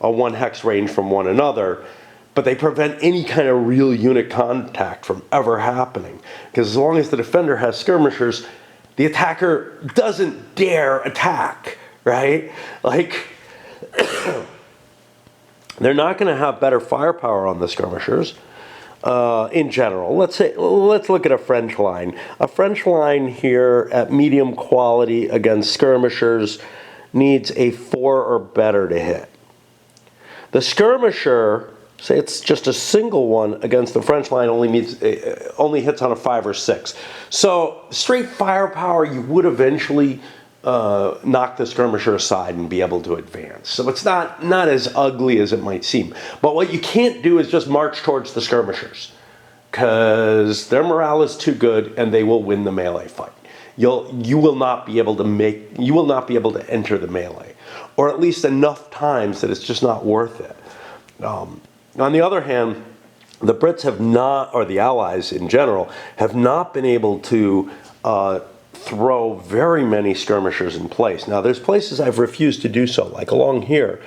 Speaker 2: a 1 hex range from one another. But they prevent any kind of real unit contact from ever happening. Because as long as the defender has skirmishers, the attacker doesn't dare attack, right? Like, they're not going to have better firepower on the skirmishers in general. Let's look at a French line. A French line here at medium quality against skirmishers needs a 4 or better to hit. The skirmisher, say it's just a single one against the French line, only hits on a 5 or 6. So straight firepower, you would eventually knock the skirmisher aside and be able to advance. So it's not as ugly as it might seem. But what you can't do is just march towards the skirmishers, because their morale is too good and they will win the melee fight. You will not be able to enter the melee, or at least enough times that it's just not worth it. On the other hand, the Brits have not, or the Allies in general, have not been able to throw very many skirmishers in place. Now, there's places I've refused to do so, like along here.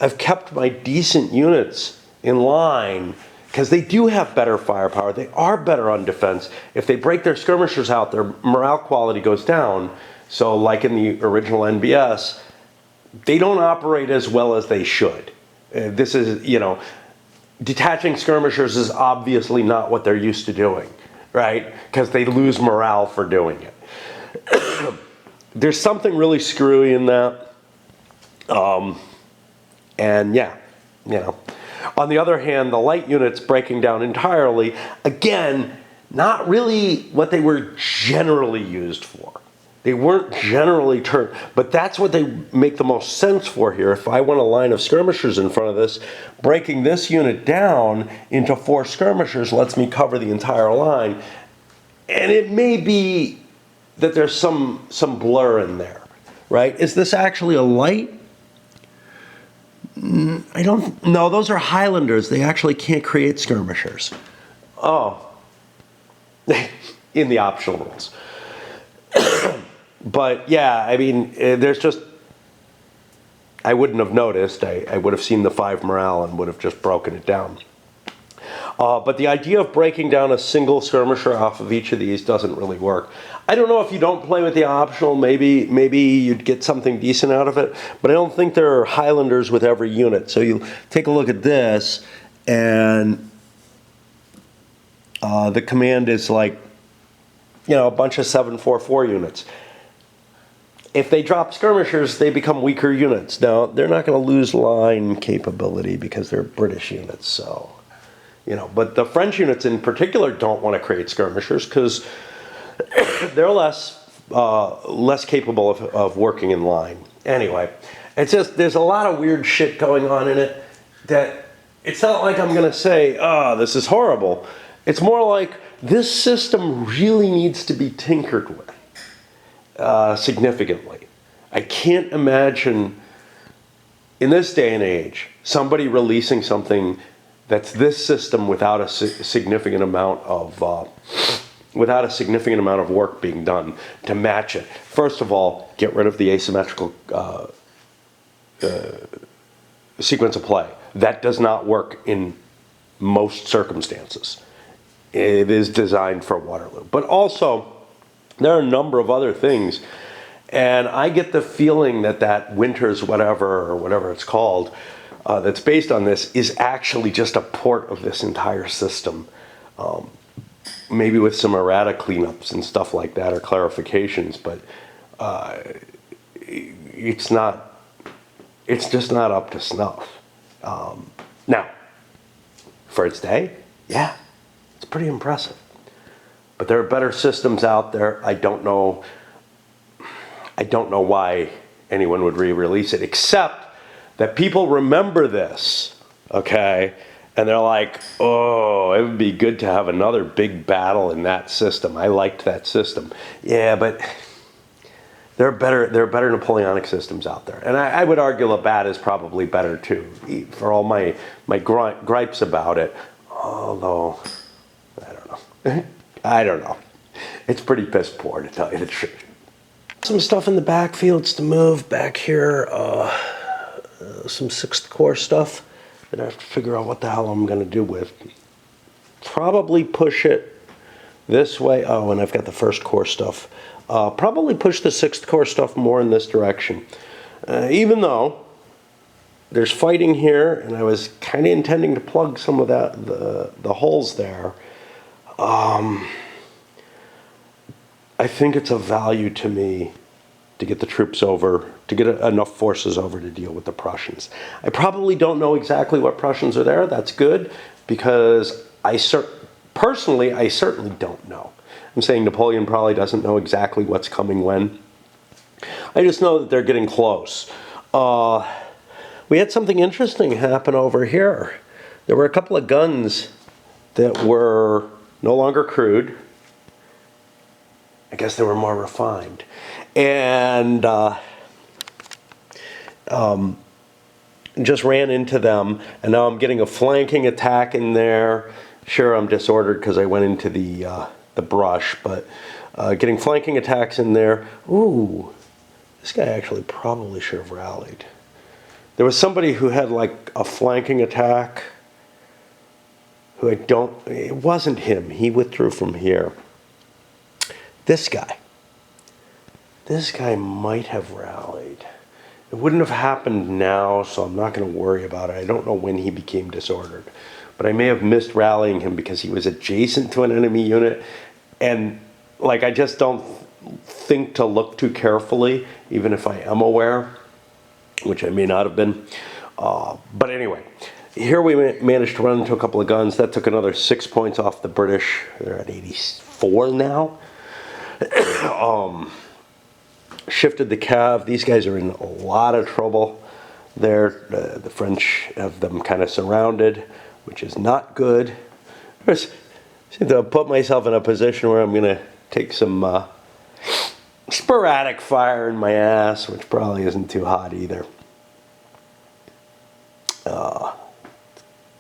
Speaker 2: I've kept my decent units in line because they do have better firepower. They are better on defense. If they break their skirmishers out, their morale quality goes down. So like in the original NBS, they don't operate as well as they should. This is, detaching skirmishers is obviously not what they're used to doing, right? Because they lose morale for doing it. There's something really screwy in that. And yeah, On the other hand, the light units breaking down entirely, again, not really what they were generally used for. They weren't generally turned, but that's what they make the most sense for here. If I want a line of skirmishers in front of this, breaking this unit down into 4 skirmishers lets me cover the entire line. And it may be that there's some blur in there, right? Is this actually a light? I don't know. Those are Highlanders. They actually can't create skirmishers. Oh, in the optional rules. But yeah, I mean, there's just, I wouldn't have noticed. I would have seen the 5 morale and would have just broken it down. But the idea of breaking down a single skirmisher off of each of these doesn't really work. I don't know if you don't play with the optional, maybe you'd get something decent out of it, but I don't think there are Highlanders with every unit. So you take a look at this, and the command is like, a bunch of 744 units. If they drop skirmishers, they become weaker units. Now, they're not going to lose line capability because they're British units, so... but the French units in particular don't want to create skirmishers because they're less capable of working in line. Anyway, it's just, there's a lot of weird shit going on in it that it's not like I'm going to say, this is horrible. It's more like this system really needs to be tinkered with significantly. I can't imagine in this day and age somebody releasing something that's this system without a significant amount of work being done to match it. First of all, get rid of the asymmetrical sequence of play. That does not work in most circumstances. It is designed for Waterloo. But also, there are a number of other things, and I get the feeling that Winters whatever it's called, that's based on this is actually just a port of this entire system, maybe with some errata cleanups and stuff like that or clarifications, but it's just not up to snuff. Now, for its day, yeah, it's pretty impressive. But there are better systems out there. I don't know why anyone would re-release it, except that people remember this, okay? And they're like, oh, it would be good to have another big battle in that system. I liked that system. Yeah, but there are better Napoleonic systems out there. And I would argue Labatt is probably better too, for all my gripes about it. Although, I don't know. It's pretty piss poor, to tell you the truth. Some stuff in the backfields to move back here. Some 6th Corps stuff that I have to figure out what the hell I'm going to do with. Probably push it this way. Oh, and I've got the 1st Corps stuff. Probably push the 6th Corps stuff more in this direction. Even though there's fighting here, and I was kind of intending to plug some of the holes there. I think it's of value to me
Speaker 1: to get the troops over, to get enough forces over to deal with the Prussians. I probably don't know exactly what Prussians are there. That's good, because personally, I certainly don't know. I'm saying Napoleon probably doesn't know exactly what's coming when. I just know that they're getting close. We had something interesting happen over here. There were a couple of guns that were no longer crude. I guess they were more refined. And just ran into them, and now I'm getting a flanking attack in there. Sure, I'm disordered because I went into the brush, but getting flanking attacks in there. Ooh, this guy actually probably should have rallied. There was somebody who had like a flanking attack who it wasn't him. He withdrew from here. This guy might have rallied. It wouldn't have happened now, so I'm not going to worry about it. I don't know when he became disordered, but I may have missed rallying him because he was adjacent to an enemy unit, and like I just don't think to look too carefully, even if I am aware, which I may not have been. But anyway, here we managed to run into a couple of guns. That took another 6 points off the British. They're at 84 now. Shifted the cav. These guys are in a lot of trouble there. The French have them kind of surrounded, which is not good. I seem to put myself in a position where I'm going to take some sporadic fire in my ass, which probably isn't too hot either.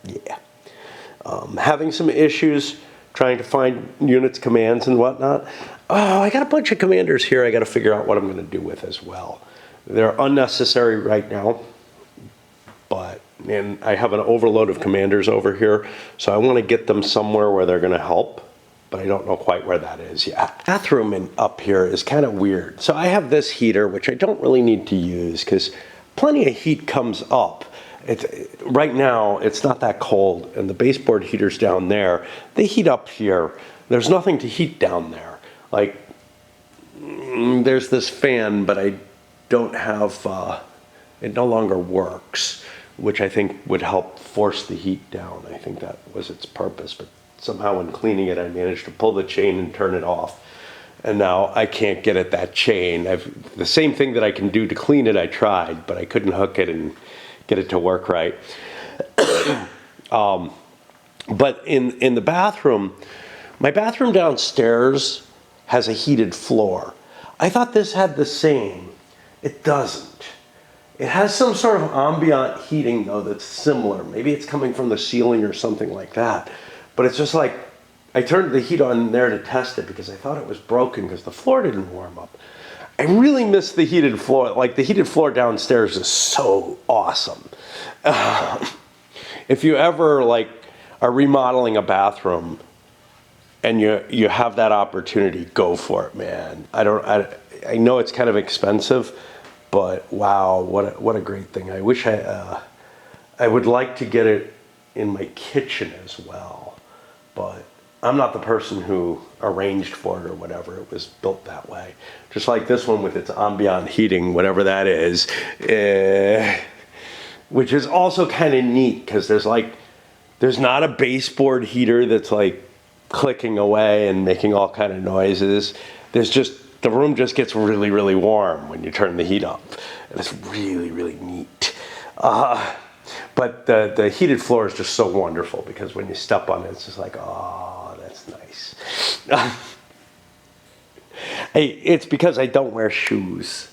Speaker 1: Yeah. Having some issues trying to find units, commands, and whatnot. Oh, I got a bunch of commanders here I got to figure out what I'm going to do with as well. They're unnecessary right now, and I have an overload of commanders over here, so I want to get them somewhere where they're going to help, but I don't know quite where that is yet. Bathroom up here is kind of weird. So I have this heater, which I don't really need to use because plenty of heat comes up. Right now, it's not that cold, and the baseboard heaters down there, they heat up here. There's nothing to heat down there. Like, there's this fan, but I don't have, it no longer works, which I think would help force the heat down. I think that was its purpose, but somehow in cleaning it, I managed to pull the chain and turn it off. And now I can't get at that chain. The same thing that I can do to clean it, I tried, but I couldn't hook it and get it to work right. But in the bathroom, my bathroom downstairs has a heated floor. I thought this had the same. It doesn't. It has some sort of ambient heating though that's similar. Maybe it's coming from the ceiling or something like that. But it's just like, I turned the heat on there to test it because I thought it was broken because the floor didn't warm up. I really miss the heated floor. Like, the heated floor downstairs is so awesome. If you ever like are remodeling a bathroom and you have that opportunity, go for it, man. I know it's kind of expensive, but wow, what a great thing. I wish I would like to get it in my kitchen as well, but I'm not the person who arranged for it or whatever. It was built that way. Just like this one with its ambient heating, whatever that is, which is also kind of neat because there's not a baseboard heater that's like clicking away and making all kind of noises. The room just gets really, really warm when you turn the heat up. And it's really, really neat. But the heated floor is just so wonderful because when you step on it, it's just like, oh, that's nice. Hey, it's because I don't wear shoes.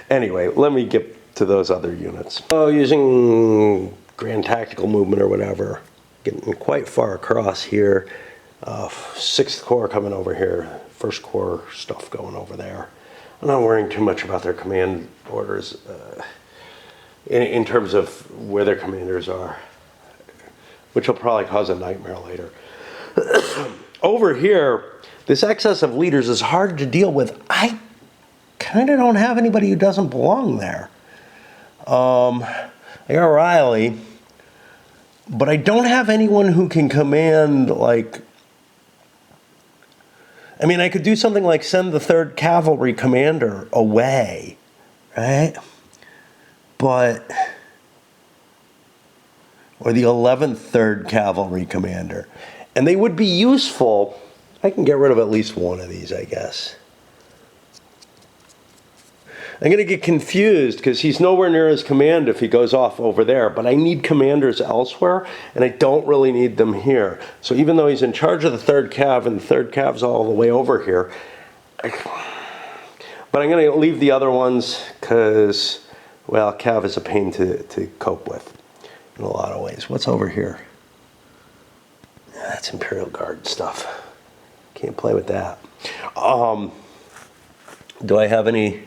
Speaker 1: Anyway, let me get to those other units. Oh, using Grand Tactical Movement or whatever. Getting quite far across here. 6th Corps coming over here. 1st Corps stuff going over there. I'm not worrying too much about their command orders in terms of where their commanders are, which will probably cause a nightmare later. Over here, this excess of leaders is hard to deal with. I kind of don't have anybody who doesn't belong there. I got Riley, but I don't have anyone who can command, like,
Speaker 2: I mean, I could do something like send the 3rd Cavalry Commander away, right? But, or the 11th 3rd Cavalry Commander. And they would be useful. I can get rid of at least one of these, I guess. I'm going to get confused because he's nowhere near his command if he goes off over there, but I need commanders elsewhere, and I don't really need them here. So even though he's in charge of the 3rd Cav, and the 3rd Cav's all the way over here, but I'm going to leave the other ones because, well, Cav is a pain to cope with in a lot of ways. What's over here? That's Imperial Guard stuff. Can't play with that. Do I have any?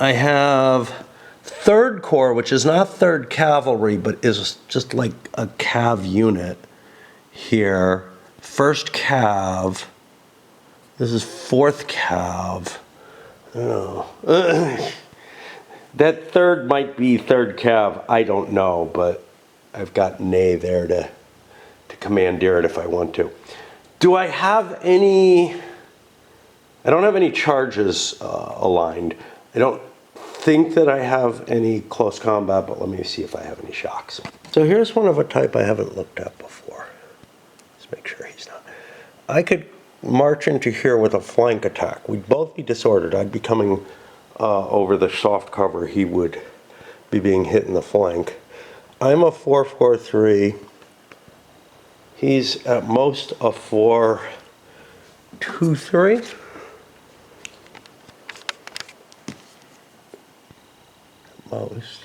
Speaker 2: I have 3rd Corps, which is not 3rd Cavalry, but is just like a Cav unit here. 1st Cav. This is 4th Cav. Oh. That 3rd might be 3rd Cav. I don't know, but I've got Nay there to commandeer it if I want to. Do I have any? I don't have any charges aligned. I don't think that I have any close combat, but let me see if I have any shocks. So here's one of a type I haven't looked at before. Let's make sure he's not. I could march into here with a flank attack. We'd both be disordered. I'd be coming over the soft cover. He would be being hit in the flank. I'm a 4-4-3. He's at most a 4-2-3. Most.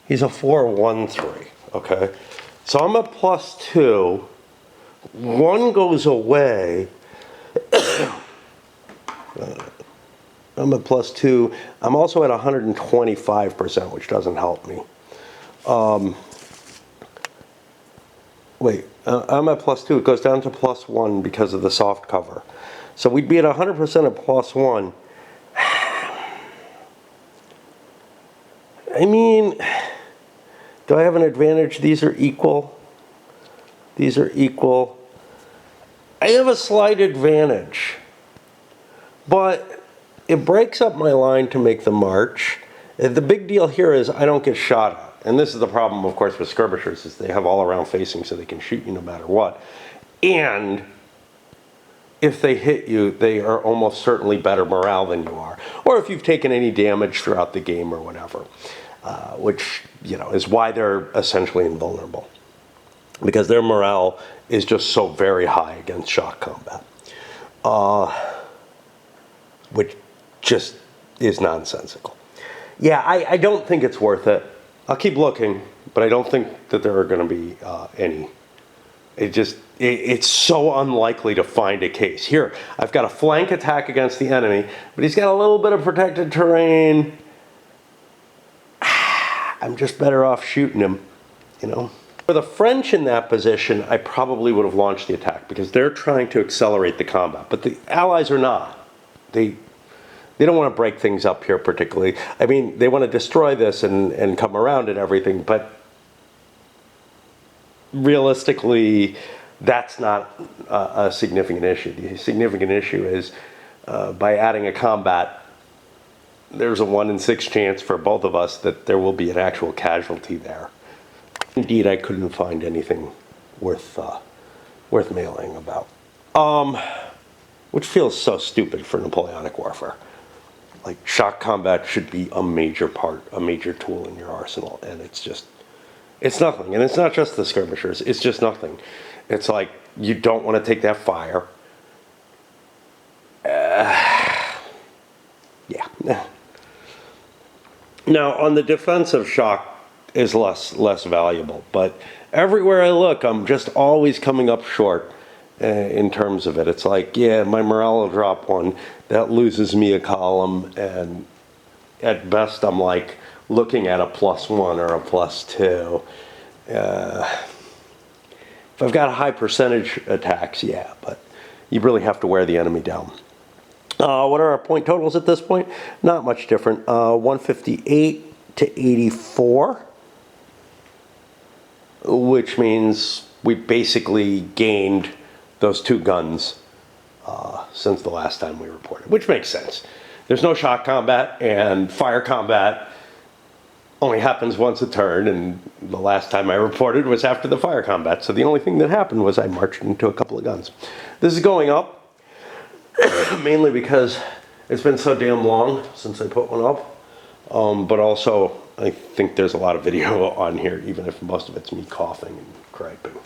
Speaker 2: He's a 4-1-3, okay? So I'm at +2. One goes away. I'm at +2. I'm also at 125%, which doesn't help me. Wait, I'm at +2. It goes down to +1 because of the soft cover. So we'd be at 100% at +1. I mean, do I have an advantage? These are equal. These are equal. I have a slight advantage, but it breaks up my line to make the march. The big deal here is I don't get shot at. And this is the problem, of course, with skirmishers, is they have all around facing so they can shoot you no matter what. And if they hit you, they are almost certainly better morale than you are. Or if you've taken any damage throughout the game or whatever. Which, you know, is why they're essentially invulnerable. Because their morale is just so very high against shock combat. Which just is nonsensical. Yeah, I don't think it's worth it. I'll keep looking, but I don't think that there are going to be any. It's so unlikely to find a case. Here, I've got a flank attack against the enemy, but he's got a little bit of protected terrain. I'm just better off shooting him, you know. For the French in that position, I probably would have launched the attack because they're trying to accelerate the combat, but the Allies are not. They don't want to break things up here particularly. I mean, they want to destroy this and come around and everything, but realistically, that's not a significant issue. The significant issue is by adding a combat, there's a 1 in 6 chance for both of us that there will be an actual casualty there. Indeed, I couldn't find anything worth mailing about. Which feels so stupid for Napoleonic warfare. Like, shock combat should be a major part, a major tool in your arsenal, and it's nothing. And it's not just the skirmishers, it's just nothing. It's like, you don't want to take that fire. Yeah. Now, on the defensive, shock is less valuable, but everywhere I look, I'm just always coming up short in terms of it. It's like, yeah, my morale will drop 1, that loses me a column, and at best I'm like looking at a +1 or a +2. If I've got high percentage attacks, yeah, but you really have to wear the enemy down. What are our point totals at this point? Not much different. 158 to 84, which means we basically gained those two guns since the last time we reported, which makes sense. There's no shock combat, and fire combat only happens once a turn, and the last time I reported was after the fire combat. So the only thing that happened was I marched into a couple of guns. This is going up mainly because it's been so damn long since I put one up. But also I think there's a lot of video on here, even if most of it's me coughing and griping.